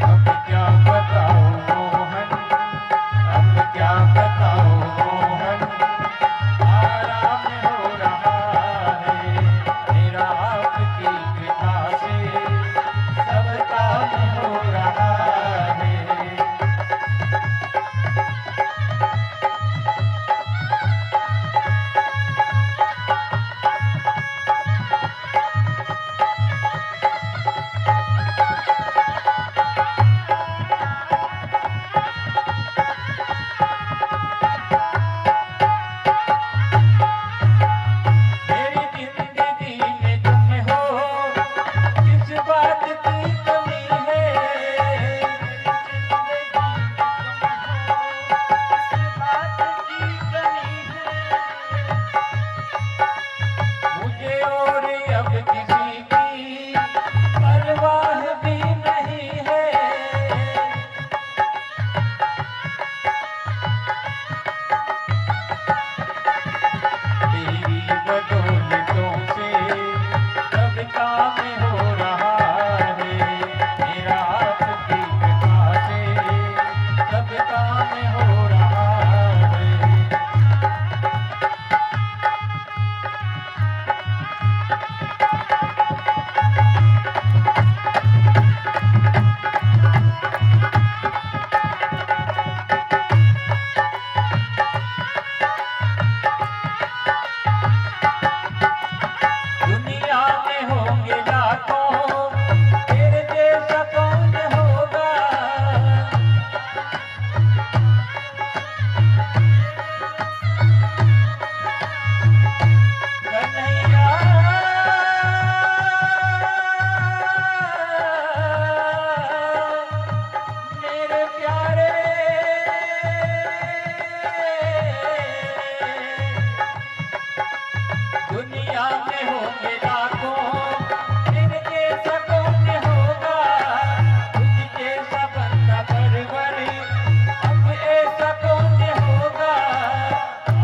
अब क्या बताओ मोहन, अब क्या बताओ मोहन, आराम हो रहा है मेरा आपकी कृपा से, सब काम हो रहा है। मेरी जिंदगी में तुम हो, किस बात की कमी है? मेरी जिंदगी में तुम हो, किस बात की कमी है? मुझे और अब किसी की परवाह भी नहीं है। तेरी बदौलतों से सब काम हो रहा है मेरा आपकी कृपा से, सब काम हो रहा है। दुनिया में होंगे लाखों, तेरे जैसा कौन होगा? कन्हैया मेरे प्यारे, दुनिया में होंगे लाखों, तेरे जैसा कौन होगा? तुझ जैसा बंदा परवर अब ऐसा कौन होगा?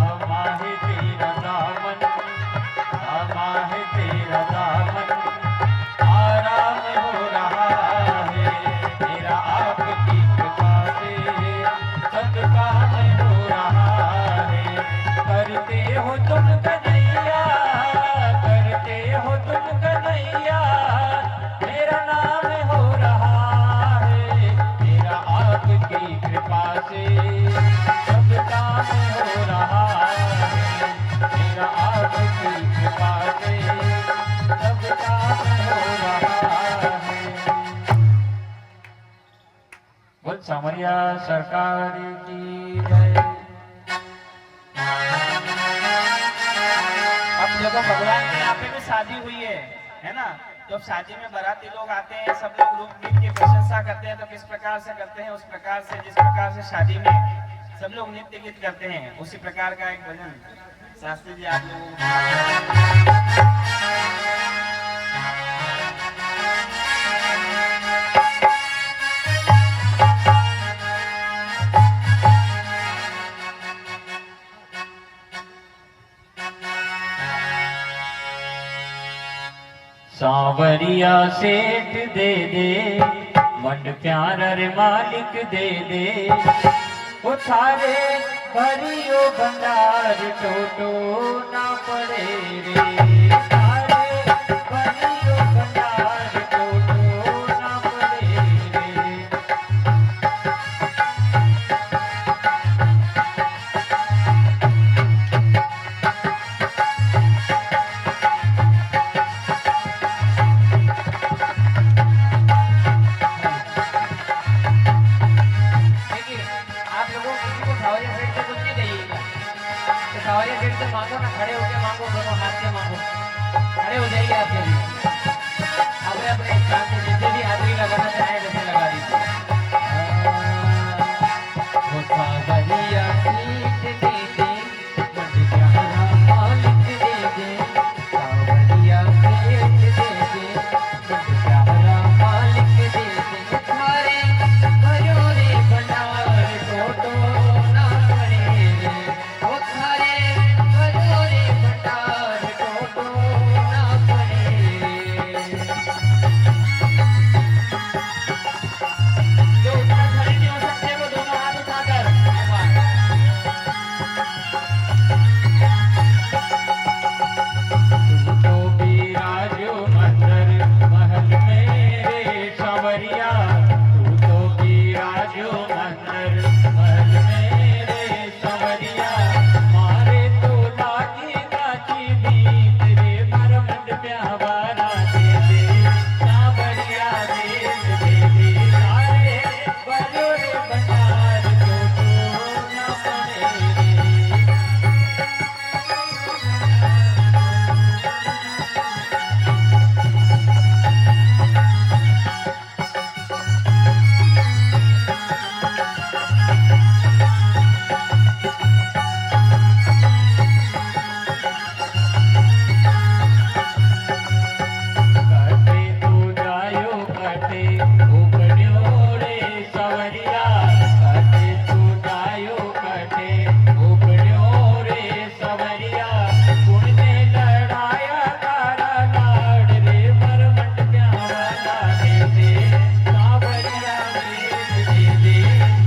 आमा है तेरा दामन, आमा है तेरा दामन, आराम हो रहा है मेरा आपकी कृपा से, सब काम हो रहा है। करते हो तुम कन्हैया, करते हो तुम कन्हैया, मेरा नाम हो रहा है मेरा आपकी कृपा से, सब काम हो रहा है मेरा आपकी कृपा से, सब काम हो रहा है। बोल सामरिया सरकार की जय। अब देखो भगवान के यहाँ पे भी शादी हुई है ना? तो अब शादी में बाराती लोग आते हैं, सब लोग रूप नृत्य की प्रशंसा करते हैं। तो किस प्रकार से करते हैं? उस प्रकार से जिस प्रकार से शादी में सब लोग नृत्य गीत करते हैं, उसी प्रकार का एक भजन शास्त्री जी आप लोगों को। सांवरिया सेठ दे दे, मंड प्यारा रे मालिक दे दे, वो थारे भरियो भंडार टोटो ना पड़े रे, थारे भरियो भंडार टोटो ना पड़े रे। देखिए, आप लोगों किसी को सवारिया सेठ से कुछ नहीं कहिएगा। तो सवारिया सेठ से मांगो ना, खड़े होके मांगो, दोनों हाथ से मांगो, खड़े हो जाइए आप जल्दी। सावरिया तू तो बिराजो अंदर महल में रे सावरिया मारे तो लागी नाची बीत रे मरमंड प्यावारा दे दे सावरिया दे दे सारे बड़ो रे भंडार तो ना पड़े रे कटे तू जायो कटे उपड्यो रे सावरिया कटे तू जायो कटे उपड्यो रे सावरिया कुण ने लड़ाया तारा लाड रे मरमंड प्यावाला दे दे सावरिया दे दे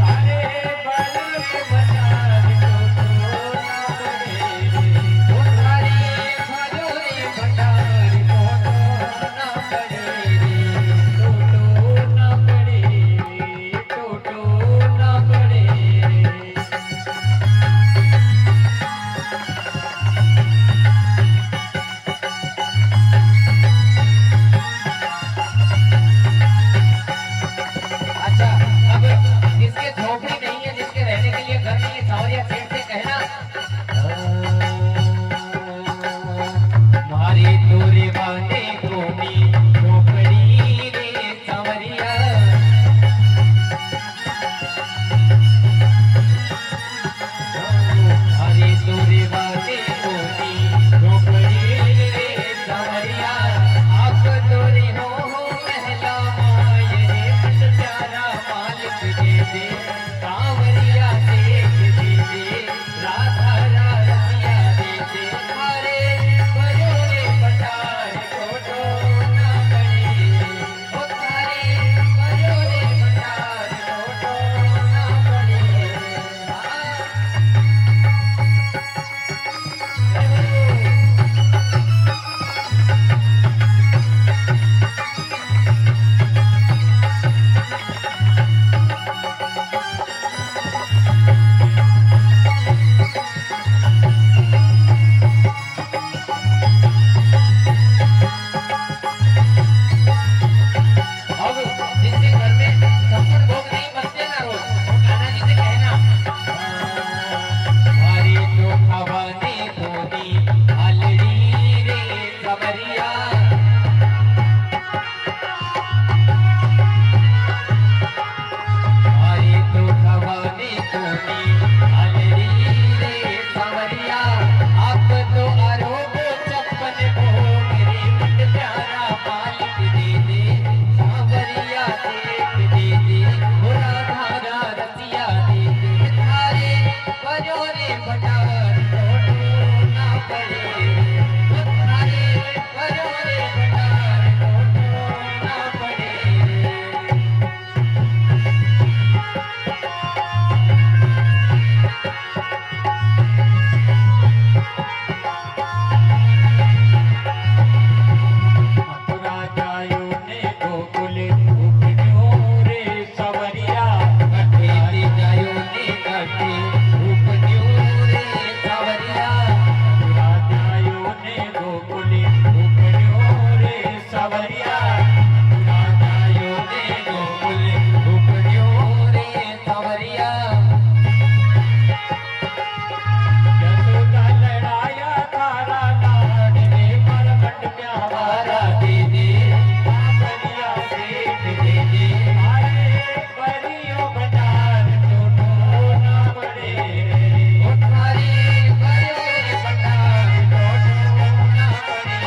सारे बल रे बजार तो ना पड़े रे उठारी भजो रे भंडार टोटो ना पड़े रे टोटो ना पड़े रे अच्छा, अब जिसके झोपड़ी नहीं है, जिसके रहने के लिए घर नहीं है, सावरिया सेठ से कहना मारे तोरे बाने कोनी झोपड़ी रे सावरिया मारे तोरे बाने कोनी झोपड़ी रे सावरिया आप तोरे हो महला माय रे मत प्यारा मालिक दे दे सावरिया देख दे दे राधा रसिया दे दे मारे बजो रे भंडार टोटो ना पड़े ओ तारे बजो रे भंडार टोटो ना पड़े अब जिसके घर में संपूर्ण भोग नहीं बनते ना रोज वो कान्हा जी से कहना मारे तो खवाने कोनी हलड़ी रे कमरिया मारे तो खवाने कोनी हलड़ी रे कमरिया आप तो आरोप चप्पन भोग रे मत प्यारा मालिक दे दे सावरिया देख दे दे ओ राधा रसिया दे दे थारे बजो रे भंडार टोटो ना पड़े ओ थारे बजो रे भंडार टोटो ना पड़े मथुरा जायो ने गोकुल उपड्यो रे सावरिया कटे ते जायो ने कटे उपड्यो रे सावरिया मथुरा जायो ने गोकुल उपड्यो रे सावरिया मथुरा जायो ने गोकुल उपड्यो रे सावरिया यशोदा लड़ाया तारा लाड रे मरमंड प्यावारा दे दे सावरिया देख दे दे मारे बरियो भंडार टोटो ना पड़े रे ओ थारे बजो रे भंडार टोटो ना पड़े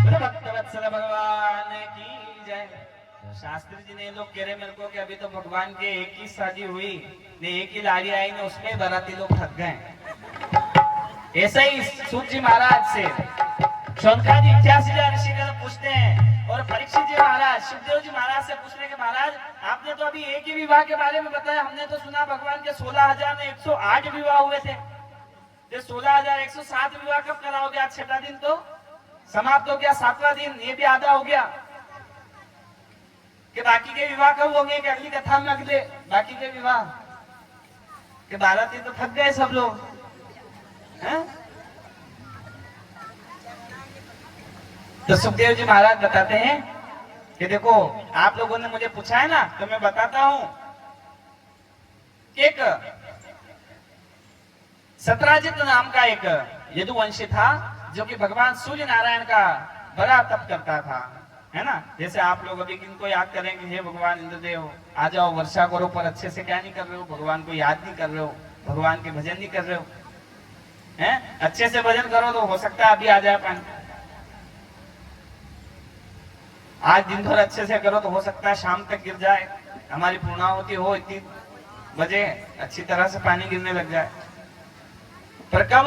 बोलो भक्तवत्सल भगवान की जय। शास्त्री जी ने लोग कह रहे मेरे को कि अभी तो भगवान के एक ही शादी हुई ने एक ही लाड़ी आई ने उसमें बाराती लोग थक गए। ऐसा ही सूत जी महाराज से शौनकादि 81,000 ऋषिगण पूछते हैं और परीक्षित जी महाराज सुखदेव जी महाराज से पूछने के महाराज आपने तो अभी एक ही विवाह के बारे में बताया, हमने तो सुना भगवान के 16,000 में 108 विवाह हुए थे, ये 16,107 विवाह कब कराओगे? आज 6वां दिन तो समाप्त हो गया, 7वां दिन ये भी आधा हो गया कि बाकी के विवाह कब होंगे? कि अगली कथा में अगले बाकी के विवाह के 12 दिन तो थक गए सब लोग हैं? तो सुखदेव जी महाराज बताते हैं कि देखो आप लोगों ने मुझे पूछा है ना, तो मैं बताता हूं। एक सत्राजित नाम का एक यदुवंशी था जो कि भगवान सूर्य नारायण का बड़ा तप करता था, है ना। जैसे आप लोग अभी किनको याद करेंगे, हे भगवान इंद्रदेव आ जाओ वर्षा करो, पर अच्छे से क्या नहीं कर रहे हो? भगवान को याद नहीं कर रहे हो, भगवान के भजन नहीं कर रहे हो, हैं? अच्छे से भजन करो तो हो सकता है अभी आ जाए पानी। आज दिन भर अच्छे से करो तो हो सकता है शाम तक गिर जाए, हमारी पूर्णाहुति हो इतनी बजे अच्छी तरह से पानी गिरने लग जाए। पर कब?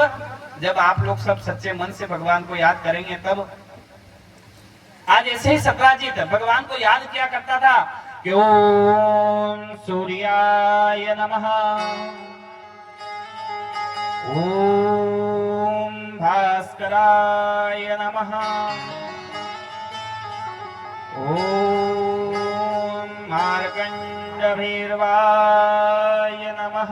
जब आप लोग सब सच्चे मन से भगवान को याद करेंगे तब। आज ऐसे ही सत्राजित भगवान को याद किया करता था कि ओम सूर्याय नमः, ओम भास्कराय नमः, ओम मार्कंड भैरवाय नमः।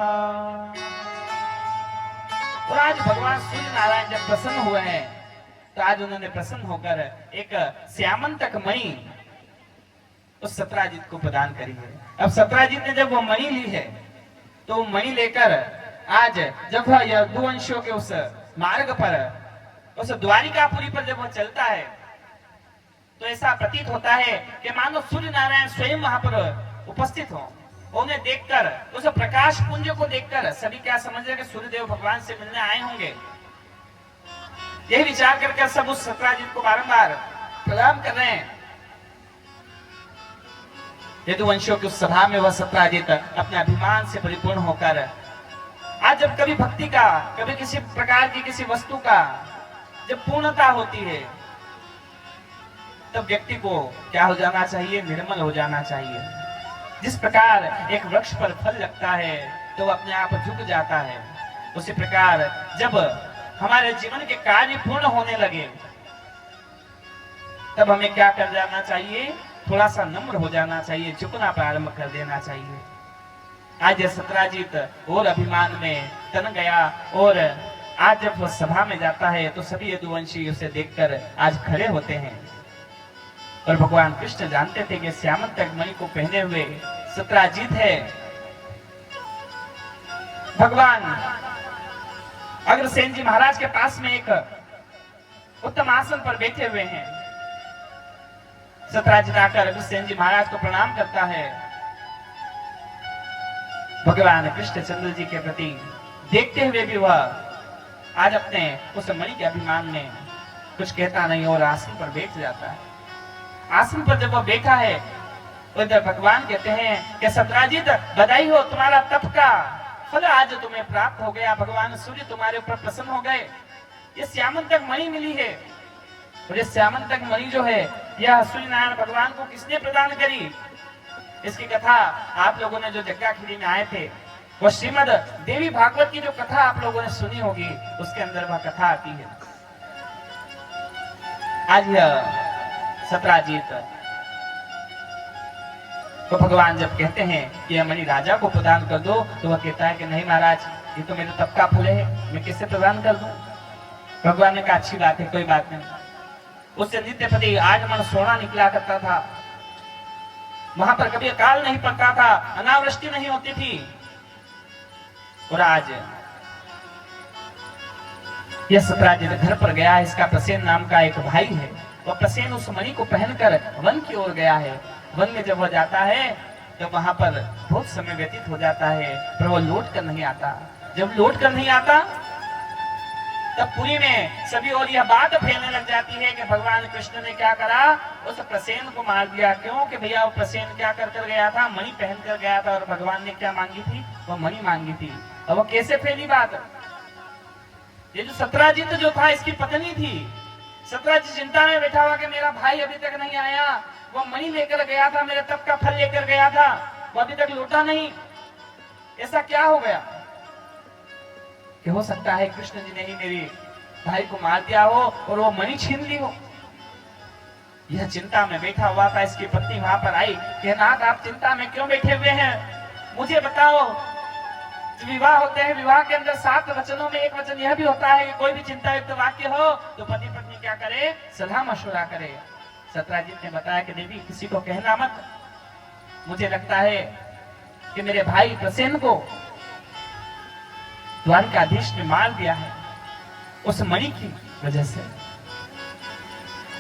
और आज भगवान सूर्य नारायण जब प्रसन्न हुए हैं तो आज उन्होंने प्रसन्न होकर एक श्यामंतक मणि उस सत्राजित को प्रदान करी है। अब सत्राजित ने जब वो मणि ली है तो मणि लेकर आज जब वह यदुवंशियों के उस मार्ग पर, उस द्वारिकापुरी पर जब वो चलता है तो ऐसा प्रतीत होता है कि मानो सूर्य नारायण स्वयं वहां पर उपस्थित हो। उन्हें देखकर, उस प्रकाश पुंज को देखकर सभी क्या समझ रहे कि सूर्यदेव भगवान से मिलने आए होंगे। यही विचार करके सब उस सत्राजित को बारंबार प्रणाम कर रहे हैं। यदुवंशियों की उस सभा में वह सत्राजित अपने अभिमान से परिपूर्ण होकर आज जब कभी भक्ति का, कभी किसी प्रकार की किसी वस्तु का जब पूर्णता होती है तब व्यक्ति को क्या हो जाना चाहिए? निर्मल हो जाना चाहिए। जिस प्रकार एक वृक्ष पर फल लगता है तो वह अपने आप झुक जाता है, उसी प्रकार जब हमारे जीवन के कार्य पूर्ण होने लगे तब हमें क्या कर जाना चाहिए? थोड़ा सा नम्र हो जाना चाहिए, झुकना प्रारंभ कर देना चाहिए। आज सत्राजित और अभिमान में तन गया और आज जब वह सभा में जाता है तो सभी यदुवंशी उसे देखकर आज खड़े होते हैं। और भगवान कृष्ण जानते थे कि श्यामंतक मणि को पहने हुए सत्राजित है। भगवान अग्रसेन जी महाराज के पास में एक उत्तम आसन पर बैठे हुए हैं। सत्राजित आकर अग्रसेन जी महाराज को प्रणाम करता है। भगवान कृष्णचंद्र जी के प्रति देखते हुए भी वह आज अपने उस मणि के अभिमान में कुछ कहता नहीं और आसन पर बैठ जाता है। आसन पर जब वह बैठा है तो इधर भगवान कहते हैं कि सत्राजित बधाई हो, तुम्हारा तप का फल आज तुम्हें प्राप्त हो गया। भगवान सूर्य तुम्हारे ऊपर प्रसन्न हो गए। ये श्यामंतक मणि मिली है। और ये श्यामंतक मणि जो है यह सूर्य नारायण भगवान को किसने प्रदान करी? इसकी कथा आप लोगों ने जो जग्गाखिरी में आए थे वो श्रीमद देवी भागवत की जो कथा आप लोगों ने सुनी होगी उसके अंदर वह कथा आती है। आज यह सत्राजित तो भगवान जब कहते हैं कि यह मणि राजा को प्रदान कर दो तो वह कहता है कि नहीं महाराज, ये तो मेरे तप का फल है, मैं किससे प्रदान कर दूं? भगवान ने कहा अच्छी बात है, कोई बात नहीं। उससे नित्य प्रति आजमन सोना निकला करता था। वहां पर कभी अकाल नहीं पड़ता था, अनावृष्टि नहीं होती थी। और आज यह सत्राजित घर पर गया है। इसका प्रसेन नाम का एक भाई है। वह प्रसेन उस मणि को पहनकर वन की ओर गया है। वन में जब वह जाता है तो वहां पर बहुत समय व्यतीत हो जाता है, पर वो लौट कर नहीं आता। जब लौट कर नहीं आता तब पुरी में सभी और यह बात फैलने लग जाती है कि भगवान कृष्ण ने क्या करा, उस प्रसेन को मार दिया। क्यों कि भैया वो प्रसेन क्या कर गया था? मणि पहन कर गया था और भगवान ने क्या मांगी थी? वो मणि मांगी थी। और वो कैसे फैली बात? ये जो सत्राजित जो था इसकी पत्नी थी सतराजी चिंता में बैठा हुआ कि मेरा भाई अभी तक नहीं आया, वो मणि लेकर गया था, मेरे तप का फल लेकर गया था, वो अभी तक लौटा नहीं, ऐसा क्या हो गया कि हो सकता है कृष्ण जी ने ही मेरे भाई को मार दिया हो और वो मणि छीन ली हो। यह चिंता में बैठा हुआ था। इसकी पत्नी वहां पर आई कि नाथ आप चिंता में क्यों बैठे हुए हैं, मुझे बताओ। विवाह होते हैं, विवाह के अंदर 7 वचनों में एक वचन यह भी होता है कि कोई भी चिंता युक्त वाक्य हो तो पति पत्नी क्या करे, सलाह मशवरा करे। सतराजीत ने बताया कि देवी किसी को कहना मत, मुझे लगता है कि मेरे भाई प्रसेन को द्वारिकाधीश ने मार दिया है उस मणि की वजह से।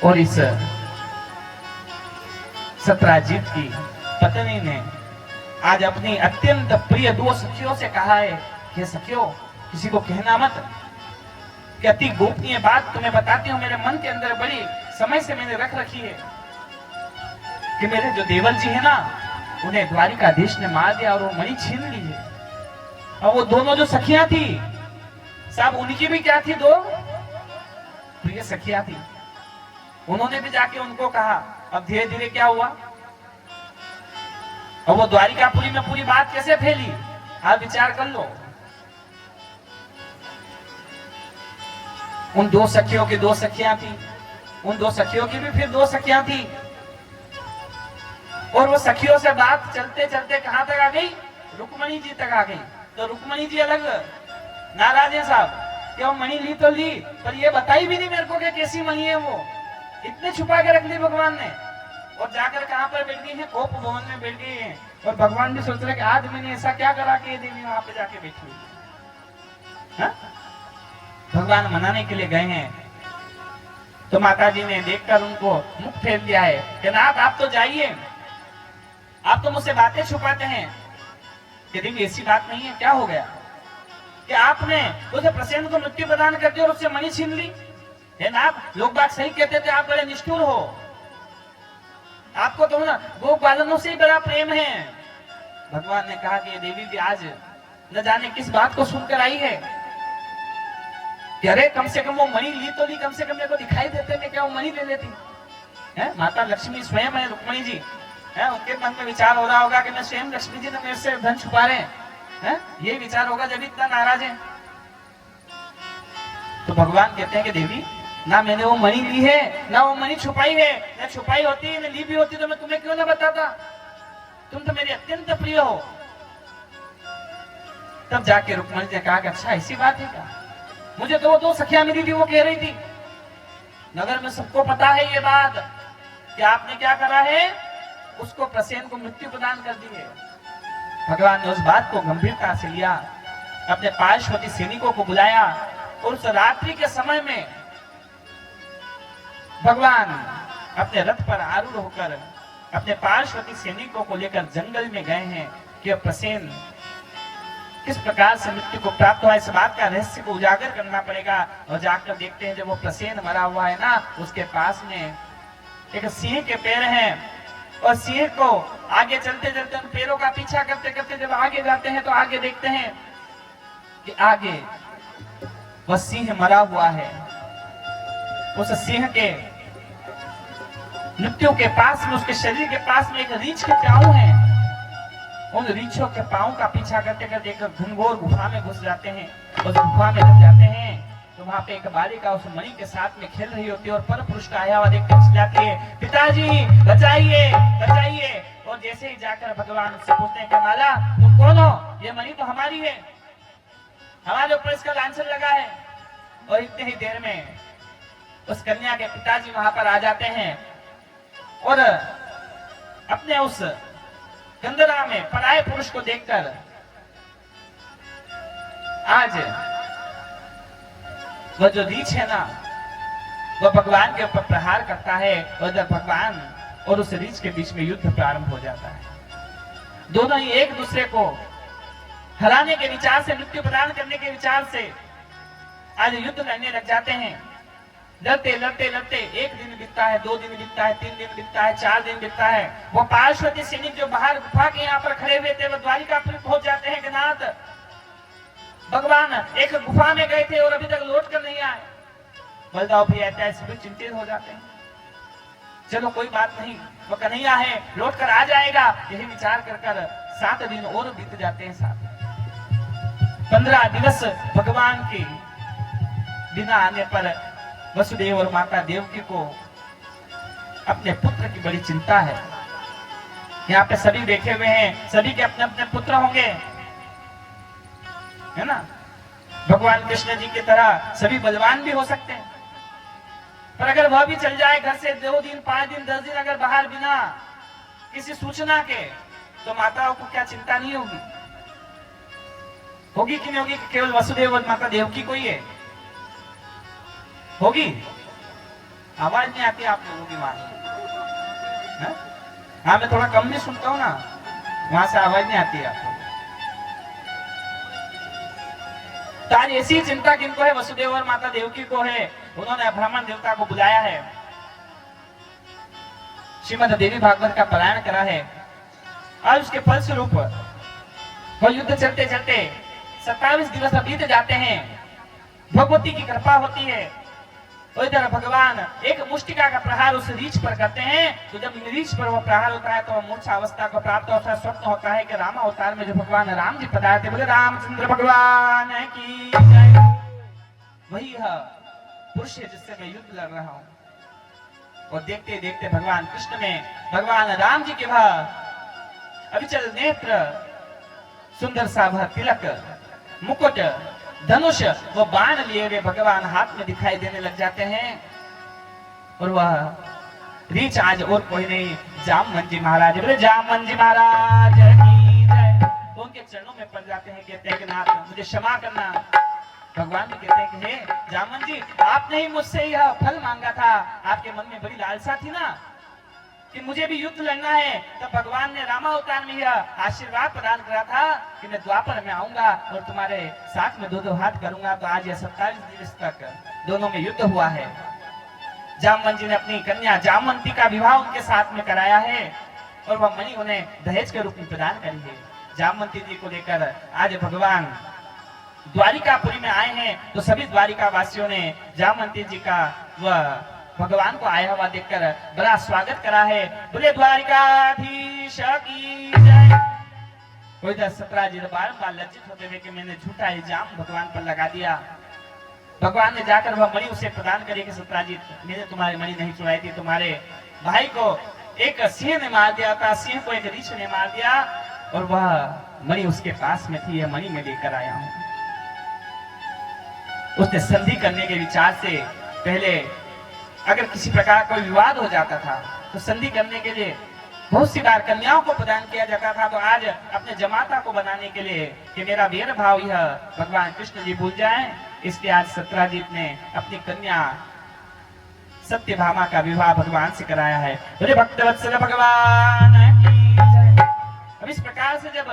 और इस सतराजीत की पत्नी ने आज अपनी अत्यंत प्रिय 2 सखियों से कहा है कि सखियों किसी को कहना मत, कि अति गोपनीय बात तुम्हें बताती हूँ, मेरे मन के अंदर बड़ी समय से मैंने रख रखी है कि मेरे जो देवर जी है ना उन्हें द्वारिकाधीश ने मार दिया और वो मणि छीन ली है। और वो दोनों जो सखियां थी साहब उनकी भी क्या थी, 2 प्रिय सखियां थी, उन्होंने भी जाके उनको कहा। अब धीरे धीरे क्या हुआ, और वो द्वारिकापुरी में पूरी बात कैसे फैली, आप विचार कर लो। उन 2 सखियों की 2 सखियां थी, उन 2 सखियों की भी फिर 2 सखियां थी, और वो सखियों से बात चलते चलते कहां तक आ गई, रुक्मणी जी तक आ गई। तो रुक्मणी जी अलग नाराज है साहब कि वो मणि ली तो ली, पर ये बताई भी नहीं मेरे को कि कैसी मणि है, वो इतने छुपा के रख ली भगवान ने। और जाकर कहां पर बैठ गई है, गोप भवन में बैठ गई है। और भगवान भी सोच रहे कि आज मैंने ऐसा क्या करा कि ये देवी वहां पे जाके बैठी हुई है। भगवान मनाने के लिए गए हैं तो माता जी ने देखकर उनको मुख फेर दिया है कि नाथ आप तो जाइए, आप तो मुझसे बातें छुपाते हैं। कि देवी ऐसी बात नहीं है, क्या हो गया कि आपने उसे प्रसेन को मृत्यु प्रदान कर दी और उससे मणि छीन ली है ना। लोग बात सही कहते थे, आप बड़े निष्ठुर हो, आपको तो ना गोप बालनों से ही बड़ा प्रेम है। भगवान ने कहा कि ये देवी भी आज न जाने किस बात को सुनकर आई है कि अरे कम से कम वो मणि ली तो ली, कम से कम मेरे को दिखाई देते कि क्या वो मणि ले लेती है। माता लक्ष्मी स्वयं है, रुक्मणी जी है, उनके मन में विचार हो रहा होगा कि मैं स्वयं लक्ष्मी जी ने मेरे से धन छुपा रहे हैं, ये विचार होगा जब इतना नाराज है। तो भगवान कहते हैं कि देवी ना मैंने वो मणि ली है, ना वो मणि छुपाई है, ना छुपाई होती ना ली भी होती तो मैं तुम्हें क्यों ना बताता, तुम तो मेरी अत्यंत प्रिय हो। तब जाके रुक्मणी ने कहा कि अच्छा ऐसी बात है क्या, मुझे तो वो 2 सखियां मिली थी, वो कह रही थी नगर में सबको पता है ये बात कि आपने क्या करा है, उसको प्रसेन को मृत्यु प्रदान कर दी है। भगवान ने उस बात को गंभीरता से लिया, अपने पार्श्वती सैनिकों को बुलाया और उस रात्रि के समय में भगवान अपने रथ पर आरूढ़ होकर अपने पार्श्वती सैनिकों को लेकर जंगल में गए हैं कि प्रसेन किस प्रकार से मृत्यु को प्राप्त हुआ, इस बात का रहस्य को उजागर करना पड़ेगा। और जाकर देखते हैं जब वो प्रसेन मरा हुआ है ना, उसके पास में एक सिंह के पैर हैं, और सिंह को आगे चलते चलते उन पैरों का पीछा करते करते जब आगे जाते हैं तो आगे देखते हैं कि आगे वह सिंह मरा हुआ है। उस सिंह के मृत्यु के पास में, उसके शरीर के पास में एक रीछ के पांव हैं। उन रीछों के पांव का पीछा करते करते एक घनघोर गुफा में घुस जाते हैं। उस गुफा में जब जाते हैं तो वहां पे एक बालिका उस मणि के साथ में खेल रही होती है और पर पुरुष का आया हुआ देखकर चिल्लाती है, पिताजी बचाइए बचाइए। और जैसे ही जाकर भगवान उससे पूछते हैं कि माला तुम कौन हो, ये मणि तो हमारी है, हमारे ऊपर इसका लांछन लगा है। और इतने ही देर में उस कन्या के पिताजी वहां पर आ जाते हैं और अपने उस गंधरा में पराये पुरुष को देखकर आज वह जो रीछ है ना, वह भगवान के ऊपर प्रहार करता है और जब भगवान और उस रीछ के बीच में युद्ध प्रारंभ हो जाता है। दोनों ही एक दूसरे को हराने के विचार से, मृत्यु प्रदान करने के विचार से आज युद्ध करने लग जाते हैं। लड़ते लड़ते लड़ते 1 दिन बीतता है, 2 दिन बीतता है, 3 दिन बीतता है, 4 दिन बीतता है। वो पार्श्वती सैनिक जो बाहर गुफा के यहाँ पर खड़े हुए थे वो द्वारिकापुरी पहुंच जाते हैं कि नाथ भगवान एक गुफा में गए थे और अभी तक लौट कर नहीं आए। बलदाऊ भैया इत्यादि सभी चिंतित हो जाते हैं। चलो कोई बात नहीं, वो कन्हैया है, लौट कर आ जाएगा, यही विचार कर कर 7 दिन और बीत जाते हैं। 15 दिवस भगवान के बिना आने पर वसुदेव और माता देवकी को अपने पुत्र की बड़ी चिंता है। यहाँ पे सभी बैठे हुए हैं, सभी के अपने अपने पुत्र होंगे, है ना। भगवान कृष्ण जी की तरह सभी बलवान भी हो सकते हैं, पर अगर वह भी चल जाए घर से 2 दिन 5 दिन 10 दिन अगर बाहर बिना किसी सूचना के, तो माताओं को क्या चिंता नहीं होगी? होगी कि नहीं होगी? केवल वसुदेव और माता देवकी को ही है? होगी? आवाज नहीं आती आप लोगों की वहां? हाँ, मैं थोड़ा कम भी सुनता हूँ ना, वहां से आवाज नहीं आती है आपको। तो आज ऐसी चिंता किनको है? वसुदेव और माता देवकी को है। उन्होंने ब्राह्मण देवता को बुलाया है, श्रीमद् देवी भागवत का पारायण करा है, और उसके फलस्वरूप वह युद्ध चलते चलते 27 दिवस बीत जाते हैं। भगवती की कृपा होती है, और इधर भगवान एक मुष्टिका का प्रहार उस रीछ पर करते हैं। तो जब रीछ पर वो प्रहार होता है तो मूर्छा अवस्था को प्राप्त होता है। स्वप्न होता है कि रामा अवतार में जो भगवान राम जी पधारे थे, बोले रामचंद्र भगवान की जय, वही है पुरुष है जिससे मैं युद्ध लड़ रहा हूँ। और देखते देखते भगवान कृष्ण में भगवान राम जी के वह अविचल नेत्र, सुंदर सा वह तिलक, मुकुट, धनुष, वो बाण लिए हुए भगवान हाथ में दिखाई देने लग जाते हैं। और वह रीच आज और कोई नहीं, जामवंत जी महाराज। बोले जामवंत जी महाराज की जय। तो उनके चरणों में पड़ जाते हैं, कहते हैं कि नाथ मुझे क्षमा करना। भगवान भी कहते हैं कि हे जामवंत जी, आपने ही मुझसे यह फल मांगा था, आपके मन में बड़ी लालसा थी ना कि मुझे भी युद्ध लड़ना है। तब भगवान ने रामावतार में यह आशीर्वाद प्रदान करा था कि मैं द्वापर में आऊंगा और तुम्हारे साथ में 2-2 हाथ करूंगा। तो आज यह 27 दिवस तक दोनों में युद्ध हुआ है। जामवंत जी ने अपनी कन्या जामवंती का विवाह उनके साथ में कराया है, और वह मणि उन्हें दहेज के रूप में प्रदान करी है। जामवंती जी को लेकर आज भगवान द्वारिकापुरी में आए हैं। तो सभी द्वारिका वासियों ने जामवंती जी का वह भगवान को आया हुआ देखकर बड़ा स्वागत करा है। बोले द्वारिकाधीश की जय। कोई 17 जी बारंबार लज्जित होते हुए कि मैंने झूठा इल्जाम भगवान पर लगा दिया। भगवान ने जाकर वह मणि उसे प्रदान करी कि सत्राजित, मैंने तुम्हारी मणि नहीं चुराई थी, तुम्हारे भाई को एक सिंह ने मार दिया था, सिंह को एक रीछ ने मार दिया, और वह मणि उसके पास में थी, यह मणि में लेकर आया हूं। उसने संधि करने के विचार से पहले अगर किसी प्रकार कोई विवाद हो जाता था तो संधि करने के लिए बहुत सी बार कन्याओं को प्रदान किया जाता था। तो आज अपने जमाता को बनाने के लिए कि मेरा वीर भाव यह भगवान कृष्ण जी भूल जाएं, इसलिए आज सत्राजित ने अपनी कन्या सत्यभामा का विवाह भगवान से कराया है। बोले भक्तवत्सल भगवान की जय। अब इस प्रकार से जब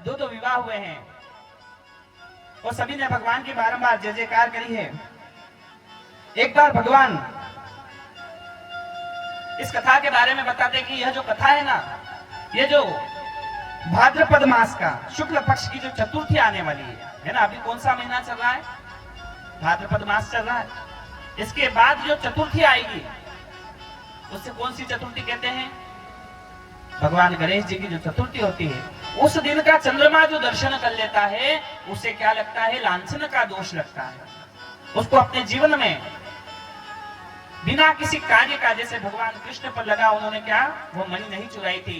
2-2 विवाह हुए हैं और सभी ने भगवान की बारंबार जय जयकार करी है। एक बार भगवान इस कथा के बारे में बताते कि यह जो कथा है ना, ये जो भाद्रपद मास का शुक्ल पक्ष की जो चतुर्थी आने वाली है ना, अभी कौन सा महीना चल रहा है? भाद्रपद मास चल रहा है। इसके बाद जो चतुर्थी आएगी उससे कौन सी चतुर्थी कहते हैं? भगवान गणेश जी की जो चतुर्थी होती है, उस दिन का चंद्रमा जो दर्शन कर लेता है उसे क्या लगता है? लांछन का दोष लगता है। उसको अपने जीवन में बिना किसी कार्य का, जैसे भगवान कृष्ण पर लगा, उन्होंने क्या वो मणि नहीं चुराई थी,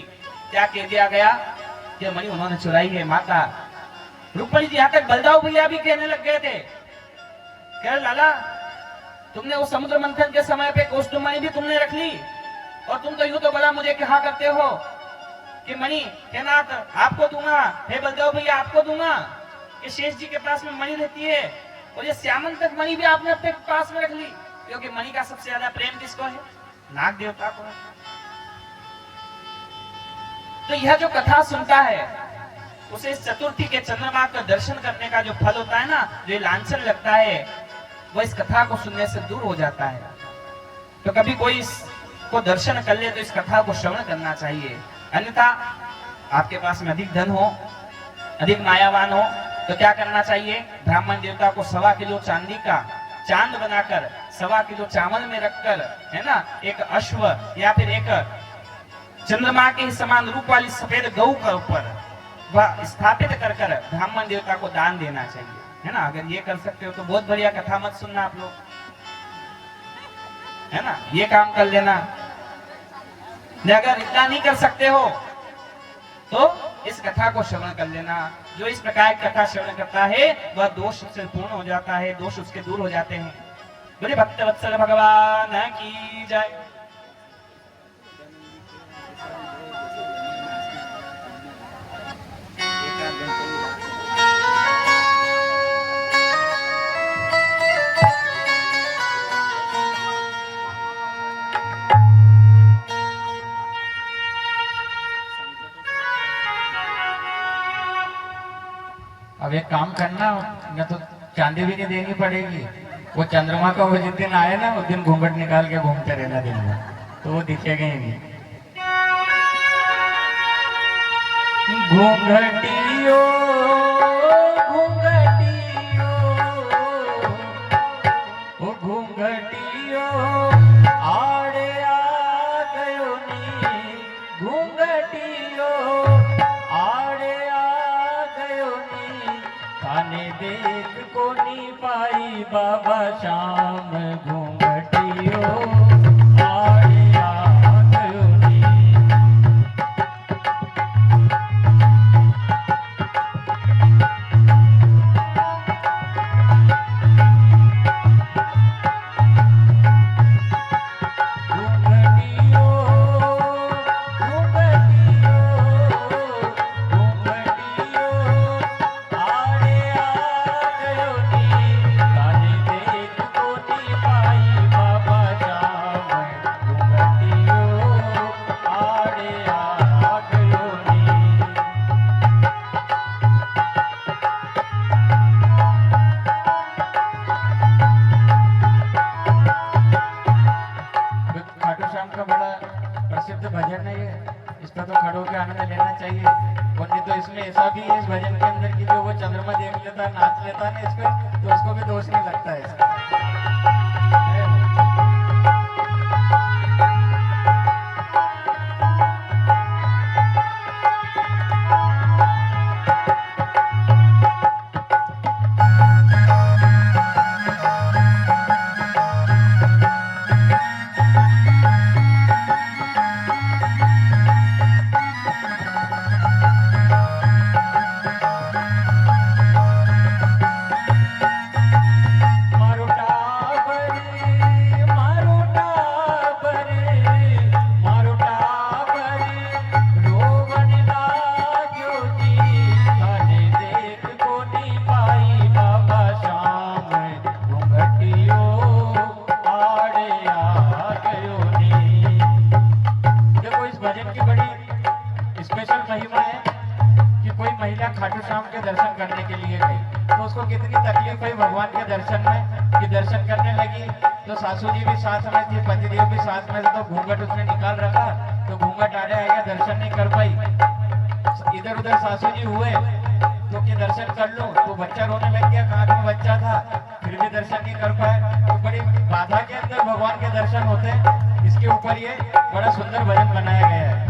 क्या कह दिया गया कि मणि उन्होंने चुराई है। माता रुक्मणी जी, यहाँ तक बलदाऊ भैया भी कहने लग गए थे, कह लाला तुमने वो समुद्र मंथन के समय पे कौस्तुभ भी तुमने रख ली, और तुम तो यूं तो बड़ा मुझे कहा करते हो कि मणि हे नाथ आपको दूंगा, हे बलदाऊ भैया आपको दूंगा। कि शेष जी के पास में मणि रहती है, और ये श्यामन तक मणि भी आपने अपने पास में रख ली, क्योंकि मणि का सबसे ज्यादा प्रेम किसको है? नाग देवता को है। तो यह जो कथा सुनता है उसे इस चतुर्थी के चंद्रमा का दर्शन करने का जो फल होता है ना, जो लांछन लगता है, वो इस कथा को सुनने से दूर हो जाता है। तो कभी कोई इसको दर्शन कर ले तो इस कथा को श्रवण करना चाहिए। अन्यथा आपके पास में अधिक धन हो, अधिक मायावान हो, तो क्या करना चाहिए? ब्राह्मण देवता को 1.25 किलो चांदी का चांद बनाकर 1.25 किलो चावल में रखकर, है ना, एक अश्व या फिर एक चंद्रमा के समान रूप वाली सफेद गौ के ऊपर वह स्थापित कर कर ब्राह्मण देवता को दान देना चाहिए, है ना। अगर ये कर सकते हो तो बहुत बढ़िया, कथा मत सुनना आप लोग, है ना, ये काम कर लेना। अगर इतना नहीं कर सकते हो तो इस कथा को श्रवण कर लेना। जो इस प्रकार की कथा श्रवण करता है वह दोष से पूर्ण हो जाता है, दोष उसके दूर हो जाते हैं। बोले भक्त वत्सल भगवान की जय। अब एक काम करना, न तो चांदी भी नहीं देनी पड़ेगी। वो चंद्रमा का वो जिस दिन आए ना, उस दिन घूंघट निकाल के घूमते रहना दिन में, तो वो दिखेगा ही नहीं। घूंघटियो घूंघटियो ओ घूंघटियो आड़े आ गयो नी, घूंघटियो आड़े आ गयो नी, थाने देख को नी पाई बाबा श्याम, घूंघटियो आड़े आ गयो नी। खाटू श्याम का बड़ा प्रसिद्ध भजन है ये, इसका तो खड़े होकर आनंद लेना चाहिए। और नहीं तो इसमें ऐसा भी है इस भजन के अंदर कि जो वो चंद्रमा देख लेता है, नाच लेता है ना इसको, तो उसको भी दोष नहीं लगता है इसका। खाटू श्याम के दर्शन करने के लिए गई, तो उसको कितनी तकलीफ हुई भगवान के दर्शन में कि दर्शन करने लगी तो सासू जी भी साथ में थी, पतिदेव भी साथ में थे, तो घूंघट उसने निकाल रखा, तो घूंघट आड़े आ गया, दर्शन नहीं कर पाई। इधर उधर सासू जी हुए तो कि दर्शन कर लो, तो बच्चा रोने लग गया, कांख में बच्चा था, फिर भी दर्शन नहीं कर पाए। तो बड़ी बाधा के अंदर भगवान के दर्शन होते, इसके ऊपर ये बड़ा सुंदर भजन बनाया गया है।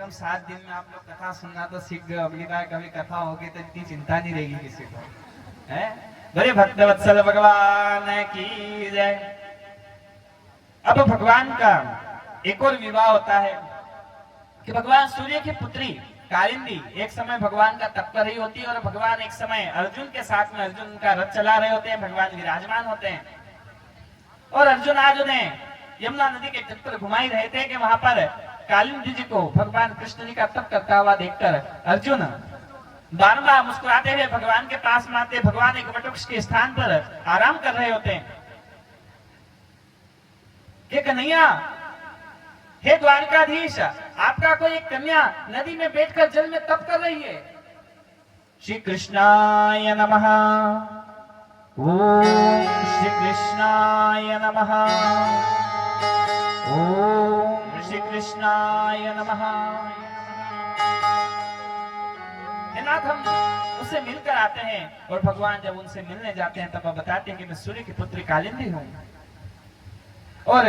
कम 7 दिन में आप लोग कथा सुनना तो सीख गए। अगली बार कभी कथा होगी तो इतनी चिंता नहीं रहेगी किसी को, है? बड़े भक्त वत्सल भगवान की जय। अब भगवान का एक और विवाह होता है कि भगवान सूर्य की पुत्री कालिंदी एक समय भगवान का तप कर रही होती है और भगवान एक समय अर्जुन के साथ में, अर्जुन का रथ चला रहे होते हैं, भगवान विराजमान होते हैं और अर्जुन आज उन्हें यमुना नदी के तट पर घुमाई रहे थे कि वहां पर कालिंदी जी को भगवान कृष्ण जी का तप करता हुआ देखकर अर्जुन बारंबार मुस्कुराते हुए भगवान के पास में आते। भगवान एक वटवृक्ष के स्थान पर आराम कर रहे होते हैं कि कन्हैया, हे द्वारकाधीश, आपका कोई एक कन्या नदी में बैठकर जल में तप कर रही है। श्री कृष्णाय नमः, ओम श्री कृष्णाय नमः, ओम श्री कृष्णाय नमः। नाथ, हम उससे मिलकर आते हैं और भगवान जब उनसे मिलने जाते हैं तब बताते हैं कि मैं सूर्य की पुत्री कालिंदी हूं और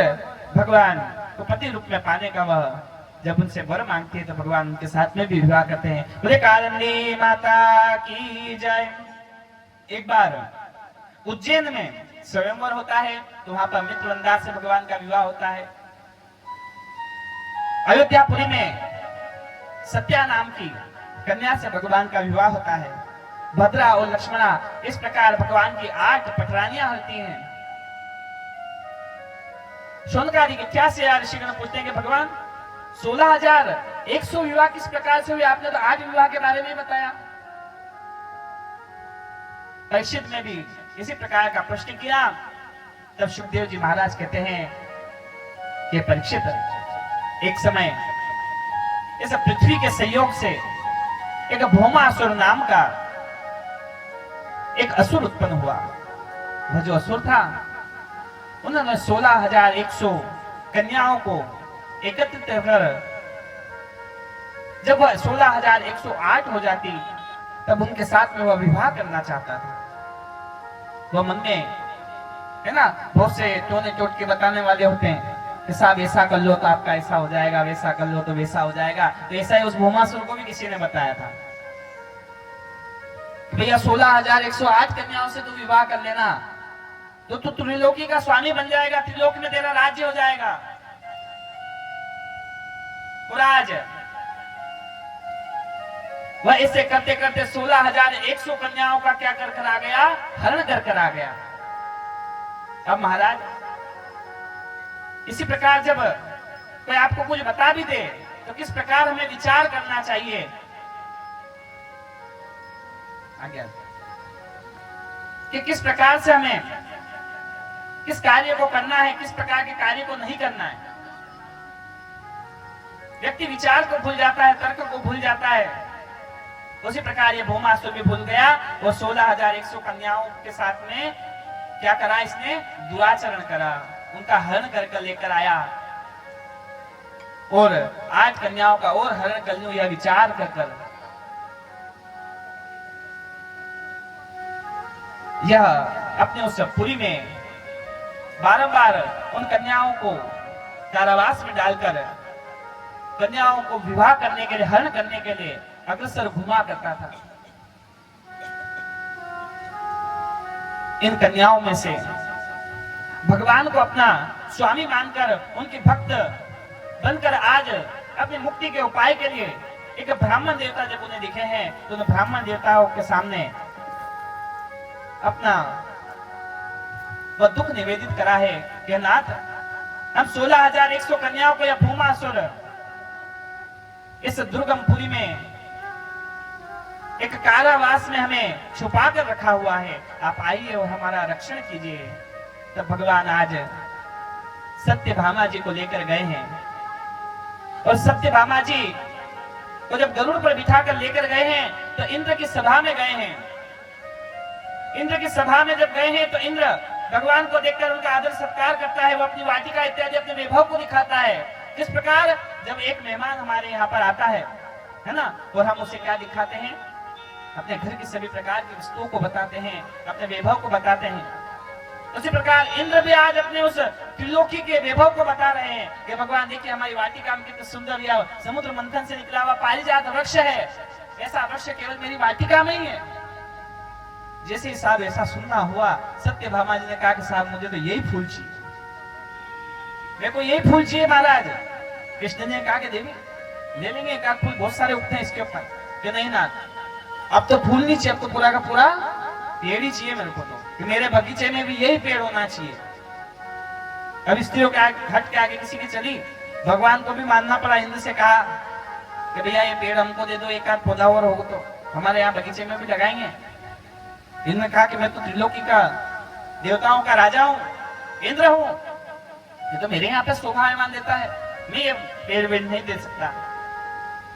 भगवान को पति रूप में पाने का वह जब उनसे वर मांगती है तो भगवान उनके साथ में भी विवाह करते हैं। बोले कालिंदी माता की जय। एक बार उज्जैन में स्वयंवर होता है तो वहां पर मित्रवृंदा से भगवान का विवाह होता है। अयोध्यापुरी में सत्या नाम की कन्या से भगवान का विवाह होता है। भद्रा और लक्ष्मणा, इस प्रकार भगवान की 8 पटरानियां होती हैं। शौनकादि के 86,000 ऋषिगण पूछते हैं कि भगवान 16,100 विवाह किस प्रकार से हुए? आपने तो 8 विवाह के बारे में बताया। परीक्षित में भी इसी प्रकार का प्रश्न किया। तब सुखदेव जी महाराज कहते हैं कि परीक्षित, एक समय इस पृथ्वी के संयोग से एक भौमासुर नाम का एक असुर उत्पन्न हुआ। वह जो असुर था उन्होंने 16,100 कन्याओं को एकत्रित कर जब वह 16,108 हो जाती तब उनके साथ में वह विवाह करना चाहता था। वह मन में, है ना, बहुत से टोने टोटके बताने वाले होते हैं कि साहब ऐसा कर लो तो आपका ऐसा हो जाएगा, वैसा कर लो तो वैसा हो जाएगा। तो ऐसा ही उस भौमासुर को भी किसी ने बताया था, भैया 16,108 कन्याओं से तू विवाह कर लेना तो तू त्रिलोकी का स्वामी बन जाएगा, त्रिलोक में तेरा राज्य हो जाएगा। और आज वह ऐसे करते करते 16,100 कन्याओं का क्या कर आ गया? हरण कर आ गया। अब महाराज, इसी प्रकार जब कोई आपको कुछ बता भी दे तो किस प्रकार हमें विचार करना चाहिए? आज्ञा कि किस प्रकार से हमें किस कार्य को करना है, किस प्रकार के कार्य को नहीं करना है। व्यक्ति विचार को भूल जाता है, तर्क को भूल जाता है। उसी प्रकार ये भौमासुर भी भूल गया और 16,100 कन्याओं के साथ में क्या करा? इसने दुराचरण करा, उनका हरण कर लेकर आया और 8 कन्याओं का और हरण कर लूं यह विचार कर यह अपने उस पुरी में बारंबार उन कन्याओं को कारावास में डालकर कन्याओं को विवाह करने के लिए, हरण करने के लिए अग्रसर घुमा करता था। इन कन्याओं में से भगवान को अपना स्वामी मानकर उनके भक्त बनकर आज अपनी मुक्ति के उपाय के लिए एक ब्राह्मण देवता जब उन्हें दिखे हैं तो उन ब्राह्मण देवताओं के सामने अपना वह दुख निवेदित करा है कि नाथ, हम 16,100 कन्याओं को यह भौमासुर इस दुर्गम पुरी में एक कारावास में हमें छुपा कर रखा हुआ है, आप आइए और हमारा रक्षण कीजिए। तब भगवान आज सत्यभामा जी को लेकर गए हैं और सत्यभामा जी को जब गरुड़ पर बिठाकर लेकर गए हैं तो इंद्र की सभा में गए हैं। इंद्र की सभा में जब गए हैं तो इंद्र भगवान को देखकर उनका आदर सत्कार करता है, वो अपनी वाटिका इत्यादि अपने वैभव को दिखाता है। किस प्रकार जब एक मेहमान हमारे यहाँ पर आता है ना, और हम उसे क्या दिखाते हैं? अपने घर की सभी प्रकार की वस्तुओं को बताते हैं, अपने वैभव को बताते हैं। उसी प्रकार इंद्र भी आज अपने उस त्रिलोकी के वैभव को बता रहे हैं कि भगवान देखिए हमारी वाटिका में कितनी सुंदर या समुद्र मंथन से निकला हुआ पारिजात वृक्ष है, ऐसा वृक्ष केवल मेरी वाटिका में ही है। जैसे ही साहब ऐसा सुनना हुआ, सत्यभामा जी ने कहा कि साहब मुझे तो यही फूल चाहिए, मेरे को यही फूल चाहिए महाराज। कृष्ण ने कहा कि देवी ले लेंगे, एक आध फूल बहुत सारे उगते हैं इसके ऊपर। कि नहीं नाथ, अब तो फूल नहीं चाहिए, अब तो पूरा का पूरा पेड़ ही चाहिए मेरे को, तो कि मेरे बगीचे में भी यही पेड़ होना चाहिए। अब स्त्रियों के हट के आगे किसी की चली, भगवान को भी मानना पड़ा। इंद्र से कहा कि भैया ये पेड़ हमको दे दो, एक आध पौधा और होगा तो हमारे यहाँ बगीचे में भी लगाएंगे। इंद्र ने कहा कि मैं तो त्रिलोकी का देवताओं का राजा हूँ, इंद्र हूँ, ये तो मेरे यहाँ पे शोभायमान देता है, मैं ये पेड़ वेड़ नहीं दे सकता।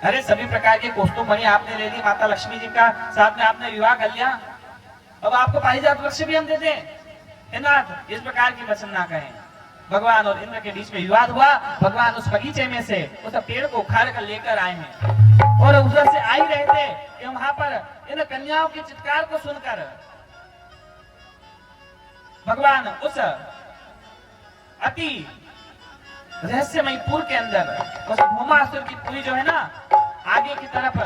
अरे सभी प्रकार के कोष्टों मणि आपने ले ली, माता लक्ष्मी जी का साथ में आपने विवाह कर लिया, अब आपको पारिजात वृक्ष भी हम देते हैं नाथ, इस प्रकार की वचन ना कहें। भगवान और इंद्र के बीच में विवाद हुआ। भगवान उस बगीचे में से उस पेड़ को उखाड़ कर लेकर आए हैं और उधर से आ ही रहे थे कि वहां पर इन कन्याओं की चित्कार को सुनकर भगवान उस अति रहस्यमय पुर के अंदर उस भौमासुर की पुरी जो है ना, आगे की तरफ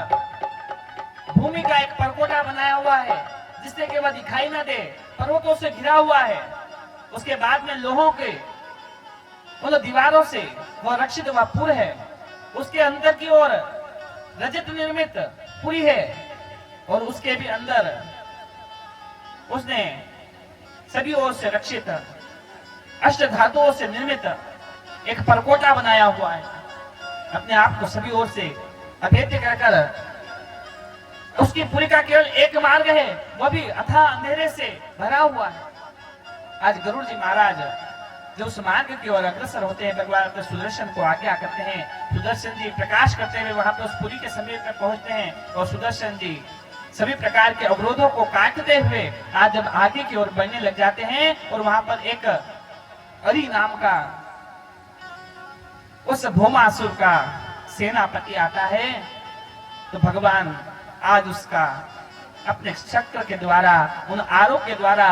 भूमि का एक परकोटा बनाया हुआ है जिससे कि वह दिखाई ना दे, पर्वतों से घिरा हुआ है। उसके बाद में लोहों के उन दीवारों से वह रक्षित हुआ पुर है। उसके अंदर की ओर रजत निर्मित पुरी है और उसके भी अंदर उसने सभी ओर से रक्षित अष्ट धातुओं से निर्मित एक परकोटा बनाया हुआ है। अपने आप को सभी ओर से अभेद्य कर उसकी पुरी का केवल एक मार्ग है, वह भी अथाह अंधेरे से भरा हुआ है। आज गरुड़ जी महाराज जो उस मार्ग की ओर अग्रसर होते हैं, भगवान अपने सुदर्शन को आज्ञा करते हैं। सुदर्शन जी प्रकाश करते हुए वहां पर उस पुरी के समीप में पहुंचते हैं और सुदर्शन जी सभी प्रकार के अवरोधों को काटते हुए आज जब आगे की ओर बढ़ने लग जाते हैं और वहां पर एक अरि नाम का उस भौमासुर का सेनापति आता है, तो भगवान आज उसका अपने चक्र के द्वारा उन आरों के द्वारा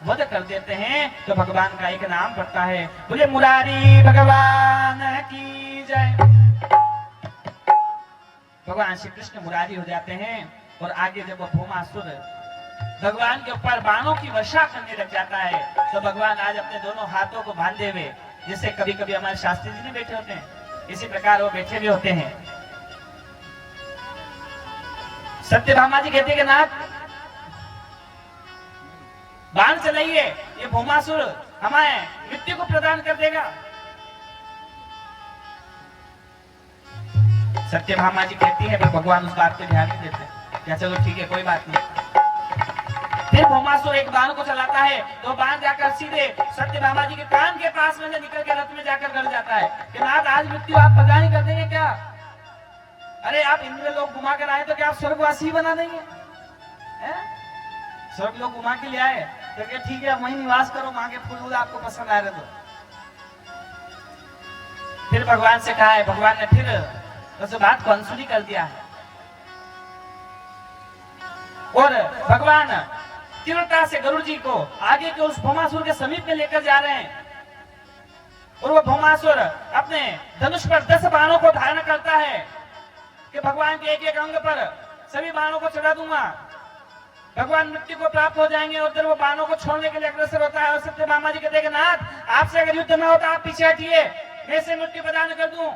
वध कर देते हैं। तो भगवान का एक नाम पड़ता है, बोले मुरारी भगवान की जय। भगवान श्री कृष्ण मुरारी हो जाते हैं और आगे जब वो भौमासुर भगवान के ऊपर बाणों की वर्षा करने लग जाता है, तो भगवान आज अपने दोनों हाथों को बांधे हुए, जैसे कभी कभी हमारे शास्त्री जी नहीं बैठे होते हैं, इसी प्रकार वो बैठे भी होते हैं। सत्यभामा जी कहते हैं कि नाथ बाण चलाइए, ये भौमासुर हमें मृत्यु को प्रदान कर देगा। सत्यभामा जी कहती है, पर भगवान उस बात पे ध्यान नहीं देते। क्या चलो ठीक है, कोई बात नहीं। फिर भौमासुर एक बाण को चलाता है, तो बाण जाकर सीधे सत्यभामा जी के कान के पास में निकल के रथ में जाकर गड़ जाता है कि नाथ आज मृत्यु आप प्रदान कर देंगे क्या? अरे आप इंद्र लोग घुमा कर आए तो क्या आप स्वर्गवासी ही बना देंगे? स्वर्ग लोग घुमा के ले आए तो क्या ठीक है वहीं निवास करो, वहां के फूल आपको पसंद आ रहे तो। फिर भगवान से कहा है, भगवान ने फिर उस बात को अनसुनी कर दिया है और भगवान तीव्रता से गरुड़ जी को आगे के उस भौमासुर के समीप में लेकर जा रहे हैं और वह भौमासुर अपने धनुष पर 10 बाणों को धारण करता है कि भगवान के एक एक अंग पर सभी बाणों को चढ़ा दूंगा, भगवान मृत्यु को प्राप्त हो जाएंगे। और फिर वो बाणों को छोड़ने के लिए अग्रसर होता है और सत्यभामा जी कहते हैं कि नाथ आपसे अगर युद्ध न होता आप पीछे हटिए, मैं इसे मृत्यु प्रदान कर दूं।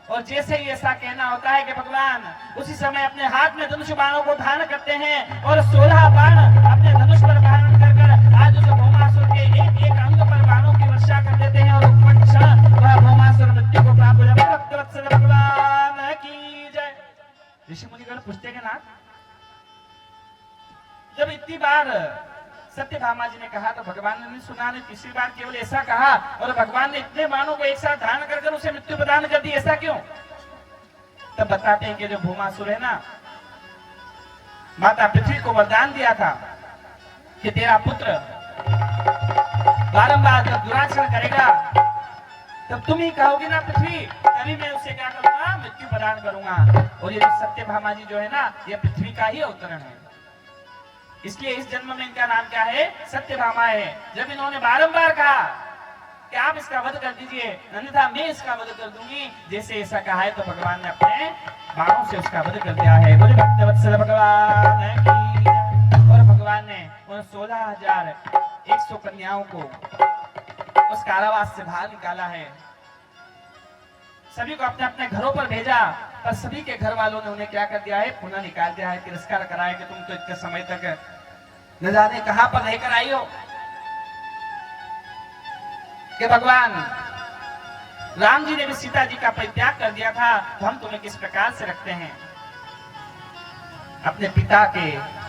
और जैसे ही ऐसा कहना होता है कि भगवान उसी समय अपने हाथ में धनुष बाणों को धारण करते हैं और 16 बाण अपने धनुष पर धारण कर आज उस भौमासुर के एक एक अंग पर बाणों की वर्षा कर देते हैं और वह भौमासुर मृत्यु को प्राप्त हो जाता है। भगवान की जय। ऋषि मुनिगण पूछते हैं नाथ जब इतनी बार सत्यभामा जी ने कहा तो भगवान ने सुना, ने तीसरी बार केवल ऐसा कहा और भगवान ने इतने बाणों को एक साथ धारण कर उसे मृत्यु प्रदान कर दी, ऐसा क्यों? तब बताते हैं कि जो भौमासुर है ना, माता पृथ्वी को वरदान दिया था कि तेरा पुत्र बारंबार जब दुराचरण करेगा तब तुम ही कहोगी ना पृथ्वी, तभी मैं उसे क्या करूंगा, मृत्यु प्रदान करूंगा। और ये सत्यभामा जी जो है ना, ये पृथ्वी का ही अवतरण है। इसलिए इस जन्म में इनका नाम क्या है, सत्यभामा है। जब इन्होंने बारंबार कहा कि आप इसका वध कर दीजिए, अन्यथा मैं इसका वध कर दूंगी, जैसे ऐसा कहा है तो भगवान ने अपने बाणों से उसका वध कर दिया है। बोले भक्तवत्सल भगवान की जय। और भगवान ने उन 16,100 कन्याओं को उस कारावास से बाहर निकाला है। सभी को अपने अपने घरों पर भेजा, पर सभी के घर वालों ने उन्हें क्या कर दिया है, पुनः निकाल दिया है, तिरस्कार कराया कि तुम तो इतने समय तक न जाने कहां पर रहकर आई हो। कि भगवान राम जी ने भी सीता जी का परित्याग कर दिया था, तो हम तुम्हें किस प्रकार से रखते हैं। अपने पिता के,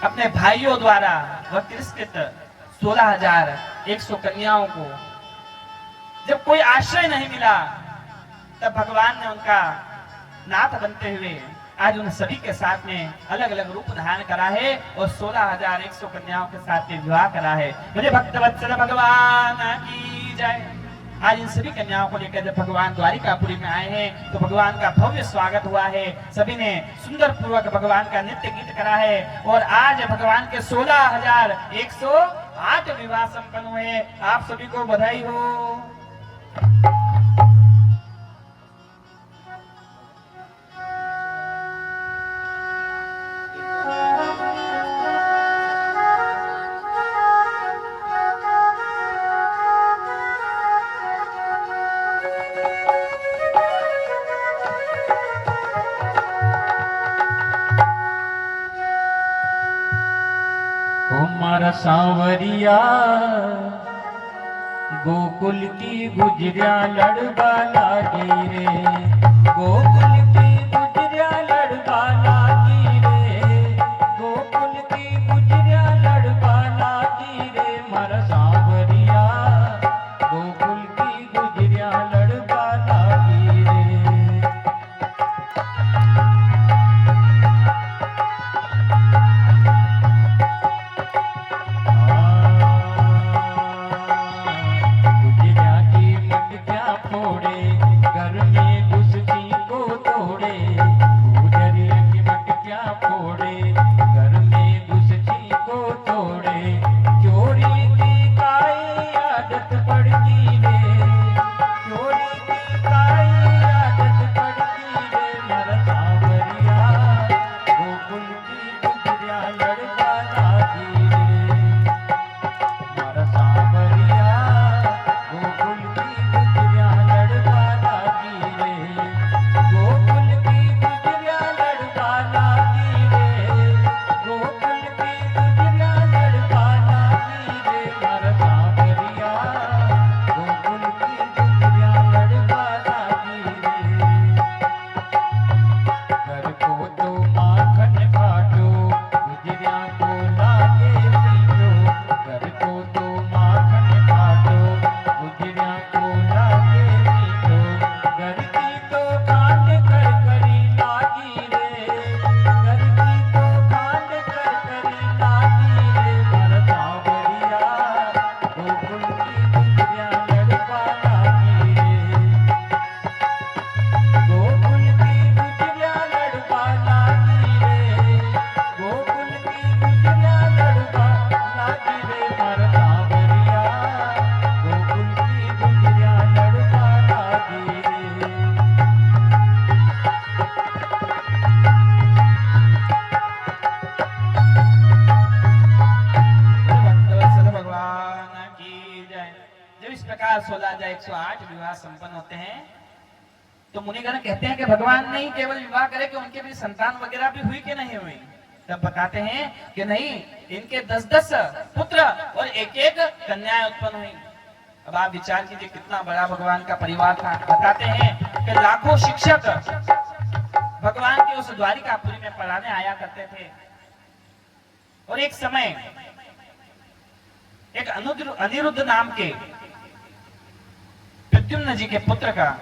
अपने भाइयों द्वारा वह तिरस्कृत 16,100 कन्याओं को जब कोई आश्रय नहीं मिला, तब भगवान ने उनका नाथ बनते हुए आज उन सभी के साथ में अलग अलग रूप धारण करा है और 16,100 कन्याओं के साथ में विवाह करा है। मुझे भक्तवत्सल भगवान की जय। आज इन सभी कन्याओं को लेकर जब भगवान द्वारिकापुरी में आए हैं तो भगवान का भव्य स्वागत हुआ है। सभी ने सुंदर पूर्वक भगवान का नृत्य गीत करा है और आज भगवान के 16,108 विवाह संपन्न हुए। आप सभी को बधाई हो। मारा सांवरिया गोकुल की गुजरिया लड़बा लागी रे, गोकुल की गुजरिया लड़बा लागी रे, गोकुल की गुजरिया लड़बा लागी रे। मारा सांवरिया गोकुल की गुजरिया लड़बा लागी रे। प्रकार 16,108 विवाह संपन्न होते हैं। तो मुनिगण कहते हैं कि भगवान ने ही केवल विवाह करे कि उनके भी संतान वगैरह भी हुई कि नहीं हुई। तब बताते हैं कि नहीं, इनके 10-10 पुत्र और एक-एक कन्याएं उत्पन्न हुई। अब आप विचार कीजिए कितना बड़ा भगवान का परिवार था। बताते हैं कि लाखों शिक्षक भगवान के उस द्वारिकापुरी में पढ़ाने आया करते थे। और एक समय एक अनिरुद्ध नाम के प्रद्युम्न जी के पुत्र का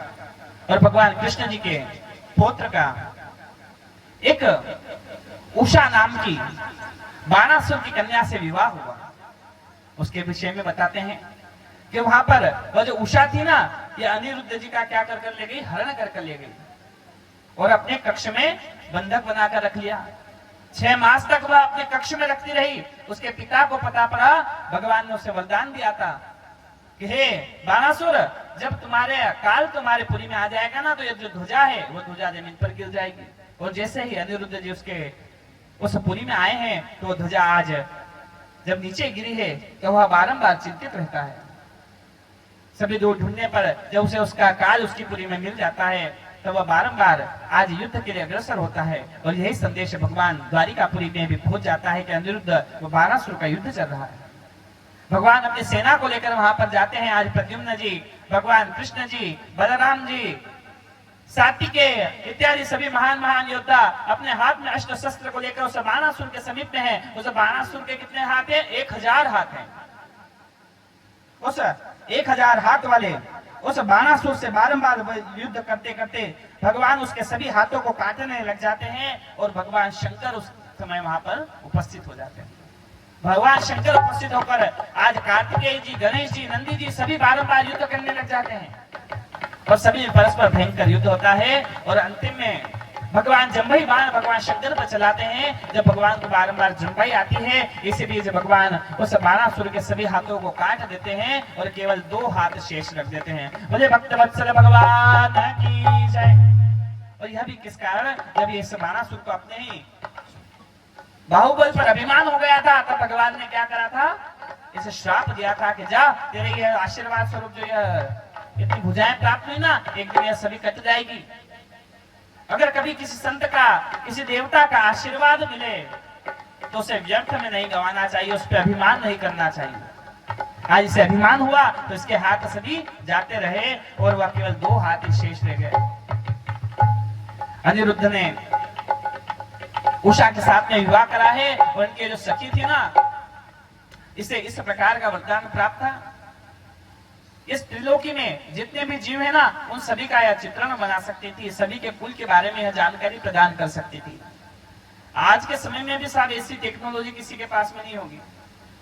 और भगवान कृष्ण जी के पुत्र का एक उषा नाम की बाणासुर की कन्या से विवाह हुआ। उसके विषय में बताते हैं कि वहां पर वह जो उषा थी ना, ये अनिरुद्ध जी का क्या कर ले गई, हरण कर ले गई और अपने कक्ष में बंधक बनाकर रख लिया। 6 मास तक वह अपने कक्ष में रखती रही। उसके पिता को पता पड़ा, भगवान ने उसे वरदान दिया था कि हे बाणासुर, जब तुम्हारे पुरी में आ जाएगा ना, तो ये जो ध्वजा है वो ध्वजा जमीन पर गिर जाएगी। और जैसे ही अनिरुद्ध जी उस पुरी में आए हैं, तो वो ध्वजा आज जब नीचे गिरी है, तो वह बारंबार चिंतित रहता है। सभी दूर ढूंढने पर जब उसे उसका काल उसकी पुरी में मिल जाता है, तो वह बारंबार आज युद्ध के लिए अग्रसर होता है। और यही संदेश भगवान द्वारिकापुरी में भी पहुंच जाता है कि अनिरुद्ध व बाणासुर का युद्ध चल रहा है। भगवान अपनी सेना को लेकर वहां पर जाते हैं। आज प्रद्युम्न जी, भगवान कृष्ण जी, बलराम जी, सात्विके इत्यादि सभी महान योद्धा अपने हाथ में अस्त्र शस्त्र को लेकर उस बाणासुर के समीप में है। उस बाणासुर के कितने हाथ हैं? 1000 हाथ हैं। उस 1000 हाथ वाले उस बाणासुर से बारंबार युद्ध करते करते भगवान उसके सभी हाथों को काटने लग जाते हैं। और भगवान शंकर उस समय वहां पर उपस्थित हो जाते हैं। भगवान शंकर उपस्थित होकर आज कार्तिकेय जी, गणेश जी, नंदी जी सभी बारंबार युद्ध करने लग जाते हैं। और सभी परस्पर भयंकर युद्ध होता है। और अंतिम में भगवान जम्भई बाण भगवान शंकर पर चलाते हैं। जब भगवान को बारंबार जम्भई आती है, इसीलिए भगवान उस बाणासुर के सभी हाथों को काट देते हैं और केवल 2 हाथ शेष रख देते हैं। बोले भक्त वत्सल भगवान की जय। और यह भी किस कारण? जब ये इस बाणासुर को अपने ही बाहुबल पर अभिमान हो गया था, तब भगवान ने क्या करा था? इसे श्राप दिया था कि जा, तेरे ये आशीर्वाद स्वरूप जो यह इतनी भुजाएं प्राप्त हुई ना, एक दिन यह सभी कट जाएगी। अगर कभी किसी संत का, किसी देवता का आशीर्वाद मिले, तो उसे व्यर्थ में नहीं गंवाना चाहिए, उस पर अभिमान नहीं करना चाहिए। आज इसे अभिमान हुआ तो इसके हाथ सभी जाते रहे और वह केवल 2 हाथ ही शेष रह गए। अनिरुद्ध ने उषा के साथ में विवाह करा है और उनके जो सखी थी ना, इसे इस प्रकार का वरदान प्राप्त था। इस त्रिलोकी में जितने भी जीव है ना, उन सभी का यह चित्रण बना सकती थी, सभी के कुल के बारे में यह जानकारी प्रदान कर सकती थी। आज के समय में भी साहब ऐसी टेक्नोलॉजी किसी के पास में नहीं होगी,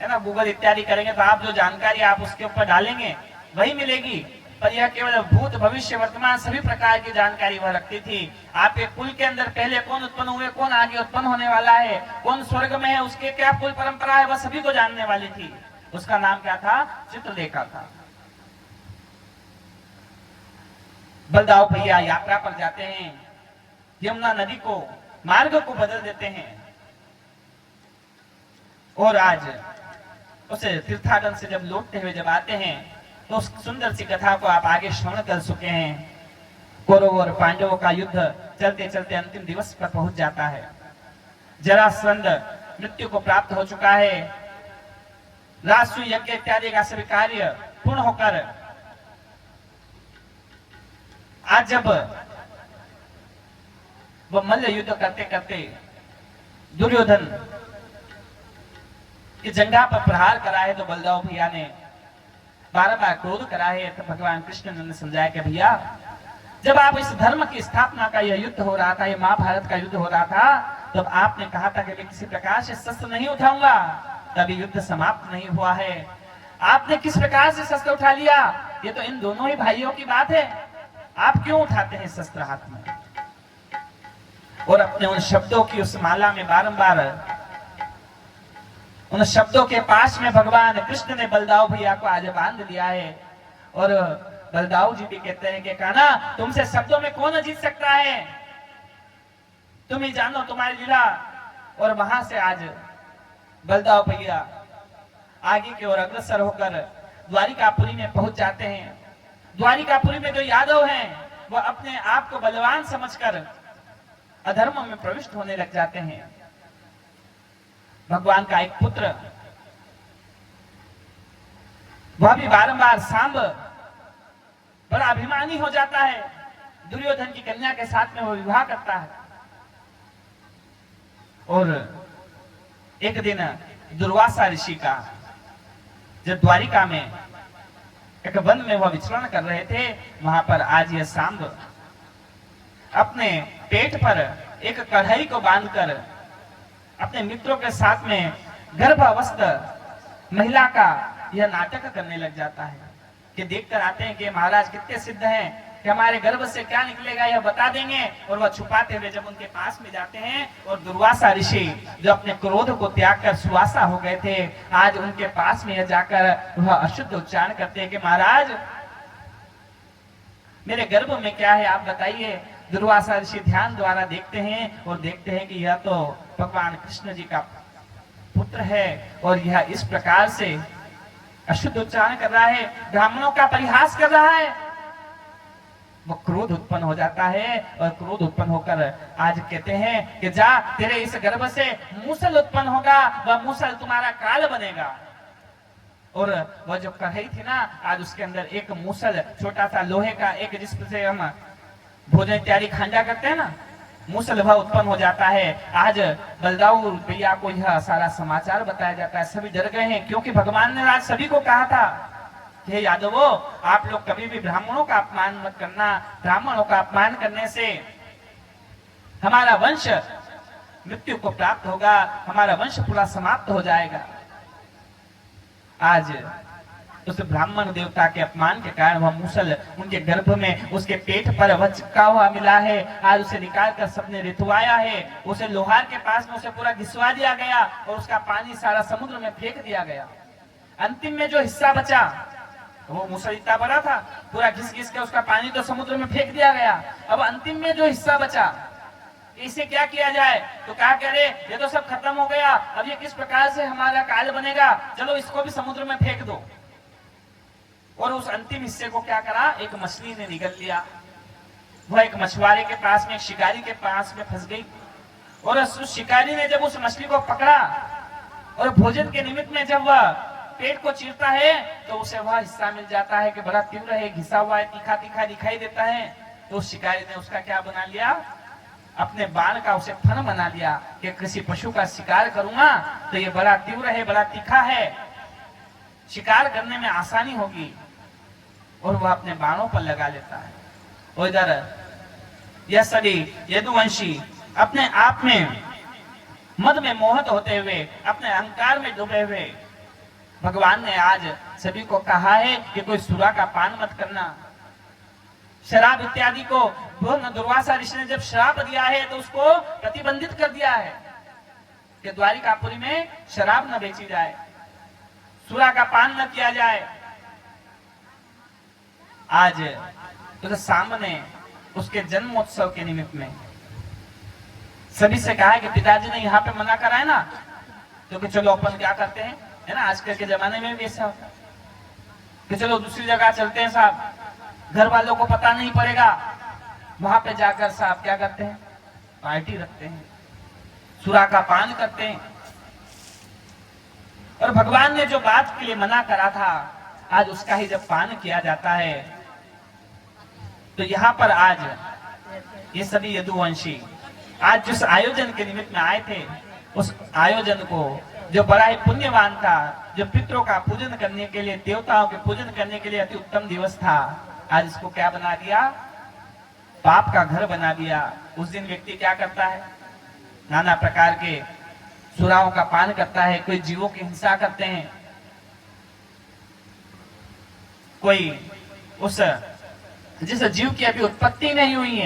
है ना। गूगल इत्यादि करेंगे तो आप जो जानकारी आप उसके ऊपर डालेंगे वही मिलेगी। पर यह केवल भूत, भविष्य, वर्तमान सभी प्रकार की जानकारी वह रखती थी। आपके कुल के अंदर पहले कौन उत्पन्न हुए, कौन आगे उत्पन्न होने वाला है, कौन स्वर्ग में है, उसके क्या कुल परंपरा है, वह सभी को जानने वाली थी। उसका नाम क्या था? चित्रलेखा था। बलदाऊ भैया यात्रा पर जाते हैं, यमुना नदी को मार्ग को बदल देते हैं। और आज उसे तीर्थाटन से जब लौटते हुए जब आते हैं, तो उस सुंदर सी कथा को आप आगे श्रवण कर चुके हैं। कौरवों और पांडवों का युद्ध चलते चलते अंतिम दिवस पर पहुंच जाता है। जरासंध मृत्यु को प्राप्त हो चुका है। राजसूय यज्ञ इत्यादि का सभी कार्य पूर्ण होकर आज जब वह मल्ल युद्ध करते करते दुर्योधन की जंघा पर प्रहार करा है, तो बलदाऊ भैया ने बार क्रोध करा है। तो भगवान कृष्ण ने समझाया कि भैया, जब आप इस धर्म की स्थापना का यह युद्ध हो रहा था, यह महाभारत का युद्ध हो रहा था, तब आपने कहा था कि मैं किसी प्रकार से शस्त्र नहीं उठाऊंगा। तभी युद्ध समाप्त नहीं हुआ है। आपने किस प्रकार से शस्त्र उठा लिया? ये तो इन दोनों ही भाइयों की बात है। आप क्यों उठाते हैं शस्त्र हाथ में? और अपने उन शब्दों की उस माला में बारंबार उन शब्दों के पास में भगवान कृष्ण ने बलदाऊ भैया को आज बांध लिया है। और बलदाऊ जी भी कहते हैं कि कान्हा, तुमसे शब्दों में कौन जीत सकता है? तुम ही जानो तुम्हारी लीला। और वहां से आज बलदाऊ भैया आगे की ओर अग्रसर होकर द्वारिकापुरी में पहुंच जाते हैं। द्वारिकापुरी में जो यादव हैं, वह अपने आप को बलवान समझकर अधर्म में प्रविष्ट होने लग जाते हैं। भगवान का एक पुत्र, वह भी बारंबार सांब बड़ा अभिमानी हो जाता है। दुर्योधन की कन्या के साथ में वो विवाह करता है। और एक दिन दुर्वासा ऋषि का, जब द्वारिका में एक वन में वह विचरण कर रहे थे, वहां पर आज यह सांब अपने पेट पर एक कढ़ाई को बांधकर अपने मित्रों के साथ में गर्भावस्थ महिला का यह नाटक करने लग जाता है कि देखकर आते हैं कि महाराज कितने सिद्ध हैं, कि हमारे गर्भ से क्या निकलेगा यह बता देंगे। और वह छुपाते हुए जब उनके पास में जाते हैं, और दुर्वासा ऋषि जो अपने क्रोध को त्याग कर सुवासा हो गए थे, आज उनके पास में जाकर वह अशुद्ध उच्चारण करते हैं कि महाराज मेरे गर्भ में क्या है आप बताइए। दुर्वासा ऋषि ध्यान द्वारा देखते हैं और देखते हैं कि यह तो भगवान कृष्ण जी का पुत्र है, और यह इस प्रकार से अशुद्ध उच्चारण कर रहा है, ब्राह्मणों का परिहास कर रहा है। वो क्रोध उत्पन्न हो जाता है, और क्रोध उत्पन्न होकर आज कहते हैं कि जा तेरे इस गर्भ से मूसल उत्पन्न होगा, वह मूसल तुम्हारा काल बनेगा। और वह जो कढ़ाई थी ना, आज उसके अंदर एक मूसल छोटा सा लोहे का, एक जिससे हम भोजन इत्यादि खांजा करते हैं ना, मूसल वह उत्पन्न हो जाता है। आज बलदाऊ भैया को यह सारा समाचार बताया जाता है, सभी डर गए हैं, क्योंकि भगवान ने आज सभी को कहा था कि हे यादवो, आप लोग कभी भी ब्राह्मणों का अपमान मत करना, ब्राह्मणों का अपमान करने से हमारा वंश मृत्यु को प्राप्त होगा, हमारा वंश पूरा समाप्त हो जाएगा। आज उस ब्राह्मण देवता के अपमान के कारण वह मूसल उनके गर्भ में, उसके पेट पर वह चिपका हुआ मिला है। आज उसे निकाल कर सबने रितवाया है, उसे लोहार के पास में उसे पूरा घिसवा दिया गया, और उसका पानी सारा समुद्र में फेंक दिया गया। अंतिम में जो हिस्सा बचा, वो मूसल इतना बड़ा था, पूरा घिस घिस के उसका पानी तो समुद्र में फेंक दिया गया। अब अंतिम में जो हिस्सा बचा, इसे क्या किया जाए, तो कहा कह रहे ये तो सब खत्म हो गया, अब ये किस प्रकार से हमारा काल बनेगा, चलो इसको भी समुद्र में फेंक दो। और उस अंतिम हिस्से को क्या करा, एक मछली ने निगल लिया। वह एक मछुआरे के पास में, एक शिकारी के पास में फंस गई, और उस शिकारी ने जब उस मछली को पकड़ा और भोजन के निमित्त में जब वह पेट को चीरता है, तो उसे वह हिस्सा मिल जाता है कि बड़ा तीव्र है, घिसा हुआ है, तीखा तीखा दिखाई देता है। तो उस शिकारी ने उसका क्या बना लिया, अपने बाण का उसे फन बना लिया कि किसी पशु का शिकार करूंगा तो ये बड़ा तीव्र है, बड़ा तीखा है, शिकार करने में आसानी होगी, और वह अपने बाणों पर लगा लेता है। और इधर यह सभी यदुवंशी अपने आप में मद में मोहित होते हुए, अपने अहंकार में डूबे हुए, भगवान ने आज सभी को कहा है कि कोई सुरा का पान मत करना, शराब इत्यादि को। दुर्वासा ऋषि ने जब श्राप दिया है तो उसको प्रतिबंधित कर दिया है कि द्वारिकापुरी में शराब न बेची जाए, सुरा का पान न किया जाए। आज तो सामने उसके जन्मोत्सव के निमित्त में सभी से कहा है कि पिताजी ने यहाँ पे मना करा है ना, तो कि चलो अपन क्या करते हैं, है ना, आजकल के जमाने में भी ऐसा होता है कि चलो दूसरी जगह चलते हैं साहब, घर वालों को पता नहीं पड़ेगा। वहां पे जाकर साहब क्या करते हैं, पार्टी रखते हैं, सुरा का पान करते हैं। और भगवान ने जो बात के लिए मना करा था, आज उसका ही जब पान किया जाता है, तो यहाँ पर आज ये सभी यदुवंशी आज जिस आयोजन के निमित्त में आए थे, उस आयोजन को जो बड़ा ही पुण्यवान था, जो पितरों का पूजन करने के लिए, देवताओं के पूजन करने के लिए अति उत्तम दिवस था, आज इसको क्या बना दिया, पाप का घर बना दिया। उस दिन व्यक्ति क्या करता है, नाना प्रकार के सुराओं का पान करता है, कोई जीवों की हिंसा करते हैं, कोई उस जिस जीव की अभी उत्पत्ति नहीं हुई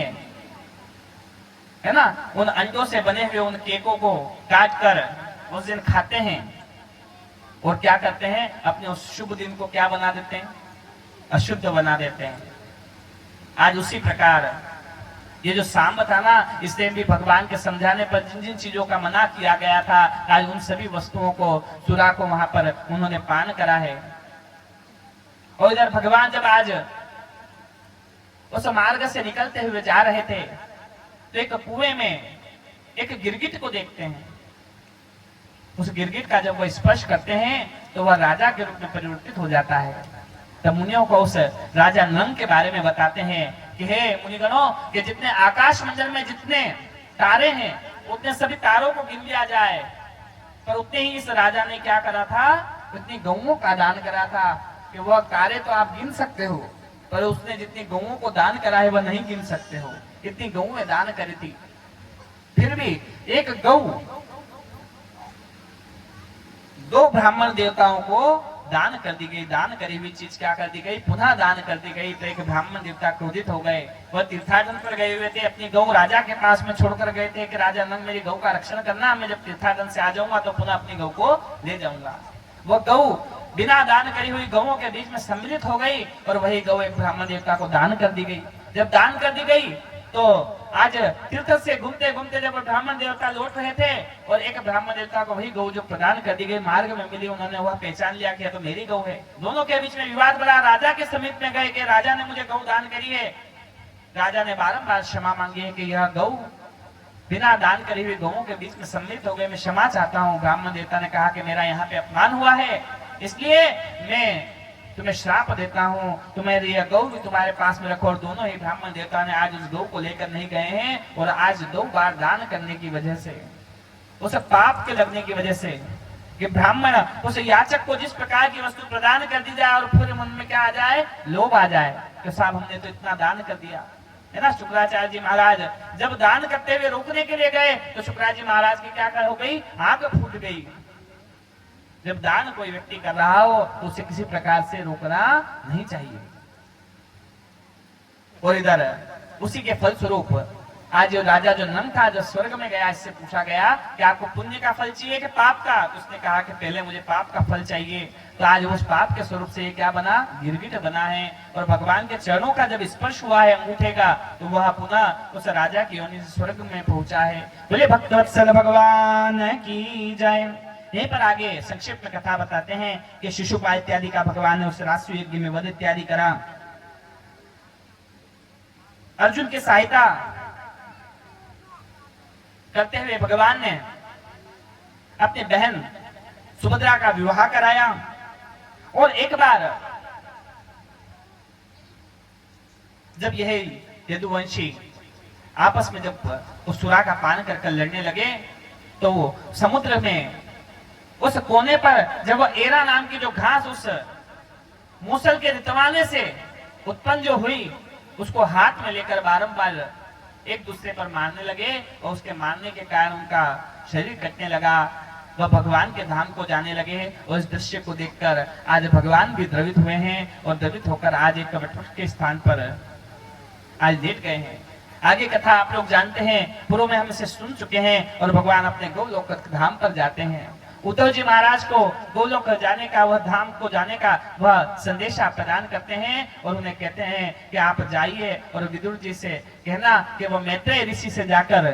है ना, उन अंडों से बने हुए उन केकों को काट कर उस दिन खाते हैं, और क्या करते हैं, अपने उस शुभ दिन को क्या बना देते हैं, अशुद्ध बना देते हैं। आज उसी प्रकार ये जो सांब था ना, इसलिए भी भगवान के समझाने पर जिन जिन चीजों का मना किया गया था, आज उन सभी वस्तुओं को, सुरा को वहां पर उन्होंने पान करा है। और इधर भगवान जब आज उस मार्ग से निकलते हुए जा रहे थे, तो एक कुएं में एक गिरगिट को देखते हैं। उस गिरगिट का जब वो स्पर्श करते हैं तो वह राजा के रूप में परिवर्तित हो जाता है। तब मुनियों को उस राजा नंग के बारे में बताते हैं कि हे मुनिगणों, कि जितने आकाश मंडल में जितने तारे हैं, उतने सभी तारों को गिन लिया जाए, पर उतने ही इस राजा ने क्या करा था, इतनी गौओं का दान करा था कि वह तारे तो आप गिन सकते हो, पर उसने जितनी गौओं को दान करा है वह नहीं गिन सकते हो। इतनी गौएं दान करी थी, फिर भी एक गौ दो ब्राह्मण देवताओं को दान कर दी गई। दान करी हुई चीज क्या कर दी गई, पुनः दान कर दी गई। तो एक ब्राह्मण देवता क्रोधित हो गए। वह तीर्थाटन पर गए हुए थे, अपनी गौ राजा के पास में छोड़कर गए थे कि राजा नंद मेरी गौ का रक्षण करना, मैं जब तीर्थाटन से आ जाऊंगा तो पुनः अपनी गौ को ले जाऊंगा। वह गौ बिना दान करी हुई गौओं के बीच में सम्मिलित हो गई और वही गौ एक ब्राह्मण देवता को दान कर दी गई। जब दान कर दी गई तो आज तीर्थ से घूमते घूमते जब ब्राह्मण देवता लौट रहे थे और एक ब्राह्मण देवता को वही गौ जो प्रदान कर दी गई मार्ग में मिली, उन्होंने वह पहचान लिया कि तो मेरी गौ है। दोनों के बीच में विवाद बढ़ा। राजा के समीप में गए कि राजा ने मुझे गौ दान करी है। राजा ने बारंबार क्षमा मांगी है कि यह गौ बिना दान करी हुई गौओं के बीच में सम्मिलित हो गए, मैं क्षमा चाहता हूँ। ब्राह्मण देवता ने कहा कि मेरा यहाँ पे अपमान हुआ है, इसलिए मैं तुम्हें श्राप देता हूँ, तुम्हें यह गौ भी तुम्हारे पास में रखो। और दोनों ही ब्राह्मण देवता ने आज उस गौ को लेकर नहीं गए हैं और आज 2 बार दान करने की वजह से, उस पाप के लगने की वजह से कि ब्राह्मण उस याचक को जिस प्रकार की वस्तु प्रदान कर दी जाए और पूरे मन में क्या आ जाए, लोभ आ जाए कि साहब हमने तो इतना दान कर दिया है ना। शुक्राचार्य जी महाराज जब दान करते हुए रोकने के लिए गए तो शुक्राचार्य जी महाराज की क्या हो गई, आंख फूट गई। जब दान कोई व्यक्ति कर रहा हो तो उसे किसी प्रकार से रोकना नहीं चाहिए। और इधर उसी के फलस्वरूप आज जो राजा जो नंद था, जो स्वर्ग में गया, इससे पूछा गया कि आपको पुण्य का फल चाहिए कि पाप का। तो उसने कहा कि पहले मुझे पाप का फल चाहिए। तो आज उस पाप के स्वरूप से ये क्या बना, गिरगिट बना है। और भगवान के चरणों का जब स्पर्श हुआ है अंगूठे का, तो वह पुनः उस राजा की योनि से स्वर्ग में पहुंचा है। बोले भक्तवत्सल भगवान की जय। यहीं पर आगे संक्षेप में कथा बताते हैं कि शिशुपाल इत्यादि का भगवान ने उस राष्ट्रीय यज्ञ में वध इत्यादि करा। अर्जुन की सहायता करते हुए भगवान ने अपनी बहन सुभद्रा का विवाह कराया। और एक बार जब यह यदुवंशी आपस में जब उस सुरा का पान कर लड़ने लगे तो समुद्र में उस कोने पर जब वो एरा नाम की जो घास उस मूसल के रितवाने से उत्पन्न जो हुई, उसको हाथ में लेकर बारंबार एक दूसरे पर मारने लगे और उसके मारने के कारण उनका शरीर कटने लगा। वह भगवान के धाम को जाने लगे और इस दृश्य को देखकर आज भगवान भी द्रवित हुए हैं और द्रवित होकर आज एक कवटवृक्ष के स्थान पर आज लेट गए हैं। आगे कथा आप लोग जानते हैं, पूर्व में हम इसे सुन चुके हैं। और भगवान अपने गोलोक धाम पर जाते हैं। उद्धव जी महाराज को गोलोक जाने का, वह धाम को जाने का वह संदेशा प्रदान करते हैं और उन्हें कहते हैं कि आप जाइए और विदुर जी से कहना कि वो मैत्रेय ऋषि से जाकर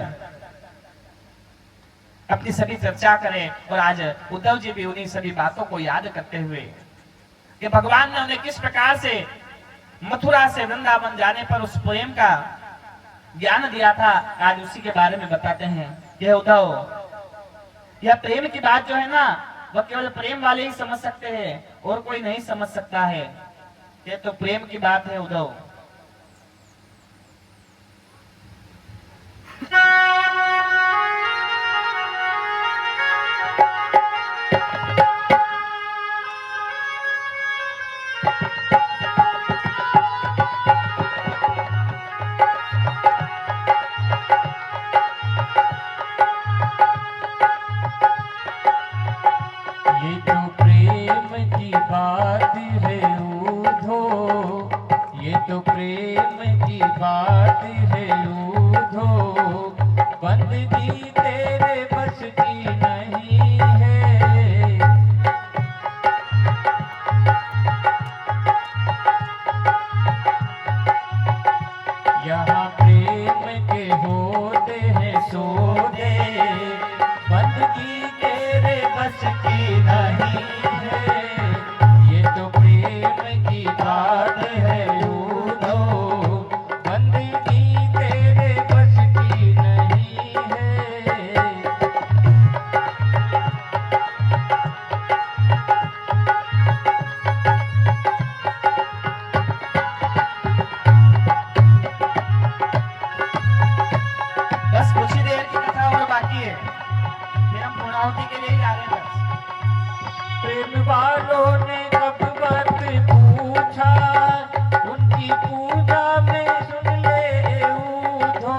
अपनी सभी चर्चा करें। और आज उद्धव जी भी उन्हीं सभी बातों को याद करते हुए कि भगवान ने उन्हें किस प्रकार से मथुरा से वृंदावन जाने पर उस प्रेम का ज्ञान दिया था, आज उसी के बारे में बताते हैं। यह उद्धव, यह प्रेम की बात जो है ना, वह केवल प्रेम वाले ही समझ सकते हैं और कोई नहीं समझ सकता है। ये तो प्रेम की बात है उद्धव। प्रेम वालों ने कब बात पूछा, उनकी पूजा में सुन ले उधो।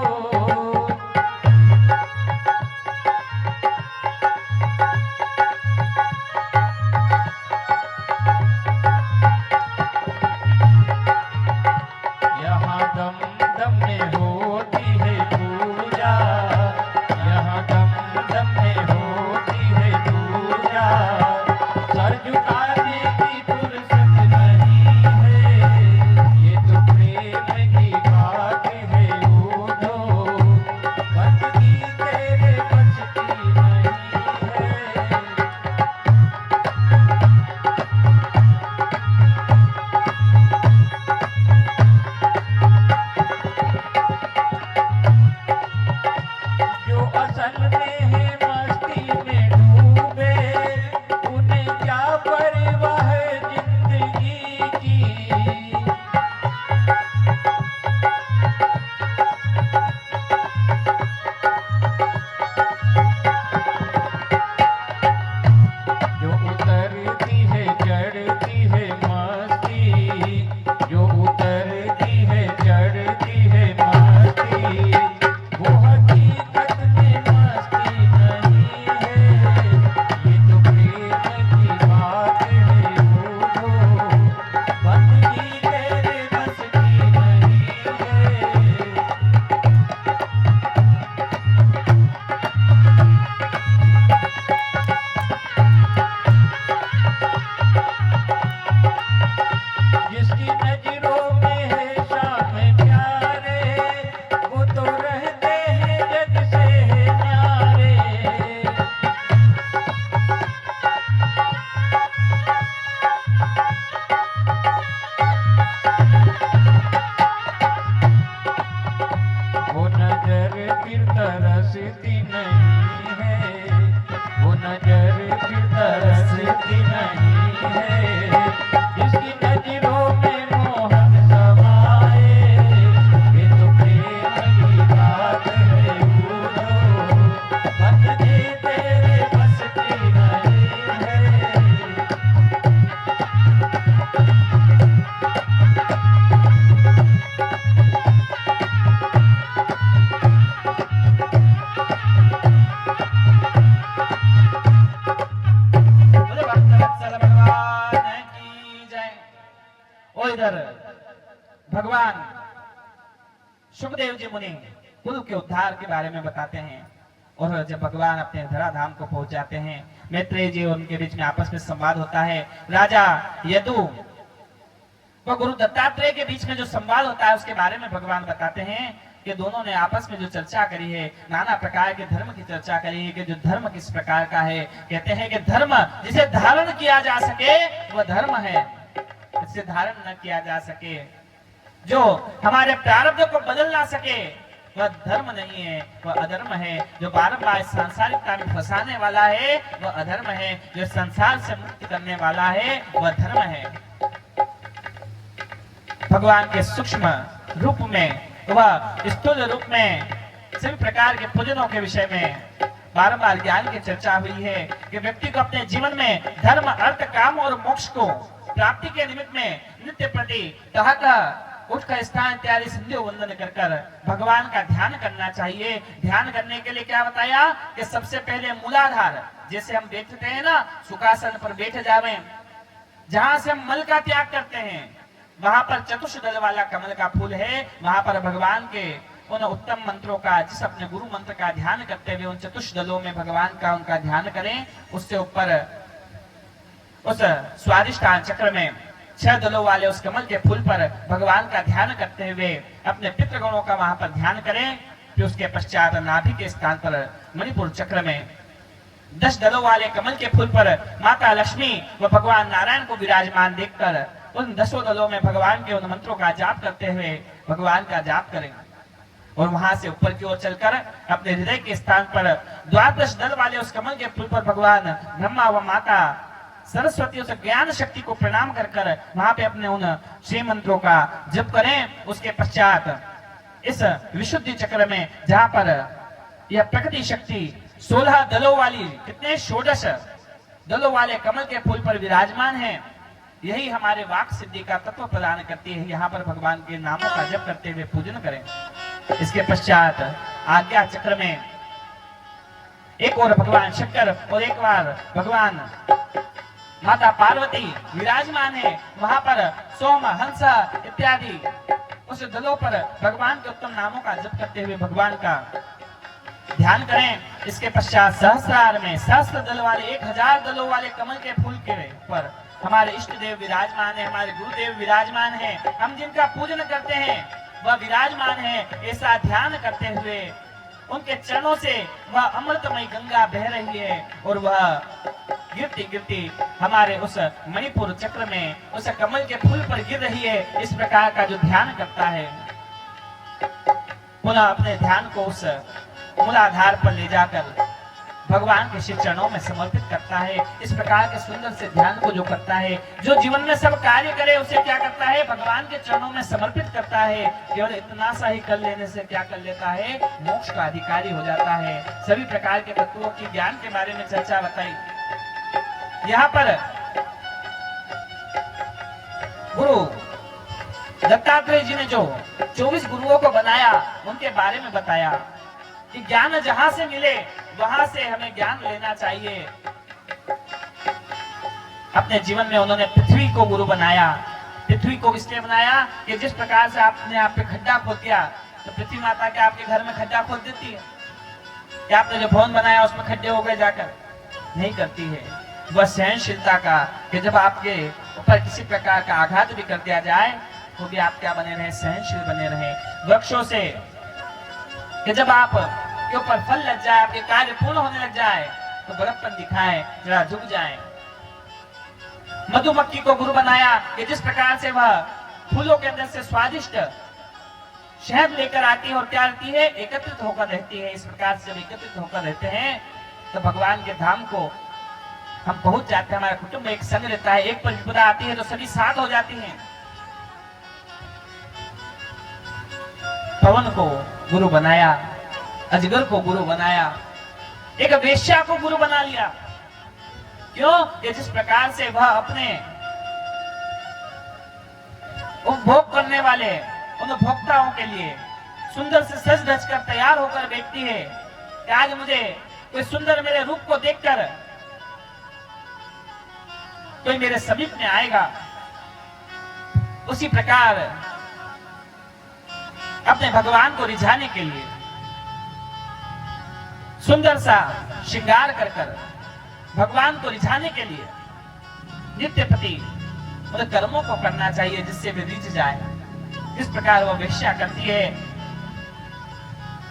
असल में है मस्ती में डूबे, उन्हें क्या परवाह जिंदगी की। जो उतरती है चढ़ती है मस्ती, जो उतरती है चढ़ती है मस्ती, वो हकीकत में मस्ती नहीं है। ये तो प्रेम की बात है बूढ़ो, बंदगी तेरे बस की नहीं है। जिसकी नजरों में है शाम प्यारे, वो तो रहते हैं जग से न्यारे। वो नजर फिर तरसती नहीं है, वो नजर फिर तरसती नहीं है। जिसकी नजरों में मोहन समाए, ये तो प्रेम की बात है बूढ़ो, बंदगी तेरे बस की नहीं है। बोले भक्तवत्सल भगवान की जय। और इधर भगवान सुखदेव जी मुनि कुल के उद्धार के बारे में बताते हैं। और जब भगवान अपने धराधाम को पहुंच जाते हैं, मैत्रेय जी और उनके बीच में आपस में संवाद होता है। राजा यदु व गुरु दत्तात्रेय के बीच में जो संवाद होता है उसके बारे में भगवान बताते हैं कि दोनों ने आपस में जो चर्चा करी है, नाना प्रकार के धर्म की चर्चा करी है कि जो धर्म किस प्रकार का है। कहते हैं कि धर्म जिसे धारण किया जा सके वह धर्म है, जिसे धारण न किया जा सके, जो हमारे प्रारब्ध को बदल ना सके वह धर्म नहीं है, वह अधर्म है। जो बारंबार सांसारिकता में फंसाने वाला है वह अधर्म है, जो संसार से मुक्त करने वाला है वह धर्म है। भगवान के सूक्ष्म रूप में वह स्थूल रूप में सभी प्रकार के पूजनों के विषय में बारंबार ज्ञान की चर्चा हुई है कि व्यक्ति को अपने जीवन में धर्म, अर्थ, काम और मोक्ष को प्राप्ति के निमित्त में नित्य प्रति उठकर स्नान इत्यादि संध्या वंदन कर कर भगवान का ध्यान करना चाहिए। ध्यान करने के लिए क्या बताया कि सबसे पहले मूलाधार, जैसे हम बैठते हैं ना, सुखासन पर बैठ जावे, जहां से हम मल का त्याग करते हैं वहां पर चतुष्दल वाला कमल का फूल है। वहां पर भगवान के उन उत्तम मंत्रों का, जिस अपने गुरु मंत्र का ध्यान करते हुए उन चतुष्दलों में भगवान का उनका ध्यान करें। उससे ऊपर उस स्वादिष्टान चक्र में 6 दलों वाले उस कमल के फूल पर भगवान का ध्यान करते हुए अपने पितृगणों का वहां पर ध्यान करें। फिर उसके पश्चात नाभि के स्थान पर मणिपुर चक्र में 10 दलों वाले कमल के फूल पर माता लक्ष्मी व भगवान नारायण को विराजमान देखकर उन 10 दलों में भगवान के उन मंत्रों का जाप करते हुए भगवान का जाप करें। और वहां से ऊपर की ओर चलकर अपने हृदय के स्थान पर 12 दल वाले उस कमल के फूल पर भगवान ब्रह्मा व माता सरस्वती उस ज्ञान शक्ति को प्रणाम कर कर वहां पे अपने उन 6 मंत्रों का जप करें। उसके पश्चात इस विशुद्धि चक्र में जहां पर यह प्रकृति शक्ति 16 दलों वाली, कितने 16 दलों वाले कमल के फूल पर विराजमान है, यही हमारे वाक सिद्धि का तत्व प्रदान करती है। यहाँ पर भगवान के नामों का जप करते हुए पूजन करें। इसके पश्चात आज्ञा चक्र में एक और भगवान शंकर और एक बार भगवान माता पार्वती विराजमान है। वहां पर सोम, हंस इत्यादि उस दलों पर भगवान के उत्तम नामों का जप करते हुए भगवान का ध्यान करें। इसके पश्चात सहस्रार में सहस्त्र दल वाले 1000 दलों वाले कमल के फूल के पर हमारे इष्ट देव विराजमान है, हमारे गुरुदेव विराजमान है। हम जिनका पूजन करते हैं वह विराजमान है। ऐसा ध्यान करते हुए उनके चरणों से वह अमृतमय गंगा बह रही है और वह गिरती गिरती हमारे उस मणिपुर चक्र में उस कमल के फूल पर गिर रही है। इस प्रकार का जो ध्यान करता है, पुनः अपने ध्यान को उस मूलाधार पर ले जाकर भगवान के श्री चरणों में समर्पित करता है। इस प्रकार के सुंदर से ध्यान को जो करता है, जो जीवन में सब कार्य करे उसे क्या करता है, भगवान के चरणों में समर्पित करता है। केवल इतना सा ही कर लेने से क्या कर लेता है, मोक्ष का अधिकारी हो जाता है। सभी प्रकार के तत्वों की ज्ञान के बारे में चर्चा बताई। यहाँ पर गुरु दत्तात्रेय जी ने जो 24 गुरुओं को बनाया, उनके बारे में बताया कि ज्ञान जहां से मिले वहां से हमें ज्ञान लेना चाहिए। अपने जीवन में उन्होंने पृथ्वी को गुरु बनाया। पृथ्वी को इसलिए बनाया कि जिस प्रकार से आपने आप पे खड्डा खोद दिया, तो पृथ्वी माता के आपके घर में खड्डा खोद देती है? क्या आपने जो भवन बनाया उसमें खड्डे हो गए जाकर? नहीं करती है। वह सहनशीलता का, कि जब आपके ऊपर किसी प्रकार का आघात भी कर दिया जाए तो भी आप क्या बने रहे, सहनशील बने रहे। वृक्षों से कि जब आप के ऊपर फल लग जाए, आपके कार्य पूर्ण होने लग जाए, तो बड़प्पन दिखाए, जरा झुक जाए। मधुमक्खी को गुरु बनाया कि जिस प्रकार से वह फूलों के अंदर से स्वादिष्ट शहद लेकर आती है और क्या रहती है, एकत्रित होकर रहती है। इस प्रकार से जब एकत्रित होकर रहते हैं तो भगवान के धाम को हम पहुंच जाते हैं। हमारा कुटुंब एक संग रहता है। एक पर विपदा आती है तो सभी साथ हो जाती हैं। पवन को गुरु बनाया, अजगर को गुरु बनाया, एक वेश्या को गुरु बना लिया। क्यों? कि जिस प्रकार से वह अपने उपभोग करने वाले उन भोक्ताओं के लिए सुंदर से सज धज कर तैयार होकर बैठती है कि आज मुझे कोई सुंदर मेरे रूप को देखकर कोई मेरे समीप में आएगा। उसी प्रकार अपने भगवान को रिझाने के लिए सुंदर सा श्रृंगार कर कर भगवान को रिझाने के लिए नित्य प्रति उन कर्मों को करना चाहिए जिससे वे रिझ जाए। इस प्रकार वो वेश्या करती है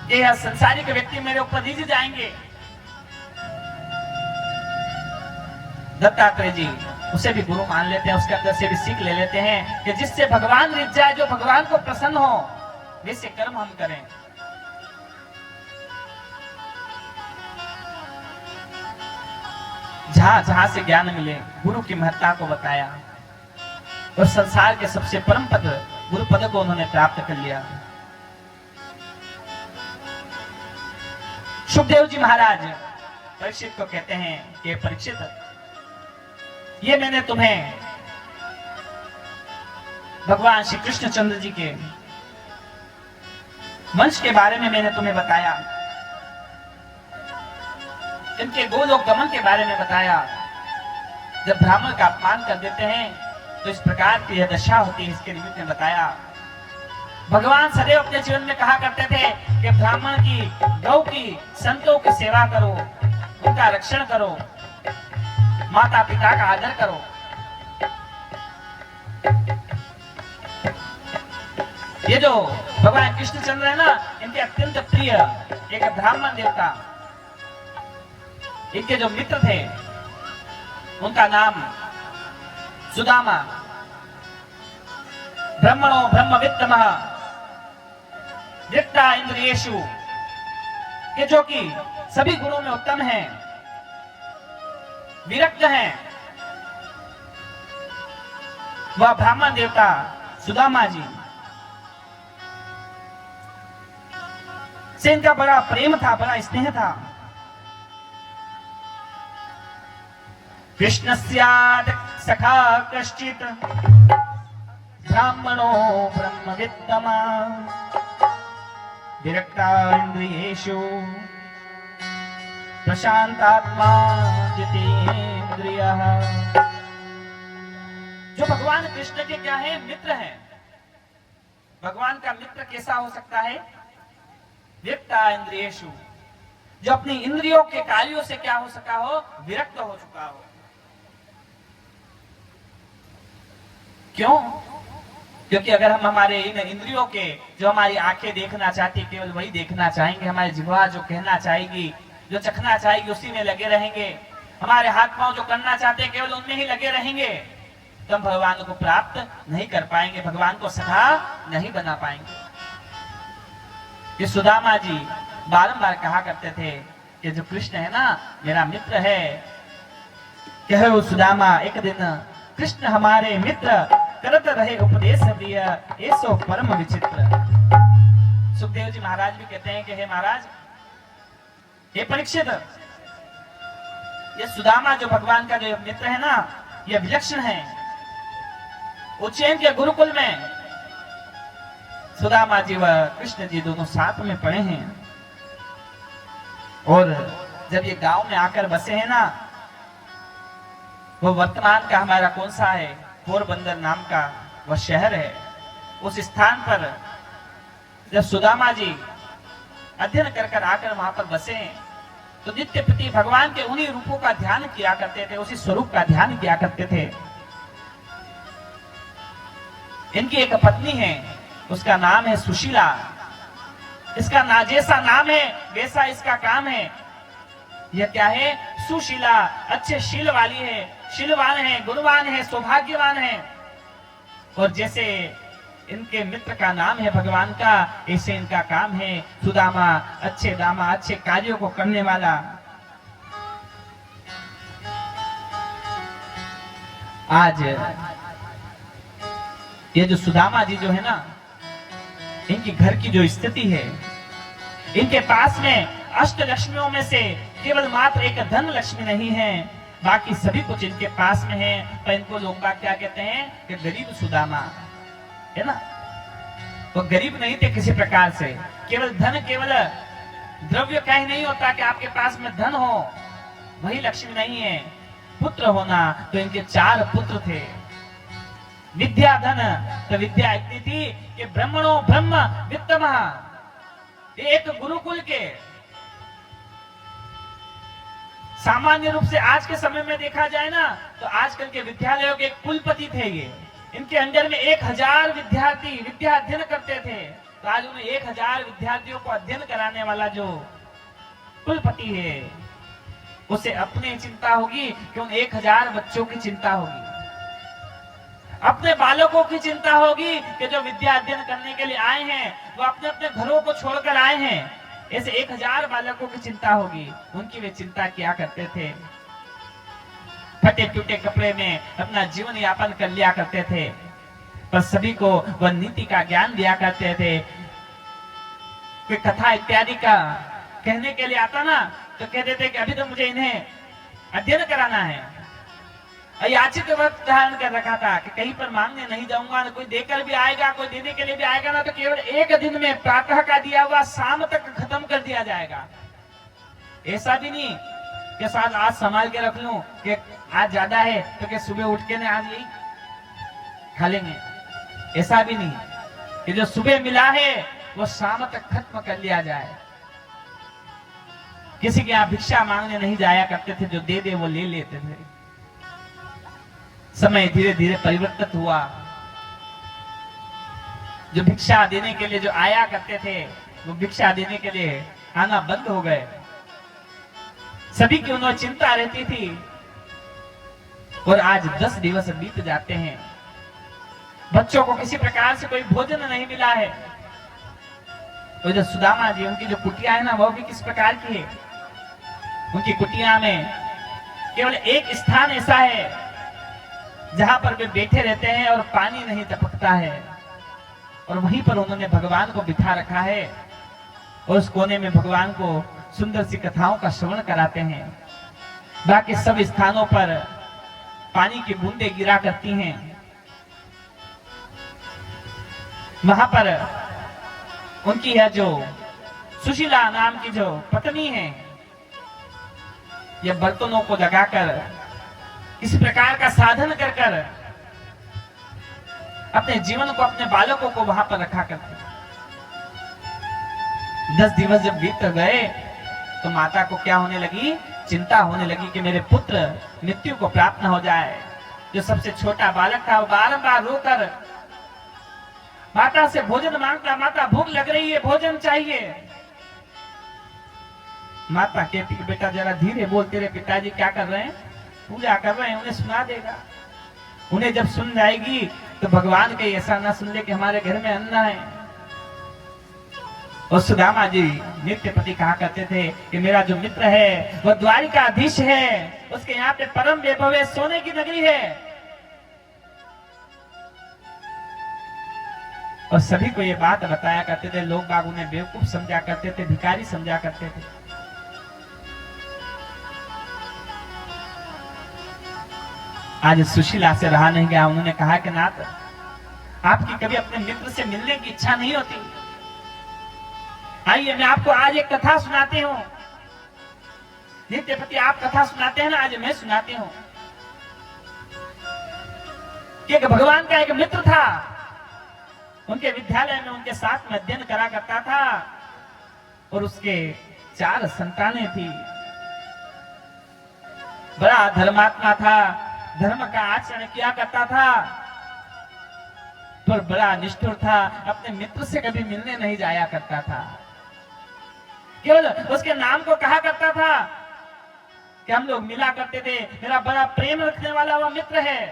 कि यह संसारिक व्यक्ति मेरे ऊपर रिझ जाएंगे। दत्तात्रेय जी उसे भी गुरु मान लेते हैं, उसके अंदर से भी सीख ले लेते हैं कि जिससे भगवान रिझ जाए, जो भगवान को प्रसन्न हो, वैसे कर्म हम करें। जहां जहां से ज्ञान मिले, गुरु की महत्ता को बताया और संसार के सबसे परम पद गुरु पद को उन्होंने प्राप्त कर लिया। सुखदेव जी महाराज परीक्षित को कहते हैं कि परीक्षित, ये मैंने तुम्हें भगवान श्री कृष्णचंद्र जी के वंश के बारे में मैंने तुम्हें बताया, इनके गोलोक गमन के बारे में बताया। जब ब्राह्मण का अपमान कर देते हैं तो इस प्रकार की यह दशा होती है, इसके निमित्त में बताया। भगवान सदैव अपने जीवन में कहा करते थे कि ब्राह्मण की, गौ की, संतों की सेवा करो, उनका रक्षण करो, माता पिता का आदर करो। ये जो भगवान कृष्णचंद्र है ना, इनके अत्यंत प्रिय एक ब्राह्मण देवता, इनके जो मित्र थे उनका नाम सुदामा। ब्रह्मणो ब्रह्मवित्तमः दृष्टा इंद्रियेषु, के जो कि सभी गुणों में उत्तम हैं, विरक्त हैं, वह ब्राह्मण देवता सुदामा जी से इनका बड़ा प्रेम था, बड़ा स्नेह था। कृष्णस्याद सखा कश्चित् ब्राह्मणो ब्रह्मवित्तमा विरक्ता इंद्रियेषु प्रशांतात्मा जितेन्द्रियः। जो भगवान कृष्ण के क्या है, मित्र हैं। भगवान का मित्र कैसा हो सकता है? विरक्ता इंद्रियेषु, जो अपनी इंद्रियों के कार्यों से क्या हो सका हो, विरक्त हो चुका हो। क्यों? क्योंकि अगर हम हमारे इन इंद्रियों के, जो हमारी आंखें देखना चाहती केवल वही देखना चाहेंगे, हमारी जिह्वा जो कहना चाहेगी, जो चखना चाहेगी उसी में लगे रहेंगे, हमारे हाथ पांव जो करना चाहते हैं केवल उनमें ही लगे रहेंगे, तो हम भगवान को प्राप्त नहीं कर पाएंगे, भगवान को सखा नहीं बना पाएंगे। ये सुदामा जी बारंबार कहा करते थे कि जो कृष्ण है ना मेरा मित्र है। कहो सुदामा एक दिन कृष्ण हमारे मित्र, करत रहे उपदेश प्रिय, ऐसो परम विचित्र। सुखदेव जी महाराज भी कहते हैं कि हे महाराज, हे परीक्षित, ये सुदामा जो भगवान का जो मित्र है ना, ये विलक्षण है। उज्जैन के गुरुकुल में सुदामा जी व कृष्ण जी दोनों साथ में पढ़े हैं, और जब ये गांव में आकर बसे हैं ना, वो वर्तमान का हमारा कौन सा है, पोरबंदर नाम का वह शहर है। उस स्थान पर जब सुदामा जी अध्ययन कर कर आकर वहां पर बसे, तो नित्य प्रति भगवान के उन्हीं रूपों का ध्यान किया करते थे, उसी स्वरूप का ध्यान किया करते थे। इनकी एक पत्नी है, उसका नाम है सुशीला। इसका ना जैसा नाम है वैसा इसका काम है। यह क्या है? सुशीला, अच्छे शील वाली है, शीलवान है, गुणवान है, सौभाग्यवान है। और जैसे इनके मित्र का नाम है भगवान का, ऐसे इनका काम है सुदामा, अच्छे दामा, अच्छे कार्यों को करने वाला। आज ये जो सुदामा जी जो है ना, इनकी घर की जो स्थिति है, इनके पास में अष्ट लक्ष्मियों में से केवल मात्र एक धन लक्ष्मी नहीं है, बाकी सभी कुछ इनके पास में है। पर इनको लोग बाग क्या कहते हैं कि गरीब सुदामा है ना। वो गरीब नहीं थे किसी प्रकार से। केवल धन, केवल द्रव्य का ही नहीं होता कि आपके पास में धन हो, वही लक्ष्मी नहीं है। पुत्र होना, तो इनके 4 पुत्र थे। विद्या धन, तो विद्या इतनी थी कि ब्रह्मणो ब्रह्म वित्तमः, एक गुरुकुल के सामान्य रूप से आज के समय में देखा जाए ना, तो आजकल के विद्यालयों के कुलपति थे ये। इनके अंडर में 1000 विद्यार्थी विद्या अध्ययन करते थे। तो आज उन्हें 1000 विद्यार्थियों को अध्ययन कराने वाला जो कुलपति है, उसे अपनी चिंता होगी कि उन 1000 बच्चों की चिंता होगी, अपने बालकों की चिंता होगी कि जो विद्या अध्ययन करने के लिए आए हैं वो अपने अपने घरों को छोड़कर आए हैं। ऐसे 1000 बालकों की चिंता होगी, उनकी वे चिंता किया करते थे। फटे टूटे कपड़े में अपना जीवन यापन कर लिया करते थे, पर सभी को वह नीति का ज्ञान दिया करते थे। कोई कथा इत्यादि का कहने के लिए आता ना, तो कहते थे कि अभी तो मुझे इन्हें अध्ययन कराना है। याचित वक्त धारण कर रखा था कि कहीं पर मांगने नहीं जाऊंगा, कोई देकर भी आएगा, कोई देने के लिए भी आएगा ना, तो केवल एक दिन में प्रातः का दिया हुआ शाम तक खत्म कर दिया जाएगा। ऐसा भी नहीं कि साथ आज संभाल के रख लूं कि आज ज्यादा है तो क्या सुबह उठ के ना आज यही खा लेंगे। ऐसा भी नहीं कि जो सुबह मिला है वो शाम तक खत्म कर लिया जाए। किसी के यहाँ भिक्षा मांगने नहीं जाया करते थे, जो दे दे वो ले लेते थे। समय धीरे धीरे परिवर्तित हुआ। जो भिक्षा देने के लिए जो आया करते थे, वो भिक्षा देने के लिए आना बंद हो गए। सभी की उन्हें चिंता रहती थी। और आज 10 दिवस बीत जाते हैं, बच्चों को किसी प्रकार से कोई भोजन नहीं मिला है। तो जो सुदामा जी, उनकी जो कुटिया है ना, वो भी किस प्रकार की है। उनकी कुटिया में केवल एक स्थान ऐसा है जहां पर वे बैठे रहते हैं और पानी नहीं टपकता है, और वहीं पर उन्होंने भगवान को बिठा रखा है। और उस कोने में भगवान को सुंदर सी कथाओं का श्रवण कराते हैं। बाकी सब स्थानों पर पानी की बूंदें गिरा करती हैं। वहां पर उनकी है जो सुशीला नाम की जो पत्नी है, ये बर्तनों को लगाकर इस प्रकार का साधन कर कर अपने जीवन को, अपने बालकों को वहां पर रखा करते। 10 दिवस जब बीत गए तो माता को क्या होने लगी? चिंता होने लगी कि मेरे पुत्र मृत्यु को प्राप्त न हो जाए। जो सबसे छोटा बालक था वो बारंबार रोकर माता से भोजन मांगता, माता भूख लग रही है, भोजन चाहिए। माता कहती कि बेटा जरा धीरे बोल, तेरे पिताजी क्या कर रहे हैं? पूजा कर रहे हैं, उन्हें सुना देगा। उन्हें जब सुन जाएगी तो भगवान के ऐसा ना सुन ले कि हमारे घर में अन्न है। और सुदामा जी नित्यपति कहा करते थे कि मेरा जो मित्र है वह द्वारिकाधीश है, उसके यहाँ पे परम वैभव है, सोने की नगरी है। और सभी को ये बात बताया करते थे। लोग बाग उन्हें बेवकूफ समझा करते थे, भिखारी समझा करते थे। आज सुशीला से रहा नहीं गया। उन्होंने कहा कि नाथ, आपकी कभी अपने मित्र से मिलने की इच्छा नहीं होती? आइए मैं आपको आज एक कथा सुनाती हूँ। नित्यपति आप कथा सुनाते हैं ना, आज मैं सुनाती हूँ कि एक भगवान का एक मित्र था। उनके विद्यालय में उनके साथ में अध्ययन करा करता था और उसके 4 संतानें थी। बड़ा धर्मात्मा था, धर्म का आचरण किया करता था, पर बड़ा निष्ठुर था। अपने मित्र से कभी मिलने नहीं जाया करता था। केवल उसके नाम को कहा करता था कि हम लोग मिला करते थे, मेरा बड़ा प्रेम रखने वाला वह मित्र है।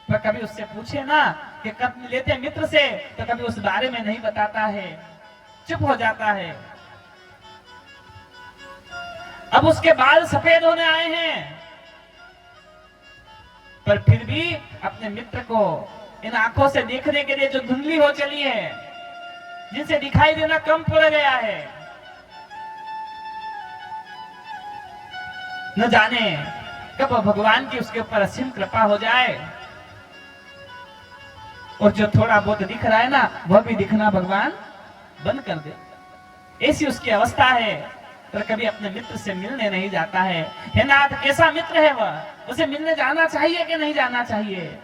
पर कभी उससे पूछे ना कि कब मिले थे मित्र से, तो कभी उस बारे में नहीं बताता है, चुप हो जाता है। अब उसके बाल सफेद होने आए हैं, पर फिर भी अपने मित्र को इन आंखों से देखने के लिए जो धुंधली हो चली है, जिनसे दिखाई देना कम पड़ गया है, न जाने कब भगवान की उसके ऊपर असीम कृपा हो जाए और जो थोड़ा बहुत दिख रहा है ना, वह भी दिखना भगवान बंद कर दे। ऐसी उसकी अवस्था है। पर कभी अपने मित्र से मिलने नहीं जाता है। हे नाथ, कैसा मित्र है वह? उसे मिलने जाना चाहिए कि नहीं जाना चाहिए?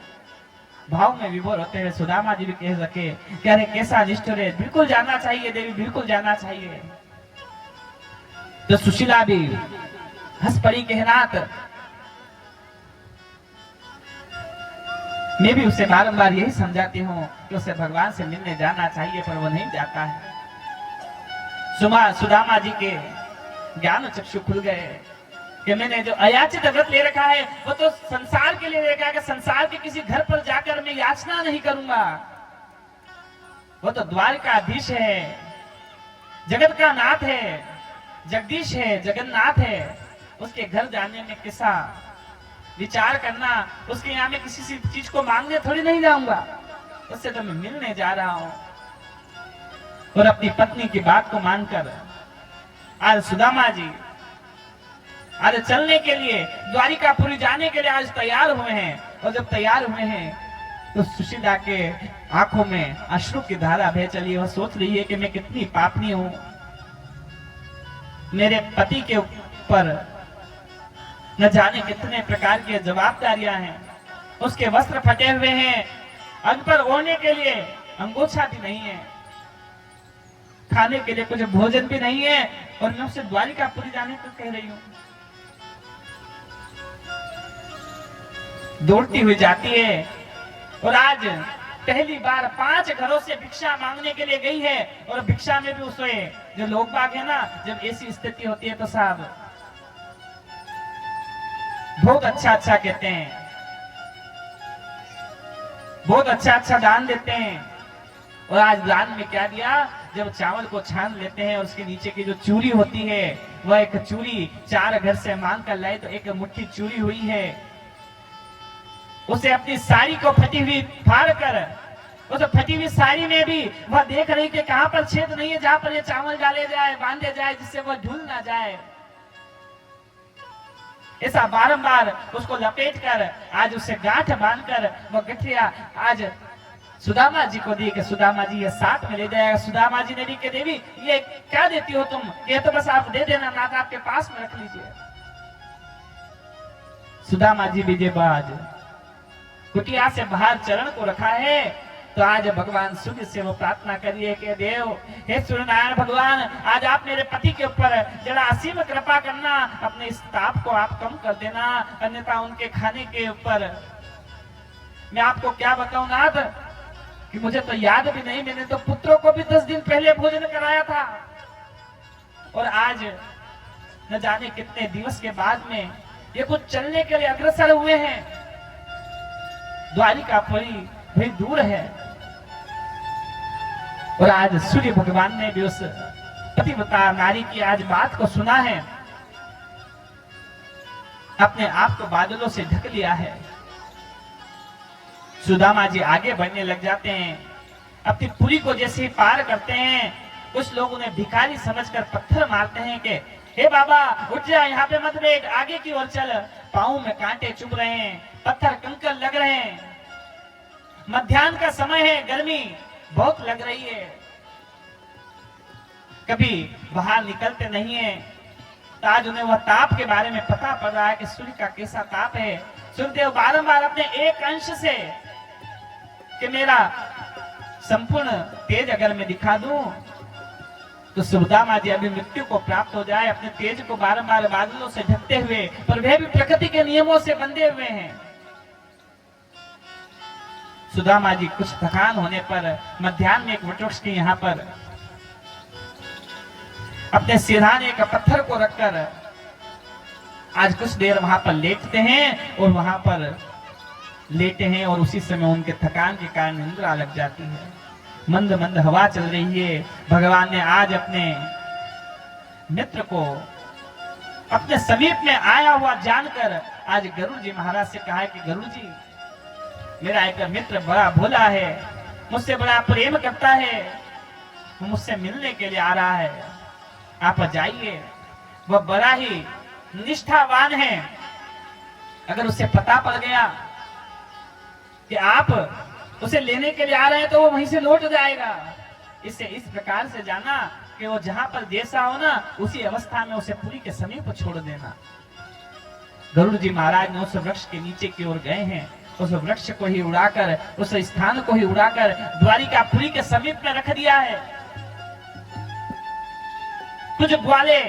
भाव में विभोर होते हुए सुदामा जी भी कह सके कि अरे कैसा निष्ठुर है, बिल्कुल जाना चाहिए देवी, बिल्कुल जाना चाहिए। तो सुशीला भी हंस पड़ी कि हे नाथ, मैं भी उसे बारंबार यही समझाती हूँ कि उसे भगवान से मिलने जाना चाहिए, पर वो नहीं जाता है। सुदामा जी के ज्ञान चक्षु खुल गए कि मैंने जो अयाचित व्रत ले रखा है वो तो संसार के लिए ले रखा है कि संसार के किसी घर पर जाकर मैं याचना नहीं करूंगा। वो तो द्वारिकाधीश है, जगत का नाथ है, जगदीश है, जगन्नाथ है। उसके घर जाने में किसा विचार करना, उसके यहाँ में किसी चीज को मांगने थोड़ी नहीं जाऊंगा। उससे तो मैं मिलने जा रहा हूं। और अपनी पत्नी की बात को मानकर आज सुदामा जी आज चलने के लिए, द्वारिकापुरी जाने के लिए आज तैयार हुए हैं। और जब तैयार हुए हैं तो सुशीला के आंखों में अश्रु की धारा बह चली। वह सोच रही है कि मैं कितनी पापनी हूं, मेरे पति के ऊपर न जाने कितने प्रकार की जवाबदारियां हैं। उसके वस्त्र फटे हुए हैं, अंग पर ओढ़ने के लिए अंगोछा भी नहीं है, खाने के लिए कुछ भोजन भी नहीं है, और मैं उसे द्वारिकापुरी जाने को कह रही हूं। दौड़ती हुई जाती है और आज पहली बार 5 घरों से भिक्षा मांगने के लिए गई है। और भिक्षा में भी उसे जो लोग बाग है ना, जब ऐसी स्थिति होती है तो साहब बहुत अच्छा अच्छा कहते हैं, बहुत अच्छा अच्छा दान देते हैं। और आज दान में क्या दिया? जब चावल को छान लेते हैं और उसके नीचे की जो चूरी होती है, वह एक चूरी 4 घर से मांग कर लाए तो एक मुट्ठी चूरी हुई है। उसे अपनी साड़ी को फटी हुई फाड़ कर, उस फटी हुई साड़ी में भी वह देख रही कि कहां पर छेद नहीं है जहां पर ये चावल डाले जाए, बांधे जाए, जिससे वह ढूल ना जाए। ऐसा बारंबार उसको लपेट कर आज उसे गांठ बांधकर वह गठिया आज सुदामा जी को दी कि सुदामा जी ये साथ में ले जाएगा। सुदामा जी ने दी कि देवी ये क्या देती हो तुम? ये तो बस आप दे देना, नाथ आपके पास में रख लीजिए। सुदामा जी भी जब आज कुटिया से बाहर चरण को रखा है तो आज भगवान सूर्य से वो प्रार्थना करिए कि देव, हे सूर्यनारायण भगवान, आज आप मेरे पति के ऊपर जरा असीम कृपा करना, अपने इस ताप को आप कम कर देना, अन्यथा उनके खाने के ऊपर मैं आपको क्या बताऊं नाथ कि मुझे तो याद भी नहीं, मैंने तो पुत्रों को भी 10 दिन पहले भोजन कराया था। और आज न जाने कितने दिवस के बाद में ये कुछ चलने के लिए अग्रसर हुए हैं। द्वारिकापुरी भी दूर है, और आज सूर्य भगवान ने भी उस पतिव्रता नारी की आज बात को सुना है, अपने आप को बादलों से ढक लिया है। सुदामा जी आगे बढ़ने लग जाते हैं, अपनी पुरी को जैसे ही पार करते हैं, कुछ लोग उन्हें भिखारी समझकर पत्थर मारते हैं कि हे बाबा उठ जा, यहाँ पे मत बैठ, आगे की ओर चल। पाँव में कांटे चुभ रहे हैं, पत्थर कंकर लग रहे हैं, मध्याह्न का समय है, गर्मी बहुत लग रही है, कभी बाहर निकलते नहीं है। तो आज उन्हें वह ताप के बारे में पता पड़ रहा है कि सूर्य का कैसा ताप है। सूर्यदेव बारंबार अपने एक अंश से कि मेरा संपूर्ण तेज अगर मैं दिखा दूं तो सुदामा जी अभी मृत्यु को प्राप्त हो जाए, अपने तेज को बारंबार बादलों से ढकते हुए, पर वे भी प्रकृति के नियमों से बंधे हुए हैं। सुदामा जी कुछ थकान होने पर मध्याह्न में एक वटवृक्ष के यहाँ पर अपने सिरहाने का पत्थर को रखकर आज कुछ देर वहां पर लेटते हैं और वहां पर लेटे हैं, और उसी समय उनके थकान के कारण निद्रा लग जाती है। मंद मंद हवा चल रही है। भगवान ने आज अपने मित्र को अपने समीप में आया हुआ जानकर आज गरुड़ जी महाराज से कहा कि गरुड़ जी, मेरा एक मित्र बड़ा भोला है, मुझसे बड़ा प्रेम करता है, वो मुझसे मिलने के लिए आ रहा है, आप जाइए। वह बड़ा ही निष्ठावान है, अगर उसे पता पड़ गया कि आप उसे लेने के लिए आ रहे हैं तो वो वहीं से लौट जाएगा। इससे इस प्रकार से जाना कि वो जहां पर जैसा हो ना, उसी अवस्था में उसे पुरी के समीप छोड़ देना। गरुड़ जी महाराज ने उस वृक्ष के नीचे की ओर गए हैं, उस वृक्ष को ही उड़ाकर, उस स्थान को ही उड़ाकर द्वारिकापुरी के समीप में रख दिया है। कुछ ग्वाले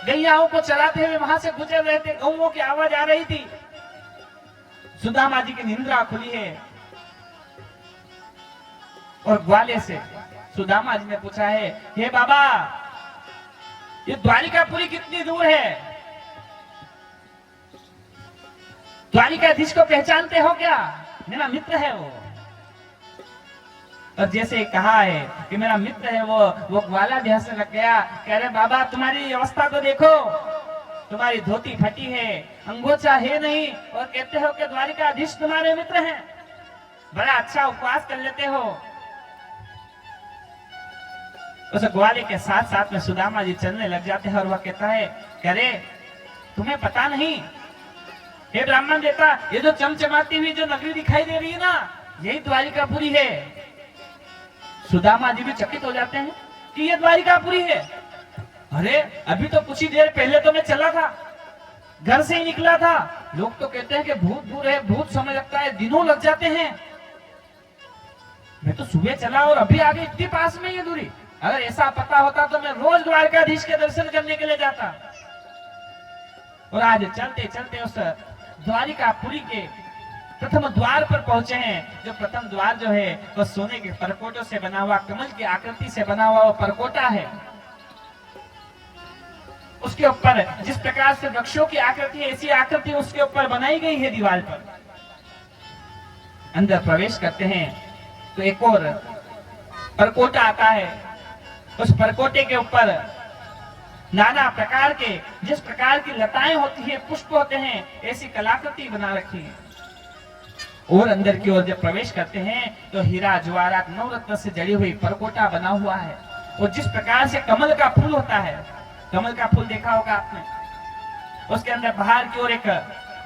गैयाओं को चलाते हुए वहां से गुजर रहे थे, गौओं की आवाज आ रही थी। सुदामा जी की निंद्रा खुली है और ग्वाले से सुदामा जी ने पूछा है, हे बाबा, ये द्वारिकापुरी कितनी दूर है? द्वारिकाधीश को पहचानते हो क्या? मेरा मित्र है वो। और जैसे कहा है कि मेरा मित्र है वो ग्वाला भी हंसने लग गया, कह रहे बाबा तुम्हारी अवस्था तो देखो, तुम्हारी धोती फटी है, अंगोछा है नहीं, और कहते हो कि द्वारिकाधीश तुम्हारे मित्र हैं, बड़ा अच्छा उपवास कर लेते हो। उस ग्वाले के साथ साथ में सुदामा जी चलने लग जाते हैं और वह कहता है, कह रहे तुम्हें पता नहीं, हे ब्राह्मण देवता, ये जो चमचमाती हुई जो नगरी दिखाई दे रही है ना, यही द्वारिकापुरी है। सुदामा जी भी चकित हो जाते हैं कि ये द्वारिकापुरी है। अरे अभी तो कुछ ही देर पहले तो मैं चला था, घर से ही निकला था, लोग तो कहते हैं कि भूत दूर है, भूत समय लगता है, दिनों लग जाते हैं। मैं तो सुबह चला और अभी आगे इतनी पास में ये दूरी। अगर ऐसा पता होता तो मैं रोज द्वारकाधीश के दर्शन करने के लिए जाता। और आज चलते चलते उस द्वारिकापुरी के प्रथम द्वार पर पहुंचे हैं। जो प्रथम द्वार जो है वह सोने के परकोटों से बना हुआ, कमल की आकृति से बना हुआ वो परकोटा है। उसके ऊपर जिस प्रकार से वृक्षों की आकृति है, ऐसी आकृति उसके ऊपर बनाई गई है दीवार पर। अंदर प्रवेश करते हैं तो एक और परकोटा आता है। उस परकोटे के ऊपर नाना प्रकार के, जिस प्रकार की लताएं होती है, पुष्प होते हैं, ऐसी कलाकृति बना रखी है। और अंदर की ओर जब प्रवेश करते हैं तो हीरा ज्वारात नवरत्न से जड़ी हुई परकोटा बना हुआ है। और जिस प्रकार से कमल का फूल होता है, कमल का फूल देखा होगा आपने, उसके अंदर बाहर की ओर एक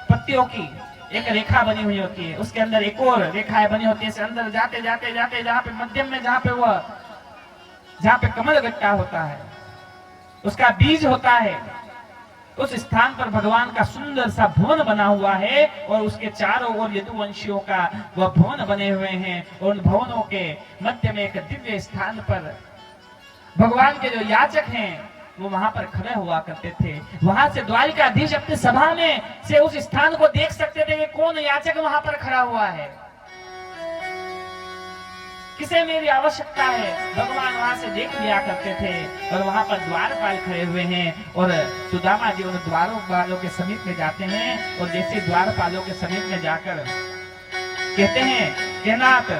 पत्तियों की एक रेखा बनी हुई होती है, उसके अंदर एक और रेखाएं बनी होती है। अंदर जाते जाते जाते जहाँ पे मध्यम में जहाँ पे कमल गट्टा होता है, उसका बीज होता है, उस स्थान पर भगवान का सुंदर सा भवन बना हुआ है। और उसके चारों ओर यदुवंशियों का वह भवन बने हुए हैं। और उन भवनों के मध्य में एक दिव्य स्थान पर भगवान के जो याचक हैं वो वहां पर खड़े हुआ करते थे। वहां से द्वारिकाधीश अपनी सभा में से उस स्थान को देख सकते थे कि कौन याचक वहां पर खड़ा हुआ है, किसे मेरी आवश्यकता है। भगवान वहां से देख लिया करते थे। और वहां पर द्वारपाल खड़े हुए हैं और सुदामा जी उन द्वारपालों के समीप में जाते हैं। और जैसे द्वारपालों के समीप में जाकर कहते हैं, कहनाथ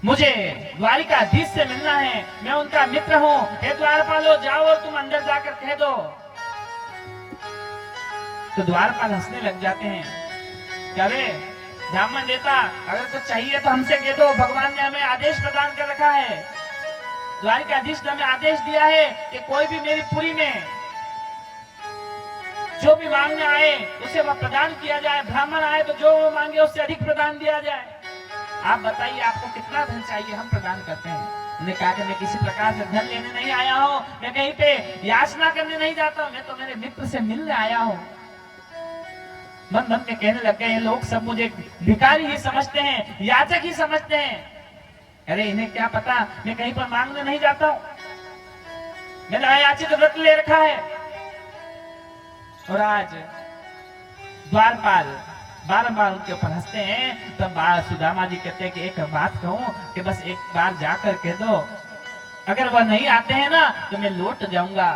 मुझे द्वारिकाधीश से मिलना है, मैं उनका मित्र हूँ। हे द्वारपालो, जाओ और तुम अंदर जाकर कह दो। तो द्वारपाल हंसने लग जाते हैं। क्या रे ब्राह्मण देवता, अगर कुछ चाहिए तो हमसे कह दो, भगवान ने हमें आदेश प्रदान कर रखा है। द्वारिकाधीश ने हमें आदेश दिया है कि कोई भी मेरी पुरी में जो भी मांगने आए उसे वह प्रदान किया जाए, ब्राह्मण आए तो जो वो मांगे उससे अधिक प्रदान दिया जाए। आप बताइए आपको कितना धन चाहिए, हम प्रदान करते हैं। उन्होंने कहा कि मैं किसी प्रकार से धन लेने नहीं आया हूँ, मैं कहीं पे याचना करने नहीं जाता हूँ, मैं तो मेरे मित्र से मिलने आया हूँ। मन मन में कहने लग गए, ये लोग सब मुझे भिखारी ही समझते हैं, याचक ही समझते हैं। अरे इन्हें क्या पता, मैं कहीं पर मांगने नहीं जाता हूँ, मैंने अयाचित व्रत ले रखा है। और आज द्वारपाल बार-बार उनके ऊपर हंसते हैं। तब सुदामा जी कहते हैं कि एक बात कहूं कि बस एक बार जाकर कह दो, अगर वह नहीं आते हैं ना तो मैं लौट जाऊंगा।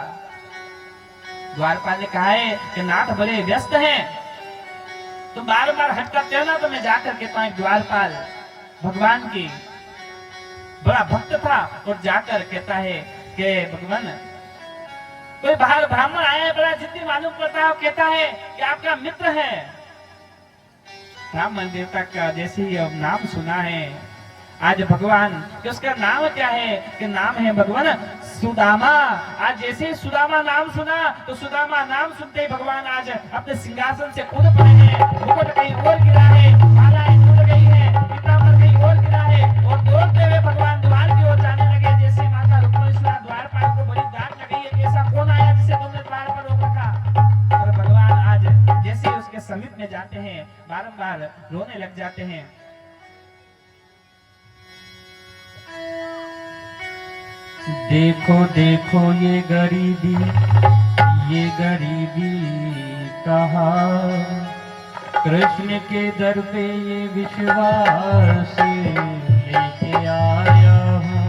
द्वारपाल ने कहा है कि नाथ बड़े व्यस्त हैं, तो बार-बार हटकर कहना तो मैं जाकर कहता हूं। द्वारपाल भगवान की बड़ा भक्त था और जाकर कहता है कि भगवान कोई बाहर ब्राह्मण आया है, बड़ा जिद्दी मालूम पड़ता है, कहता है कि आपका मित्र है। ब्राह्मण देवता का जैसे ही अब नाम सुना है आज भगवान कि उसका नाम क्या है, कि नाम है भगवान सुदामा। आज जैसे ही सुदामा नाम सुना तो सुदामा नाम सुनते ही भगवान आज अपने सिंहासन से कूद पड़े हैं। मुकुट कहीं और गिरा है, मालाएं टूट गई है, पीताम्बर कहीं और गिरा है और दौड़ते हुए भगवान द्वार की ओर जाने लगे। जैसे माता रुक्मिणी द्वारपाल को बड़ी डांट लगी है कि ऐसा कौन आया जिसे तुमने द्वार पर रोक रखा। और भगवान आज जैसे ही उसके समीप में जाते हैं बारंबार रोने लग जाते हैं। देखो देखो ये गरीबी कहा, कृष्ण के दर पे ये विश्वास लेके आया हूँ।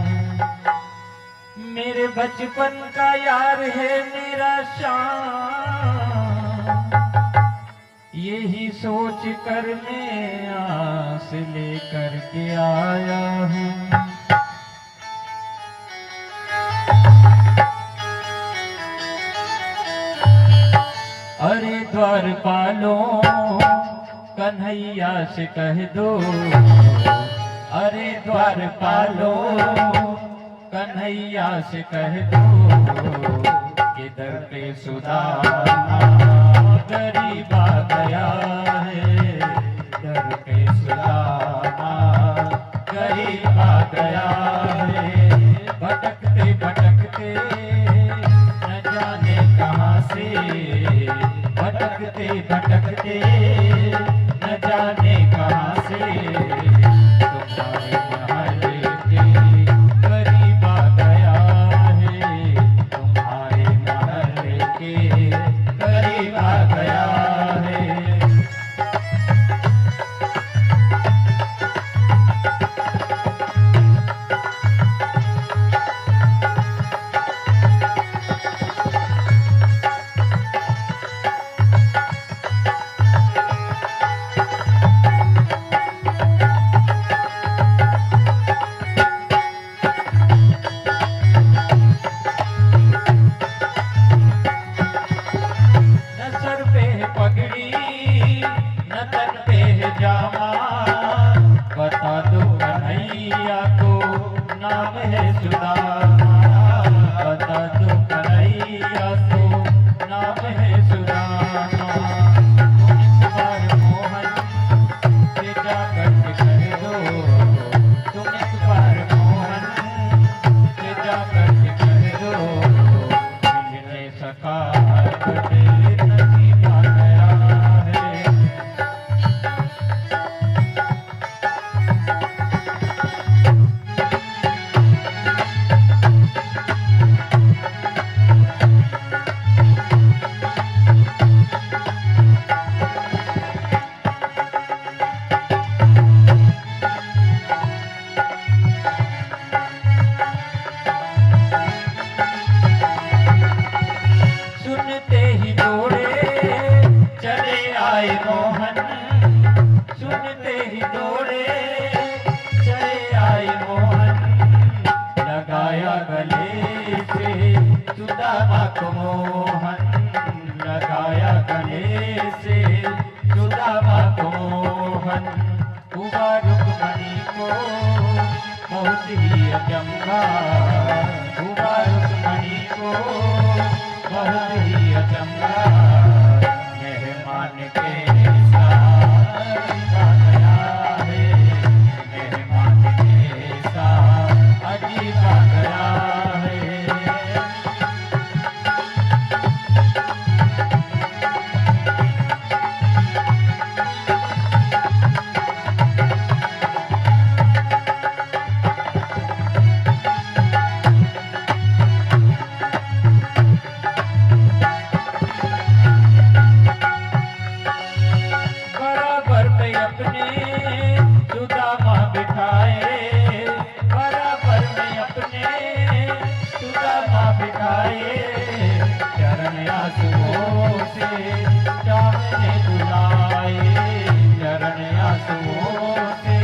मेरे बचपन का यार है मेरा श्याम, यही सोच कर मैं आस लेकर के आया हूँ। अरे द्वारपालों कन्हैया से कह दो, अरे द्वारपालों कन्हैया से कह दो कि दर पे सुदामा गरीब आ गया है, दर पे सुदामा गरीब आ गया है। भटकते भटकते न जाने कहाँ से, भटकते भटकते न जाने कहाँ से तुम्हारे महल के करीब आ गया है, तुम्हारे महल के करीब आ गया है। बता दो कन्हैया को नाम है सुदामा, बता दो कन्हैया को नाम है सुदामा। तुम इस बार मोहन से जाकर कह दो, तुम इस बार मोहन से जाकर कह दो, मिलने सका नसीब आ गया है। सुनते ही दौड़े चले आए मोहन, सुनते ही दौड़े चले आए मोहन। सुदामा को मोहन लगाया गले से, सुदामा को मोहन हुआ रुक्मणी को बहुत ही अचंभा, हुआ रुक्मणी को बहुत ही अचंभा। मेहमान के साथ गया है, मेहमान के साथ अजीब गया है। बराबर पे अपने सुदामा बिठाए, बराबर में अपने सुदामा बिठाए। चरण आंसुओं से चांदने दुलाए, चरण आंसुओं से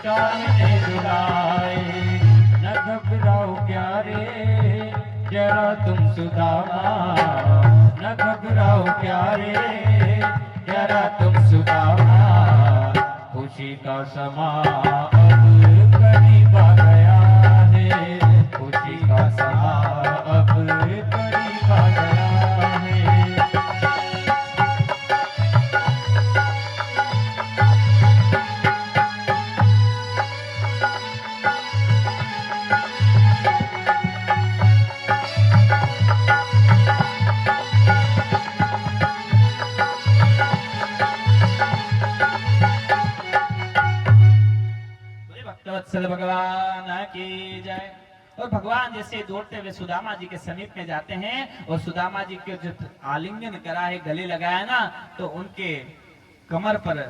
चांदने दुलाए। न घबराओ प्यारे जरा तुम सुदामा, न घबराओ प्यारे जरा तुम सुदामा। खुशी का समा अब करीब आ गया है, खुशी का समा अब करीब आ गया है। भक्तवत्सल भगवान की जय। और भगवान जैसे दौड़ते हुए सुदामा जी के समीप में जाते हैं और सुदामा जी के जो आलिंगन करा है, गले लगाया ना, तो उनके कमर पर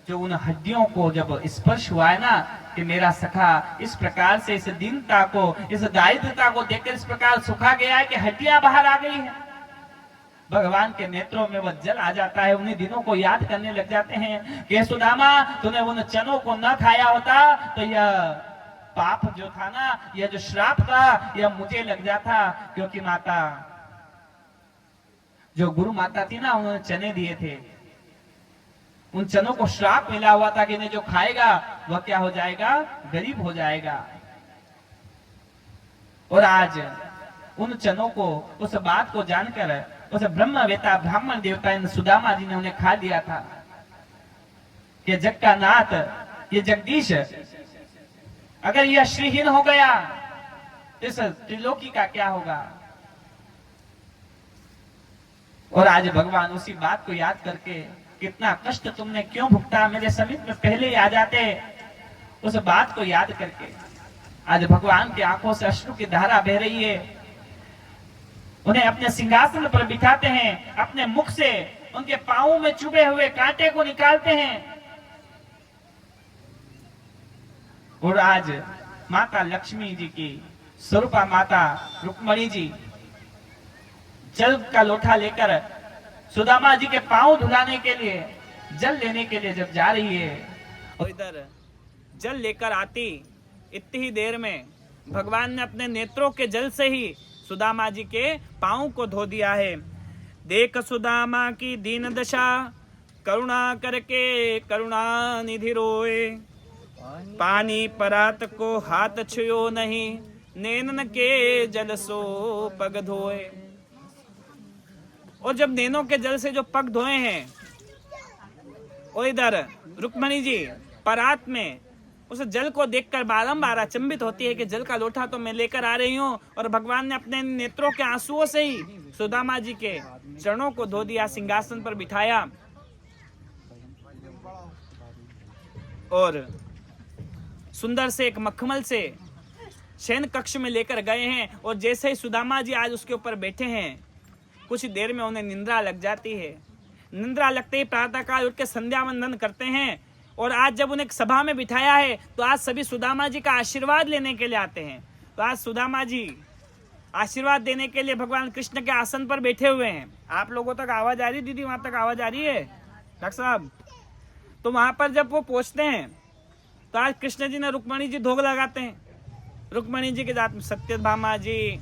जो उन हड्डियों को जब स्पर्श हुआ है ना, कि मेरा सखा इस प्रकार से इस दीनता को, इस दारिद्रता को देखकर इस प्रकार सुखा गया है कि हड्डियां बाहर आ गई है। भगवान के नेत्रों में वह जल आ जाता है, उन्हीं दिनों को याद करने लग जाते हैं कि सुदामा तूने उन चनों को न खाया होता तो यह पाप जो था ना, यह जो श्राप था, यह मुझे लग जाता। क्योंकि माता, जो गुरु माता थी ना, उन्होंने चने दिए थे, उन चनों को श्राप मिला हुआ था कि इन्हें जो खाएगा वह क्या हो जाएगा, गरीब हो जाएगा। और आज उन चनों को, उस बात को जानकर उस ब्रह्मवेता ब्राह्मण देवता इन सुदामा जी ने उन्हें खा लिया था कि जग का नाथ, ये जगदीश अगर यह श्रीहीन हो गया तो इस त्रिलोकी का क्या होगा। और आज भगवान उसी बात को याद करके, कितना कष्ट तुमने क्यों भुगता, मेरे समीप में पहले ही आ जाते, उस बात को याद करके आज भगवान की आंखों से अश्रु की धारा बह रही है। उन्हें अपने सिंहासन पर बिठाते हैं, अपने मुख से उनके पांवों में चुभे हुए कांटे को निकालते हैं। और आज माता लक्ष्मी जी की स्वरूपा माता रुक्मणी जी जल का लोटा लेकर सुदामा जी के पांव धुलाने के लिए, जल लेने के लिए जब जा रही है, और इधर जल लेकर आती, इतनी ही देर में भगवान ने अपने नेत्रों के जल से ही सुदामा जी के पांव को धो दिया है। देख सुदामा की दीन दशा, करुणा करके करुणा निधि रोए। पानी परात को हाथ छुयो नहीं, नैनन के जल सो पग धोए। और जब नैनों के जल से जो पग धोए हैं, और इधर रुक्मणी जी परात में उस जल को देखकर बारंबार अचंभित होती है कि जल का लोटा तो मैं लेकर आ रही हूँ, और भगवान ने अपने नेत्रों के आंसुओं से ही सुदामा जी के चरणों को धो दिया, सिंहासन पर बिठाया। और सुंदर से एक मखमल से शयन कक्ष में लेकर गए हैं। और जैसे ही सुदामा जी आज उसके ऊपर बैठे हैं, कुछ देर में उन्हें निंद्रा लग जाती है। निंद्रा लगते ही प्रातःकाल उठ के संध्या वंदन करते हैं। और आज जब उन्हें सभा में बिठाया है, तो आज सभी सुदामा जी का आशीर्वाद लेने के लिए आते हैं। तो आज सुदामा जी आशीर्वाद देने के लिए भगवान कृष्ण के आसन पर बैठे हुए हैं। आप लोगों तक आवाज आ रही, दीदी वहां तक आवाज आ रही है डॉक्टर साहब? तो वहां पर जब वो पहुंचते हैं, तो आज कृष्ण जी ने रुक्मणी जी धोग लगाते हैं। रुक्मणी जी के साथ में सत्यभामा जी,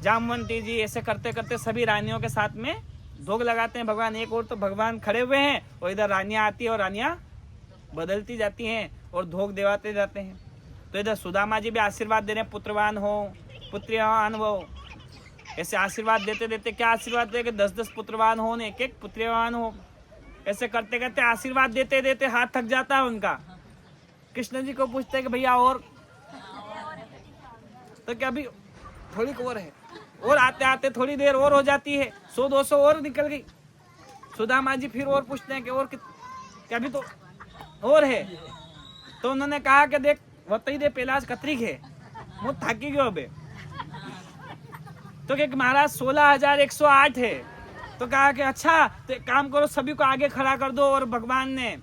जामवंती जी, ऐसे करते करते सभी रानियों के साथ में भोग लगाते हैं भगवान। एक और तो भगवान खड़े हुए हैं और इधर रानियां आती है और रानियां बदलती जाती हैं और भोग देवाते जाते हैं। तो इधर सुदामा जी भी आशीर्वाद दे रहे हैं, पुत्रवान हो, पुत्रियावान हो। ऐसे आशीर्वाद देते देते क्या आशीर्वाद दे कि 10-10 पुत्रवान हो, एक एक पुत्रियावान हो। ऐसे करते करते आशीर्वाद देते देते हाथ थक जाता है उनका। कृष्ण जी को पूछते हैं कि भैया और, तो क्या अभी थोड़ी और है, और आते आते थोड़ी देर और हो जाती है, 100-200 और निकल गई। सुदामा जी फिर और पूछते हैं कि और क्या अभी तो और है। तो उन्होंने कहा कि देख वही दे पेलाज कतरी है, मुझ थाकी गयो अबे। तो क्या महाराज 16,108 है। तो कहा कि अच्छा तो एक काम करो, सभी को आगे खड़ा कर दो। और भगवान ने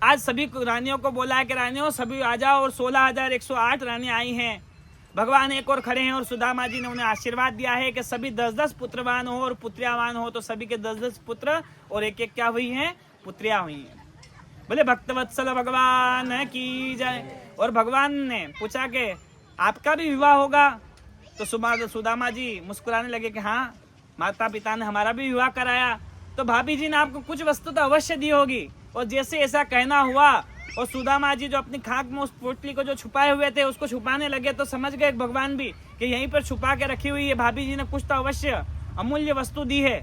आज सभी रानियों को बोला है कि रानियों सभी आ जाओ, और 16,108 रानियां आई हैं। भगवान एक और खड़े हैं और सुदामा जी ने उन्हें आशीर्वाद दिया है कि सभी 10-10 पुत्रवान हो और पुत्रियावान हो। तो सभी के 10-10 पुत्र और एक एक क्या हुई हैं, पुत्रियां हुई हैं। बोले भक्तवत्सल भगवान की जय। और भगवान ने पूछा कि आपका भी विवाह होगा। तो सुदामा जी मुस्कुराने लगे कि हाँ, माता पिता ने हमारा भी विवाह कराया। तो भाभी जी ने आपको कुछ वस्तु तो अवश्य दी होगी। और जैसे ऐसा कहना हुआ और सुदामा जी जो अपनी खाक में उस पोटली को जो छुपाए हुए थे उसको छुपाने लगे, तो समझ गए भगवान भी कि यहीं पर छुपा के रखी हुई है, भाभी जी ने कुछ तो अवश्य अमूल्य वस्तु दी है।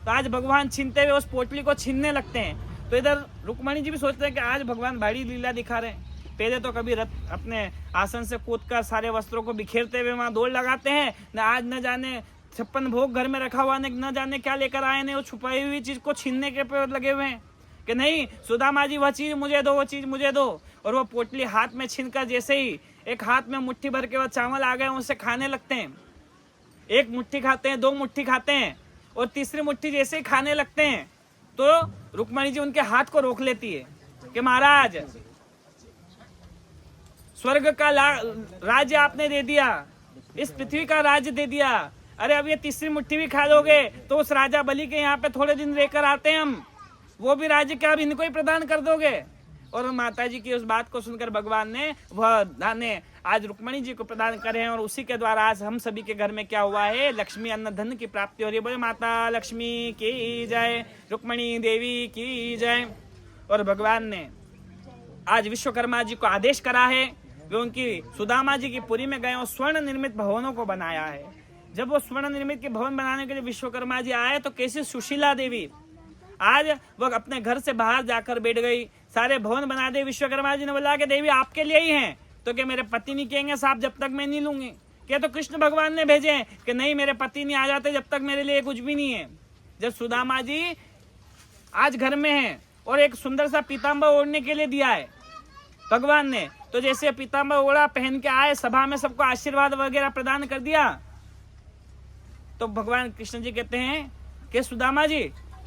तो आज भगवान छीनते हुए उस पोटली को छीनने लगते हैं। तो इधर रुक्मणी जी भी सोचते हैं कि आज भगवान बड़ी लीला दिखा रहे हैं। पहले तो कभी रथ अपने आसन से कूदकर सारे वस्त्रों को बिखेरते हुए वहां दौड़ लगाते हैं, न आज न जाने 56 भोग घर में रखा हुआ, न जाने क्या लेकर आए ने, वो छुपाई हुई चीज को छीनने के पे लगे हुए हैं कि नहीं सुदामा जी, वह चीज मुझे दो, वो चीज मुझे दो। और वो पोटली हाथ में छीनकर जैसे ही एक हाथ में मुट्ठी भर के वो चावल आ गए, उनसे खाने लगते हैं। एक मुट्ठी खाते हैं, 2 मुट्ठी खाते हैं, और तीसरी मुट्ठी जैसे ही खाने लगते हैं तो रुक्मणी जी उनके हाथ को रोक लेती है कि महाराज स्वर्ग का राज्य आपने दे दिया, इस पृथ्वी का राज्य दे दिया। अरे अब ये तीसरी मुट्ठी भी खा लोगे तो उस राजा बलि के यहाँ पे थोड़े दिन रहकर आते हैं हम, वो भी राज्य क्या अब इनको ही प्रदान कर दोगे। और माता जी की उस बात को सुनकर भगवान ने वह दाने आज रुक्मणी जी को प्रदान करे हैं। और उसी के द्वारा आज हम सभी के घर में क्या हुआ है, लक्ष्मी अन्न धन की प्राप्ति हो रही है। बोले माता लक्ष्मी की जय, रुक्मणी देवी की जय। और भगवान ने आज विश्वकर्मा जी को आदेश करा है, वे उनकी सुदामा जी की पुरी में गए और स्वर्ण निर्मित भवनों को बनाया है। जब वो स्वर्ण निर्मित के भवन बनाने के लिए विश्वकर्मा जी आए तो कैसी सुशीला देवी आज वो अपने घर से बाहर जाकर बैठ गई, सारे भवन बना दे। विश्वकर्मा जी ने बोला कि देवी आपके लिए ही हैं। तो क्या मेरे पति नहीं कहेंगे साहब जब तक मैं नहीं लूंगी? क्या तो कृष्ण भगवान ने भेजे कि नहीं मेरे पति नहीं आ जाते जब तक मेरे लिए कुछ भी नहीं है। जब सुदामा जी आज घर में है और एक सुंदर सा पीताम्बर ओढ़ने के लिए दिया है भगवान ने, तो जैसे पीताम्बर ओढ़ा पहन के आए, सभा में सबको आशीर्वाद वगैरह प्रदान कर दिया, तो भगवान कृष्ण जी कहते हैं कि सुदामा जी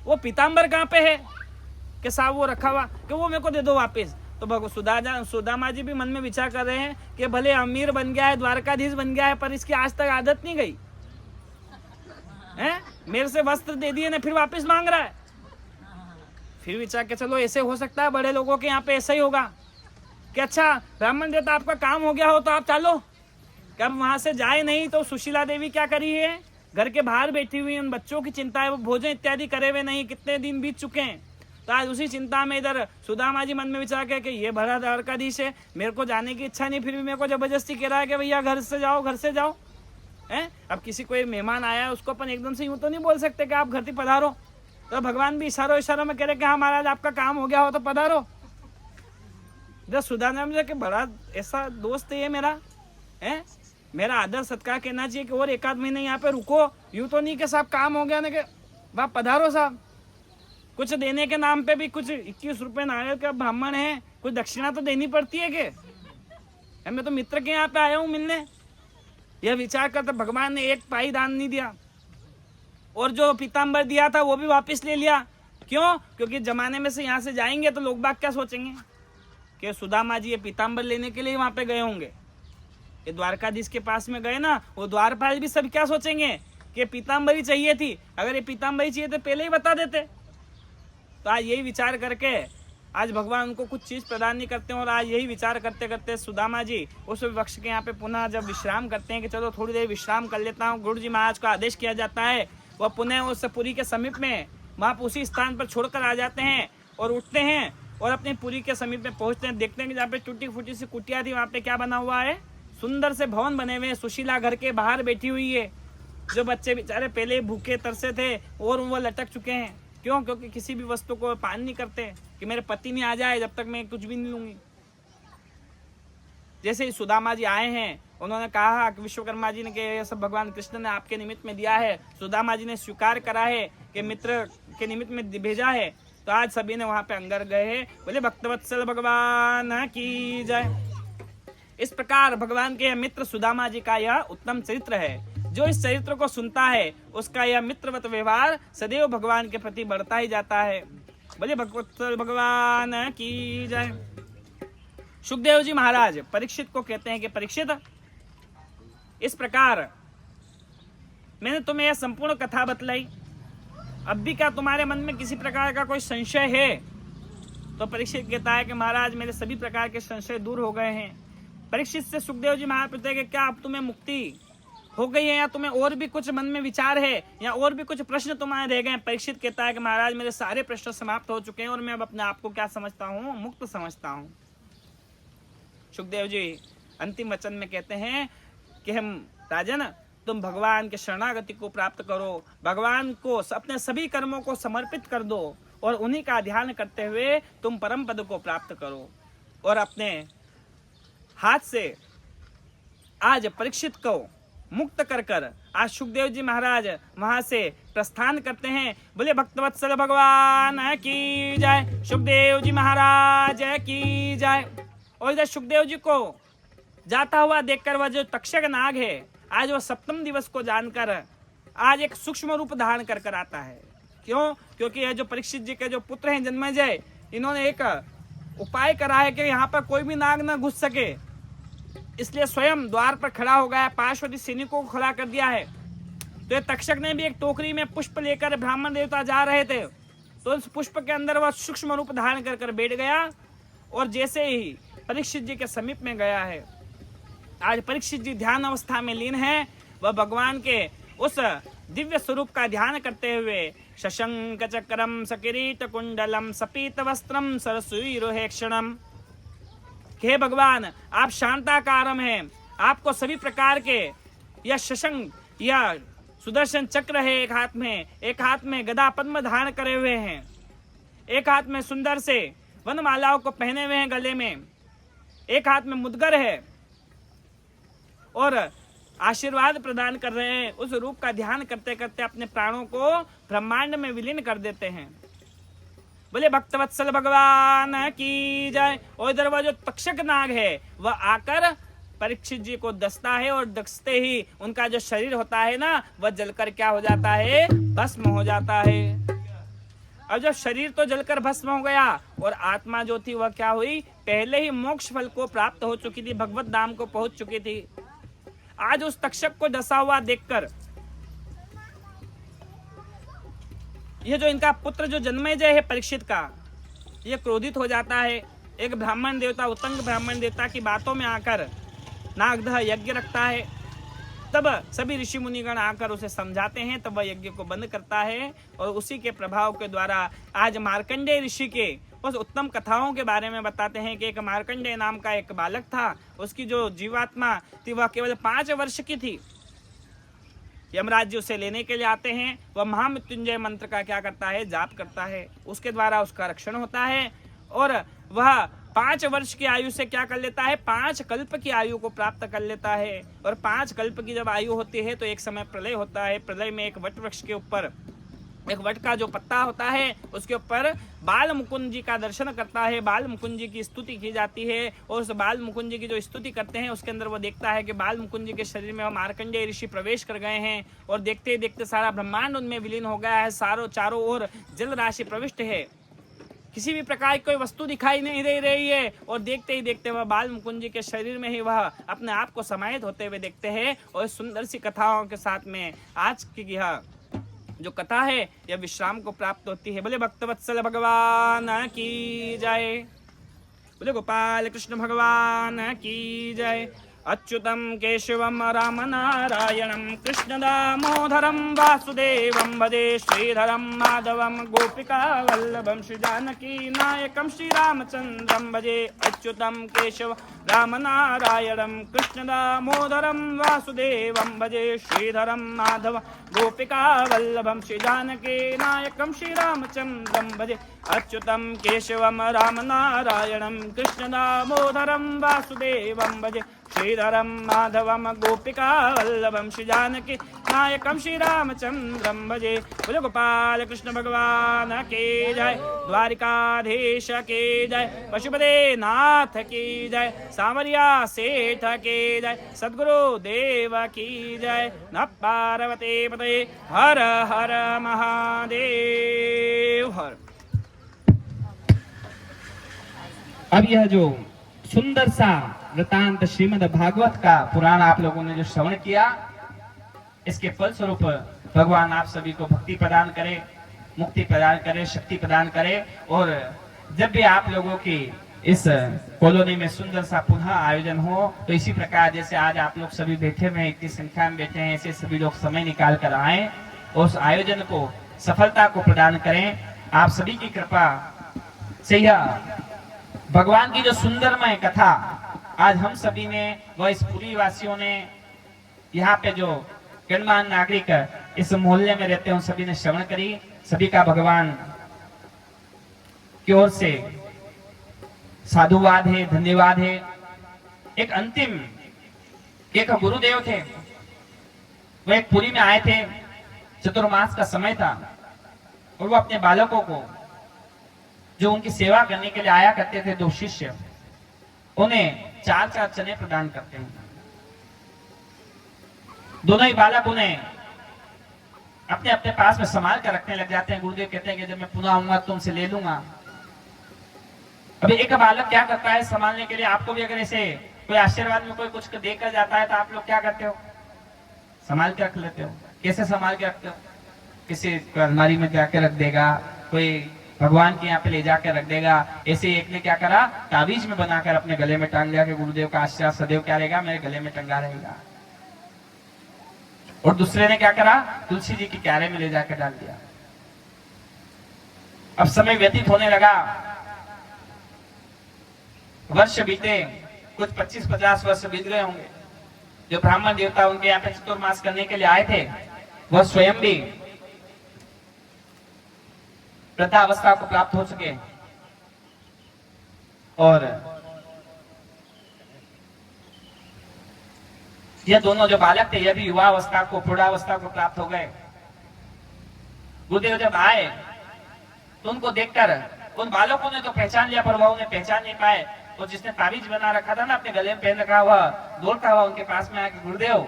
वो पीताम्बर कहाँ पे है? कि साहब वो रखा हुआ, कि वो मेरे को दे दो वापस। तो सुदामा जी भी मन में विचार कर रहे हैं कि भले अमीर बन गया है, द्वारकाधीश बन गया है, पर इसकी आज तक आदत नहीं गई है, मेरे से वस्त्र दे दिए ना फिर वापस मांग रहा है। फिर विचार के चलो ऐसे हो सकता है बड़े लोगों के यहाँ पे ऐसा ही होगा कि अच्छा ब्राह्मण देवता आपका काम हो गया हो तो आप चलो। क्या वहां से जाए नहीं तो सुशीला देवी क्या करी है, घर के बाहर बैठी हुई, उन बच्चों की चिंता है, वो भोजन इत्यादि करे हुए नहीं, कितने दिन बीत चुके हैं। तो आज उसी चिंता में इधर सुदामा जी मन में विचार के कि ये बड़ा द्वारकाधीश है, मेरे को जाने की इच्छा नहीं, फिर भी मेरे को जबरदस्ती कह रहा है कि भैया घर से जाओ, घर से जाओ। है अब किसी कोई मेहमान आया है उसको अपन एकदम से यूं तो नहीं बोल सकते कि आप घर से पधारो। तो भगवान भी इशारों में कह रहे कि हाँ महाराज आपका काम हो गया हो तो पधारो। जब सुदामा जी के बड़ा ऐसा दोस्त है ये मेरा, है मेरा आदर सत्कार कहना चाहिए कि और 1-आध महीने यहाँ पे रुको, यूं तो नहीं कि साहब काम हो गया ना कि वाह पधारो साहब। कुछ देने के नाम पे भी कुछ 21 रुपए नारियल का ब्राह्मण है, कुछ दक्षिणा तो देनी पड़ती है कि मैं तो मित्र के यहाँ पे आया हूँ मिलने। यह विचार कर तो भगवान ने 1 पाई दान नहीं दिया और जो पीताम्बर दिया था वो भी वापस ले लिया। क्यों? क्योंकि जमाने में से यहाँ से जाएंगे तो लोग बाग क्या सोचेंगे कि सुदामा जी ये पीताम्बर लेने के लिए वहां पे गए होंगे। ये द्वारकाधीश के पास में गए ना, वो द्वारपाल भी सब क्या सोचेंगे कि पीताम्बरी चाहिए थी, अगर ये पीताम्बरी चाहिए तो पहले ही बता देते। तो आज यही विचार करके आज भगवान उनको कुछ चीज़ प्रदान नहीं करते हैं। और आज यही विचार करते करते सुदामा जी उस वृक्ष के यहाँ पे पुनः जब विश्राम करते हैं कि चलो थोड़ी देर विश्राम कर लेता हूँ, गुरु जी महाराज को आदेश किया जाता है, वह पुनः उस पुरी के समीप में वहाँ उसी स्थान पर छोड़कर आ जाते हैं और उठते हैं और अपनी पुरी के समीप में पहुँचते हैं। देखते हैं कि जहाँ पे टूटी फूटी सी कुटिया थी वहाँ पे क्या बना हुआ है, सुंदर से भवन बने हुए हैं। सुशीला घर के बाहर बैठी हुई है। जो बच्चे बेचारे पहले भूखे तरसे थे और वो लटक चुके हैं। क्यों? क्योंकि किसी भी वस्तु को पान नहीं करते कि मेरे पति नहीं आ जाए जब तक मैं कुछ भी नहीं लूंगी। जैसे ही सुदामा जी आए हैं, उन्होंने कहा कि विश्वकर्मा जी ने कि ये सब भगवान कृष्ण ने आपके निमित्त में दिया है। सुदामा जी ने स्वीकार करा है कि मित्र के निमित्त में भेजा है। तो आज सभी ने वहां पे अंदर गए हैं। बोले भक्तवत्सल भगवान की जय। इस प्रकार भगवान के मित्र सुदामा जी का यह उत्तम चरित्र है। जो इस चरित्र को सुनता है उसका यह मित्रवत व्यवहार सदैव भगवान के प्रति बढ़ता ही जाता है। बोले भगवत्सल भगवान की जय। सुखदेव जी महाराज परीक्षित को कहते हैं कि परीक्षित, इस प्रकार मैंने तुम्हें यह संपूर्ण कथा बतलाई, अब भी क्या तुम्हारे मन में किसी प्रकार का कोई संशय है? तो परीक्षित कहता है कि महाराज मेरे सभी प्रकार के संशय दूर हो गए हैं। परीक्षित से सुखदेव जी महाराज पूछते हैं कि क्या अब तुम्हें मुक्ति हो गई है या तुम्हें और भी कुछ मन में विचार है या और भी कुछ प्रश्न तुम्हारे रह गए? परीक्षित कहता है कि महाराज मेरे सारे प्रश्न समाप्त हो चुके हैं और मैं अब अपने आप को क्या समझता हूँ, मुक्त समझता हूँ। सुखदेव जी अंतिम वचन में कहते हैं कि हम राजन, तुम भगवान के शरणागति को प्राप्त करो, भगवान को अपने सभी कर्मों को समर्पित कर दो और उन्हीं का ध्यान करते हुए तुम परम पद को प्राप्त करो। और अपने हाथ से आज परीक्षित को मुक्त कर कर आज सुखदेव जी महाराज वहां से प्रस्थान करते हैं। बोले भक्तवत्सल भगवान की जय, सुखदेव जी महाराज की जय। और इधर सुखदेव जी को जाता हुआ देखकर वह जो तक्षक नाग है, आज वो सप्तम दिवस को जानकर आज एक सूक्ष्म रूप धारण कर कर आता है। क्यों? क्योंकि यह जो परीक्षित जी के जो पुत्र हैं जन्मेजय, इन्होंने एक उपाय करा है कि यहाँ पर कोई भी नाग न घुस सके, इसलिए स्वयं द्वार पर खड़ा हो गया, पार्श्ववर्ती सैनिकों को खड़ा कर दिया है। तो ये तक्षक ने भी एक टोकरी में पुष्प लेकर ब्राह्मण देवता जा रहे थे, तो उस पुष्प के अंदर वह सूक्ष्म रूप धारण कर कर बैठ गया और जैसे ही परीक्षित जी के समीप में गया है, आज परीक्षित जी ध्यान अवस्था में लीन है। वह भगवान के उस दिव्य स्वरूप का ध्यान करते हुए शशंक चक्रम सकिरीट कुंडलम सपीत वस्त्रम सरसूरोहेक्षणम, हे भगवान आप शांताकारम हैं, आपको सभी प्रकार के यह शशंक या सुदर्शन चक्र है एक हाथ में गदा पद्म धारण करे हुए हैं, एक हाथ में सुंदर से वनमालाओं को पहने हुए हैं गले में, एक हाथ में मुद्गर है और आशीर्वाद प्रदान कर रहे हैं। उस रूप का ध्यान करते करते अपने प्राणों को ब्रह्मांड में विलीन कर देते हैं। बोले भक्तवत्सल भगवान की जय। और इधर वह जो तक्षक नाग है वह आकर परीक्षित जी को दसता है और दसते ही उनका जो शरीर होता है ना, वह जलकर क्या हो जाता है, भस्म हो जाता है। और जब शरीर तो जलकर भस्म हो गया और आत्मा जो थी वह क्या हुई, पहले ही मोक्ष फल को प्राप्त हो चुकी थी, भगवत धाम को पहुंच चुकी थी। आज उस तक्षक को डसा हुआ देखकर ये जो इनका पुत्र जो जन्मेजय है परीक्षित का, ये क्रोधित हो जाता है। एक ब्राह्मण देवता, उत्तंग ब्राह्मण देवता की बातों में आकर नागदह यज्ञ रखता है। तब सभी ऋषि मुनिगण आकर उसे समझाते हैं, तब वह यज्ञ को बंद करता है और उसी के प्रभाव के द्वारा आज मार्कंडेय ऋषि के उस उत्तम कथाओं के बारे में बताते हैं कि एक मार्कंडेय नाम का एक बालक था, उसकी जो जीवात्मा थी वह केवल 5 वर्ष की थी। यमराज जी उसे लेने के लिए आते हैं, वह महामृत्युंजय मंत्र का क्या करता है, जाप करता है, उसके द्वारा उसका रक्षण होता है और वह 5 वर्ष की आयु से क्या कर लेता है, 5 कल्प की आयु को प्राप्त कर लेता है। और 5 कल्प की जब आयु होती है तो एक समय प्रलय होता है। प्रलय में एक वट वृक्ष के ऊपर एक वट का जो पत्ता होता है उसके ऊपर बाल मुकुंद जी का दर्शन करता है, बाल मुकुंद जी की स्तुति की जाती है और उस बाल मुकुंद जी की जो स्तुति करते हैं उसके अंदर वो देखता है कि बाल मुकुंद जी के शरीर में मार्कंडेय ऋषि प्रवेश कर गए हैं और देखते ही देखते सारा ब्रह्मांड उनमें विलीन हो गया है, चारों ओर जल राशि प्रविष्ट है, किसी भी प्रकार की कोई वस्तु दिखाई नहीं दे रही है और देखते ही देखते वह बाल मुकुंद जी के शरीर में ही वह अपने आप को समाहित होते हुए देखते हैं। और सुंदर सी कथाओं के साथ में आज की यह जो कथा है यह विश्राम को प्राप्त होती है। बोले भक्तवत्सल भगवान की जय, बोले गोपाल कृष्ण भगवान की जय। अच्युतम केशवम राम नारायणम कृष्ण दामोदरम वासुदेवम भजे श्रीधरम माधवम गोपिका वल्लभम श्री जानकी नायकम श्री रामचंद्रम भजे। अच्युतम केशव राम नारायणम कृष्ण दामोदरम वासुदेवम भजे श्रीधरम माधव गोपिका वल्लभम श्री जानकी नायकम श्री रामचंद्रम भजे। अच्युतम केशवम राम नारायणम कृष्ण दामोदरम वासुदेवम भजे श्रीधरम माधवम गोपिका वल्लभम श्री जानकी नायकम श्री रामचंद्रम भजे। बोलो गोपाल कृष्ण भगवान के जय, द्वारिकाधीश के जय, पशुपते नाथ की जय, सांवरिया सेठ के जय, सद्गुरु देव की जय। नमः पार्वती पते हर हर महादेव हर। अब यह जो सुंदर सा वृतांत श्रीमद् भागवत का पुराण आप लोगों ने जो श्रवण किया, इसके फलस्वरूप भगवान आप सभी को भक्ति प्रदान करे, मुक्ति प्रदान करे, शक्ति प्रदान करे। और जब भी आप लोगों की इस कॉलोनी में सुंदर सा पुनः आयोजन हो, तो इसी प्रकार जैसे आज आप लोग सभी बैठे हुए हैं, इतनी संख्या में बैठे हैं, ऐसे सभी लोग समय निकाल कर आए और उस आयोजन को सफलता को प्रदान करें। आप सभी की कृपा से यह भगवान की जो सुंदरमय कथा आज हम सभी ने व इस पुरी वासियों ने, यहाँ पे जो गणमान्य नागरिक इस मोहल्ले में रहते हैं, उन सभी ने श्रवण करी। सभी का भगवान की ओर से साधुवाद है, धन्यवाद है। एक अंतिम एक गुरुदेव थे, वो एक पुरी में आए थे, चतुर्मास का समय था, और वो अपने बालकों को जो उनकी सेवा करने के लिए आया करते थे, दो शिष्य, उन्हें 4-4 चने प्रदान करते हैं। दोनों ही बालक उन्हें अपने अपने पास में संभाल कर रखने लग जाते हैं। गुरुदेव कहते हैं कि जब मैं पुनः आऊंगा तुमसे ले लूंगा। अभी एक बालक क्या करता है संभालने के लिए, आपको भी अगर ऐसे कोई आशीर्वाद में कोई कुछ देकर जाता है तो आप लोग क्या करते हो? संभाल के रख लेते हो। कैसे संभाल के रखते हो? किसी अलमारी में जाके रख देगा, कोई भगवान के यहाँ पे ले जाकर रख देगा। ऐसे एक ने क्या करा, ताबीज में बनाकर अपने गले में टांग लिया कि गुरुदेव का आशीर्वाद सदैव क्या रहेगा, मेरे गले में टंगा रहेगा। और दूसरे ने क्या करा, तुलसी जी की क्यारे में ले जाकर डाल दिया। अब समय व्यतीत होने लगा, वर्ष बीते, कुछ 25-50 वर्ष बीत गए होंगे। जो ब्राह्मण देवता उनके यहाँ पे चतुर्मास करने के लिए आए थे, वह स्वयं भी वृद्धावस्था को प्राप्त हो चुके, और ये दोनों जो बालक थे, ये भी युवा अवस्था को, प्रौढ़ावस्था को प्राप्त हो गए। गुरुदेव जब आए तो उनको देखकर उन बालकों ने तो पहचान लिया, पर वह उन्हें पहचान नहीं पाए। और जिसने ताबीज बना रखा था ना, अपने गले में पहन रखा हुआ, दौड़ता हुआ उनके पास में आके, गुरुदेव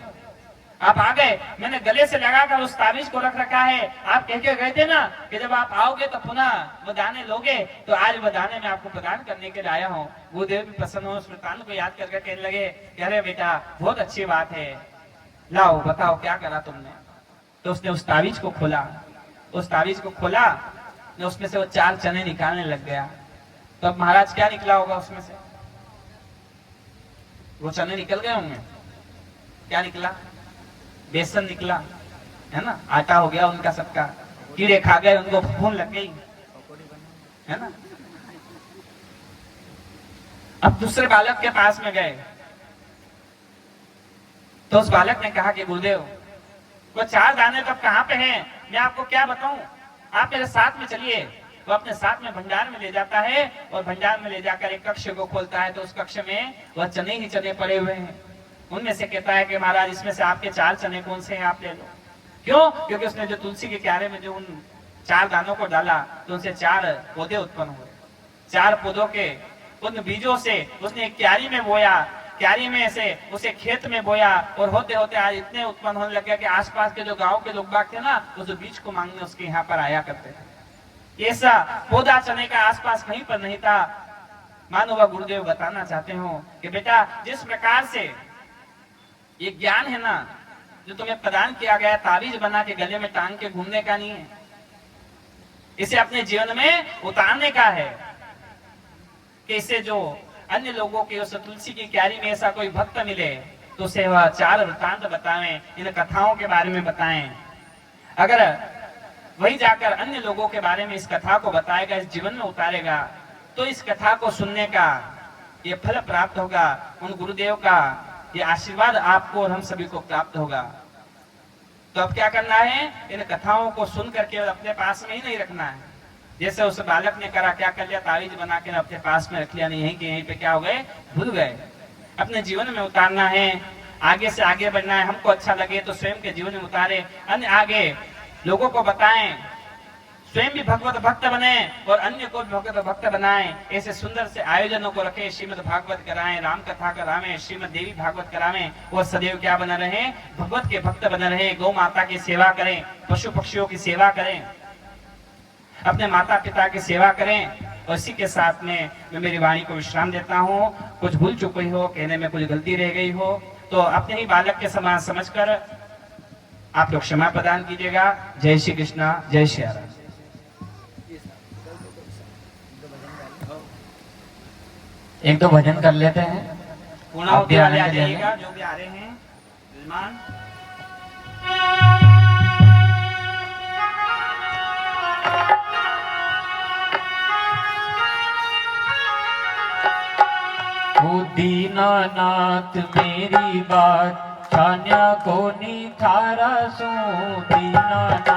आप आ गए, मैंने गले से लगाकर उस ताबीज को रख रखा है। आप कह के गए थे ना कि जब आप आओगे तो पुनः वो दाने लोगे, तो आज वो दाने मैं आपको प्रदान करने के लिए आया हूँ। गुरुदेव भी प्रसन्न हो, उस वृतांत को याद करके कहने लगे, अरे बेटा बहुत अच्छी बात है, लाओ बताओ क्या करा तुमने। तो उसने उस ताबीज को खोला, उस ताबीज को खोला, उसमें से वो 4 चने निकालने लग गया। तो अब महाराज क्या निकला होगा उसमें से? वो चने निकल गए होंगे। क्या निकला? बेसन निकला, है ना, आटा हो गया उनका सबका। कीड़े खा गए, उनको फूंद लग गई, है ना। अब दूसरे बालक के पास में गए तो उस बालक ने कहा कि गुरुदेव वो 4 दाने तो कहाँ पे हैं, मैं आपको क्या बताऊं, आप मेरे साथ में चलिए। वो अपने साथ में भंडार में ले जाता है, और भंडार में ले जाकर एक कक्ष को खोलता है, तो उस कक्ष में वह चने ही चने पड़े हुए हैं। उनमें से कहता है कि महाराज इसमें से आपके 4 चने कौन से हैं, आप ले लो। क्यों? क्योंकि उसने जो तुलसी के क्यारे में जो उन 4 दानों को डाला, तो उनसे 4 पौधे उत्पन्न हुए। 4 पौधों के उन बीजों से उसने एक क्यारी में बोया, क्यारी में से उसे खेत में बोया, और होते होते आज इतने उत्पन्न होने लग गया कि आसपास के जो गांव के लोग बाग थे ना, उस बीज को मांगने उसके यहाँ पर आया करते थे। ऐसा पौधा चने का आसपास कहीं पर नहीं था। मानो वह गुरुदेव बताना चाहते हो कि बेटा जिस प्रकार से ये ज्ञान है ना, जो तुम्हें प्रदान किया गया ताबीज बना के गले में टांग के घूमने का नहीं है, इसे अपने जीवन में उतारने का है। कि इससे जो अन्य लोगों के उस तुलसी की क्यारी में ऐसा कोई भक्त मिले तो उसे वह 4 वृत्तांत बताएं, इन कथाओं के बारे में बताएं। अगर वही जाकर अन्य लोगों के बारे में इस कथा को बताएगा, इस जीवन में उतारेगा, तो इस कथा को सुनने का ये फल प्राप्त होगा, उन गुरुदेव का ये आशीर्वाद आपको और हम सभी को प्राप्त होगा। तो अब क्या करना है, इन कथाओं को सुन करके अपने पास में ही नहीं रखना है। जैसे उस बालक ने करा, क्या कर लिया, तावीज बना के अपने पास में रख लिया, नहीं कि यहीं पे क्या हो गए, भूल गए। अपने जीवन में उतारना है, आगे से आगे बढ़ना है। हमको अच्छा लगे तो स्वयं के जीवन में उतारे, अन्य आगे लोगों को बताएं, स्वयं भी भगवत भक्त बने और अन्य को भी भगवत भक्त बनाएं। ऐसे सुंदर से आयोजनों को रखें, श्रीमद् भागवत कराएं, राम कथा करावें, श्रीमद् देवी भागवत करावें, और सदैव क्या बना रहे, भगवत के भक्त बने रहे। गौ माता की सेवा करें, पशु पक्षियों की सेवा करें, अपने माता पिता की सेवा करें। और इसी के साथ में मैं मेरी वाणी को विश्राम देता हूँ। कुछ भूल चुकी हो, कहने में कुछ गलती रह गई हो तो अपने ही बालक के समान समझकर आप लोग क्षमा प्रदान कीजिएगा। जय श्री कृष्णा, जय श्री राम। एक दो भजन कर लेते हैं। पूर्णाहुति आप वाले आ ध्यान से जाइएगा, जो भी आ रहे हैं मेहमान। ओ दीनानाथ मेरी बात छान्या को निखारा सो, दीनानाथ